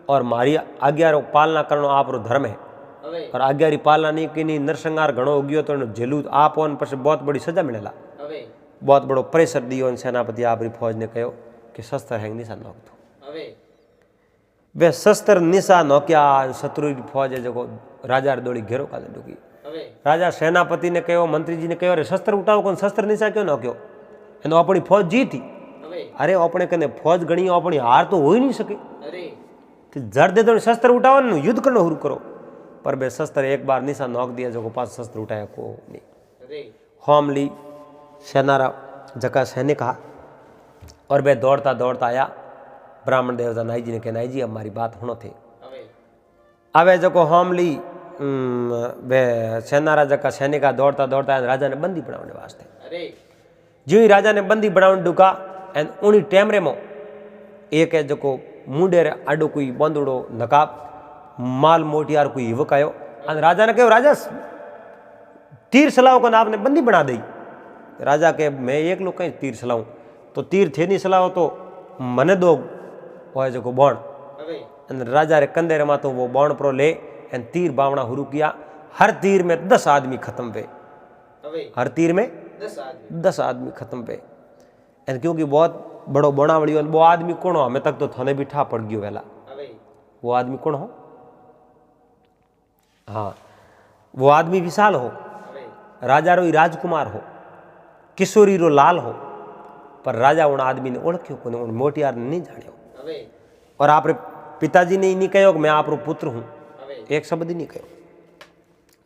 और मारी आज्ञा रो पालना करना आप रो धर्म है, હવે और आज्ञा री पालना नहीं की नहीं नरसंहार घणो हो गयो तो झेलू आप ओन पर बहुत बड़ी सजा मिलेला, હવે बहुत बड़ो प्रेशर दियो। सेनापति आपरी फौज ने कहो कि शस्त्र हैंग निशा नोक दो। હવે वे शस्त्र निशा नोकिया शत्रु की फौज है जो राजा दौड़ी घेरो का डूकी। હવે राजा सेनापति ने कहो मंत्री जी ने कहो अरे शस्त्र उठाओ कौन शस्त्र निशा क्यों नोक्यो, एनो अपनी फौज जीती। હવે अरे अपने कने फौज गणी अपनी हार तो हो ही नहीं सके, અરે तो जड़ दे दो शस्त्र उठाओ न युद्ध करना शुरू करो। पर वे शस्त्र एक बार निशा नोक दिया जो पास शस्त्र उठाया को नहीं। હવે होम ली सेनारा जका सैनिक हा और वे दौड़ता दौड़ता आया ब्राह्मण देवता नाई जी ने कहा नाई जी अब हमारी बात होनो थे। હવે अवे जो होम ली वे सेनारा जका सैनिका दौड़ता दौड़ता आया राजा ने बंदी बनाने वास्ते। અરે जो ही राजा ने बंदी बनाने डुका एन उन्हीं टेमरे में एक है जो मुंडे रे आडो कोई बंदूड़ो नकाब माल मोटियार कोई युवक आयो और राजा ने कहो राजा तीर सलाओ को आपने बंदी बना दी। राजा के मैं एक लोग कहीं तीर सलाऊं तो तीर थे नहीं सलाओ तो मने दो वो जो बौण। હવે राजा रे कंधे रे माथों वो बौण प्रो ले एन तीर बावना शुरू किया। हर तीर में 10 आदमी खत्म पे, હવે हर तीर में 10 આદમી 10 आदमी खत्म पे। एन क्योंकि बहुत बड़ो बनावड़ी हो वो आदमी कौन हो हमें तक तो थाने भी ठा पड़ गयो वेला। હવે वो आदमी कौन हो, हाँ वो आदमी विशाल हो, હવે राजा रो राजकुमार हो, किशोरी रो लाल हो, पर राजा उन आदमी ने ओळख्यो कोने, उन मोटियार ने नहीं जानियो। હવે और आप पिताजी ने नहीं कहो कि मैं आप रो पुत्र हूँ, હવે एक शब्द ही नहीं कहो।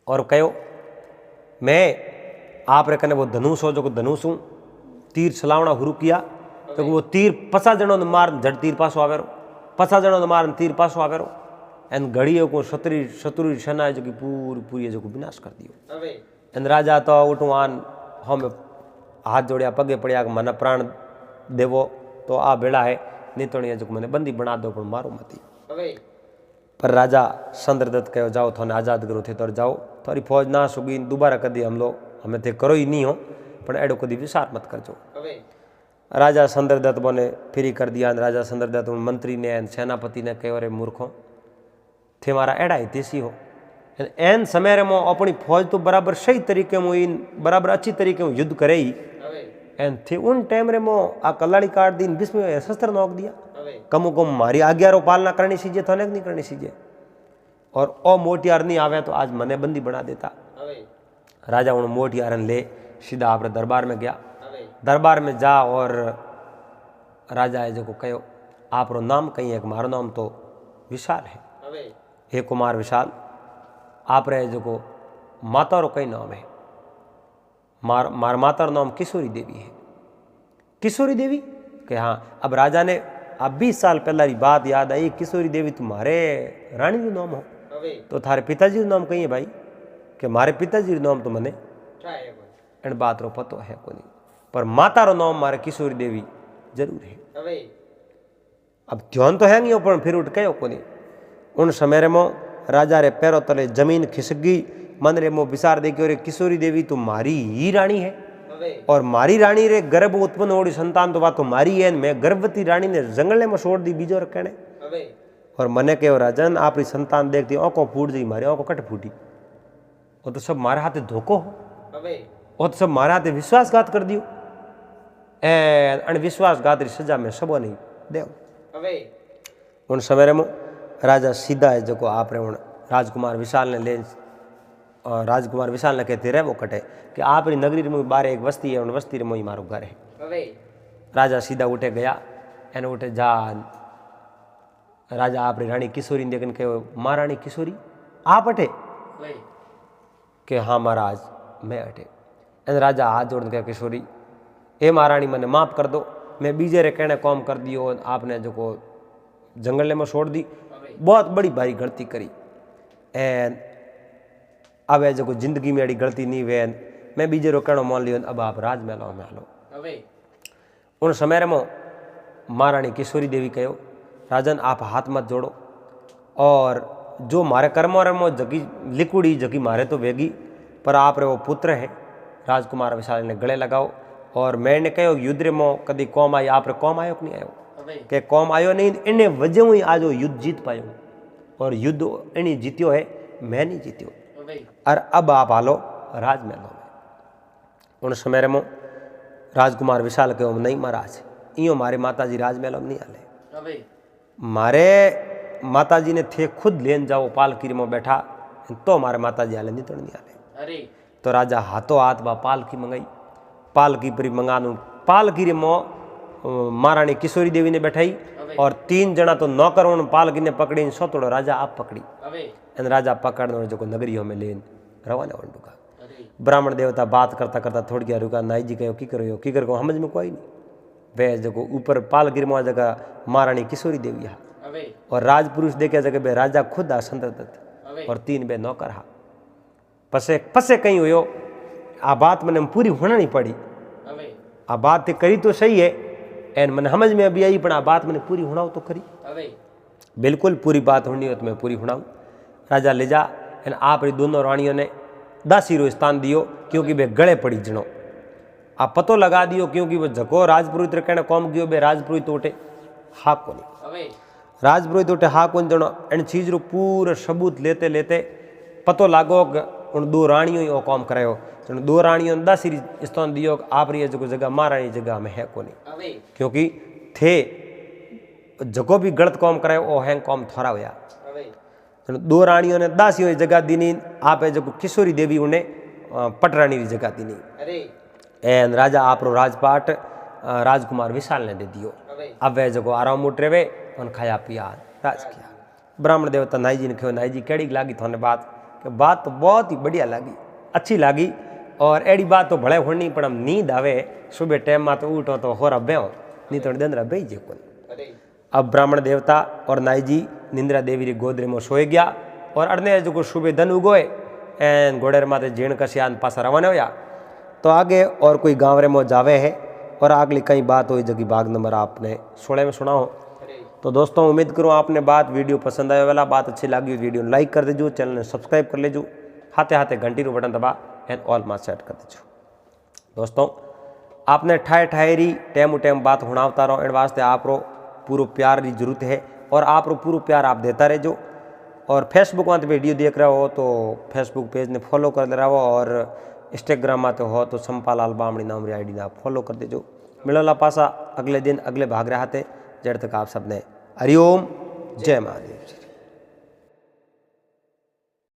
और कहो मैं आप रे कने वो धनुष हो जो धनुष हूँ तीर चलावना शुरू किया तो वो तीर 50 जनों ने मार झट तीर पासो आवेरो, 50 जनों ने मार तीर पासो आवेरो एन घड़ियों को शत्रु सेना जो कि पूरी पूरी जो विनाश कर दियो। હવે एन राजा तो उठू आन हम हाथ जोड़िया पगे पड़िया कि मने प्राण देवो तो आ बेड़ा है नहीं तो जो मैंने बंदी बना दो पर मारो मती। હવે पर राजा चंद्रदत्त कहो जाओ थोने आज़ाद करो थे तो जाओ थारी फौज ना सुगी दोबारा कदी हम लोग हमें थे करो ही नहीं हो पर एडो कदी विचार मत करजो। હવે राजा चंद्रदत्त बोने फ्री कर दिया। राजा चंद्रदत्त मंत्री ने सेनापति ने कहो रे मूर्खों थे मारा एड़ा हितेशी हो एन समय रे मो अपनी फौज तो बराबर सही तरीके में इन बराबर अच्छी तरीके में युद्ध करे ही હવે एन थे उन टाइम रे मो आ कलाड़ी काट दिन बीच में शस्त्र नोक दिया। હવે कमो कम मारी आज्ञा रो पालना करनी सीजे थाने नहीं करनी सीजे और ओ मोटियार नहीं आवे तो आज मने बंदी बना देता। હવે राजा उन मोटी आरन ले सीधा आप दरबार में गया। હવે दरबार में जा और राजा जो कहो आप नाम कहीं है, मारो नाम तो विशाल है। હવે हे कुमार विशाल, आप रे जो माता रो कई नाम है? मार माता रो नाम किशोरी देवी है। किशोरी देवी के हाँ। अब राजा ने अब 20 साल पहला की बात याद आई, किशोरी देवी तुम्हारे रानी रो नाम हो હવે तो थारे पिताजी रो नाम कहीं है भाई? कि मारे पिताजी रो नाम तो मने થાય એમ एन बात रो पतो है कोनी, पर माता रो नाम मारे किशोरी देवी जरूर है। હવે अब ध्यान तो है नहीं पर फिर उठ कहो कोनी। उन समय में राजा रे पैरों तले जमीन खिसक गई। मन रे मो विचार देखियो रे किशोरी देवी तो मारी ही रानी है હવે और मारी रानी रे गर्भ उत्पन्न होड़ी संतान तो बात तो मारी है। मैं गर्भवती रानी ने जंगल में छोड़ दी बीजो रखने હવે और मने कहो राजन आपरी संतान देखती आंखों फूट जी, मारी आंखों कट फूटी। वो तो सब मारे हाथे धोखो हो, હવે वो तो सब मारे हाथे विश्वासघात कर दियो। एन विश्वासघात री सजा में सबो नहीं देव। હવે उन समय में राजा सीधा है जो आप उन राजकुमार विशाल ने ले राजकुमार विशाल ने कहते रहे वो कटे कि आप री नगरी में बारे एक बस्ती है, उन बस्ती रे मोई मारो घर है। હવે राजा सीधा उठे गया एन उठे जा राजा आप री रानी किशोरी देखन के महारानी किशोरी आप अटे? હવે कि हाँ महाराज मैं अटे। एन राजा हाथ जोड़ के किशोरी हे महारानी मैंने माफ़ कर दो, मैं बीजे रे कहने कौम कर दियो, आपने जो को जंगल में छोड़ दी, बहुत बड़ी भारी गलती करी। एन अब जो जिंदगी में अड़ी गलती नहीं वे, मैं बीजे रो कहनो मान लियो, अब आप राजमहलों में हलो। હવે उन समय में महारानी किशोरी देवी कहो राजन आप हाथ मत जोड़ो और जो मारे कर्मों रे मो जगी लिकुड़ी जगी मारे तो वेगी, पर आप रे वो पुत्र है राजकुमार विशाल ने गले लगाओ। और मैंने कहो युद्ध रे मो कदी कौम आई, आप रे कौम आयो कि नहीं आयो? હવે के कौम आयो नहीं, इन्हें वजह ही आज वो युद्ध जीत पायो और युद्ध इन्हीं जीत्यो है, मैं नहीं जीत्यो। હવે और अब आप हालो राजमहलों में। उन समय में राजकुमार विशाल कहो नहीं महाराज इं मारे माताजी राजमहलों में नहीं हाले, હવે मारे माताजी ने थे खुद लेन जाओ पालकी में बैठा तो मारे माताजी हाले नहीं तो नहीं हाले। અરે तो राजा हाथों हाथ बा पालकी मंगाई, पालकी पर मंगानु पालकी रे मो महारानी किशोरी देवी ने बैठाई और 3 जना तो नौकर उन पालकी ने पकड़ी, सोतोड़ो राजा आप पकड़ी હવે एन राजा पकड़ने जो नगरियों में लेन रवाना हो डुका। અરે ब्राह्मण देवता बात करता करता थोड़ी क्या रुका, नाई जी कहो की करो की कर समझ में कोई नहीं। वे जो ऊपर पालगिर में जगह महारानी किशोरी देवी हा હવે और राजपुरुष देखे जगह बे राजा खुद आ संतत હવે और 3 बे नौकर हा। पसे पसे कहीं हुयो आ बात मैंने पूरी होना नहीं पड़ी। હવે आ बात करी तो सही है एन मन समझ में अभी आई, पर आ बात मैंने पूरी होना तो करी। હવે बिल्कुल पूरी बात होनी हो तो मैं पूरी होनाऊँ। राजा ले जा एन आप री दोनों रानियों ने दासी रो स्थान दियो क्योंकि वे गले पड़ी जनो। आप पतो लगा दियो क्योंकि वो जको राजपुरोहित कहने कौम गयो बे राजपुरोहित उठे हा कोनी, હવે राजपुरोहित उठे हा कोनी जनो। इन चीज रो पूरा सबूत लेते लेते पतो लागो कि उन 2 रानियों ही कौम करायो। जनो 2 रानियों ने दासी स्थान दियो आप री जो जगह महारानी जगह में है कोनी, હવે क्योंकि थे जको भी गलत कौम करायो वो है कौम थोड़ा हुआ। હવે 2 रानियों ने दासियों की जगह दीनी, आप जो किशोरी देवी उन्हें पटरानी की जगह दीनी। અરે एन राजा आप रो राजपाट राजकुमार विशाल ने दे दियो। હવે अब वे जो आराम उठ रहे उन खाया पिया राज किया। ब्राह्मण देवता नाई जी ने कहो नाई जी केड़ी लागी थोने बात? कि बात तो बहुत ही बढ़िया लगी, अच्छी लगी और एड़ी बात तो भले होनी पर हम नींद आवे सुबह टाइम में तो उठो तो हो रबे हो नहीं तो दिन रबे ही जे कोई। અરે अब ब्राह्मण देवता और नाई जी निंद्रा देवी री गोदरे में सोए गया और अड़ने जो सुबह धन उगोए एन घोड़े माते जीण कसियान पासा रवाना होया। तो आगे और कोई गाँव रे में जावे है और अगली कई बात हुई जगी भाग नंबर आपने 16 में सुना हो। અરે तो दोस्तों उम्मीद करूँ आपने बात वीडियो पसंद आया वाला, बात अच्छी लगी वीडियो लाइक कर दीजो, चैनल ने सब्सक्राइब कर लीजो, हाथे हाथे घंटी रो बटन दबा एंड ऑल मार सेट कर दीजो। दोस्तों आपने ठाए ठाएरी टाइम टाइम बात हुणावता रहो, इन वास्ते आप रो पूरा प्यार की जरूरत है और आप रो पूरा प्यार आप देता रहो। और फेसबुक में वीडियो देख रहे हो तो फेसबुक पेज ने फॉलो कर ले रहो और इंस्टाग्राम में तो हो तो संपालाल बामणी नाम री आईडी ने आप फॉलो कर दीजो। मिलोला पासा अगले दिन अगले भाग रहा थे। जड़ तक आप सबने हरिओम जय महादेव जी।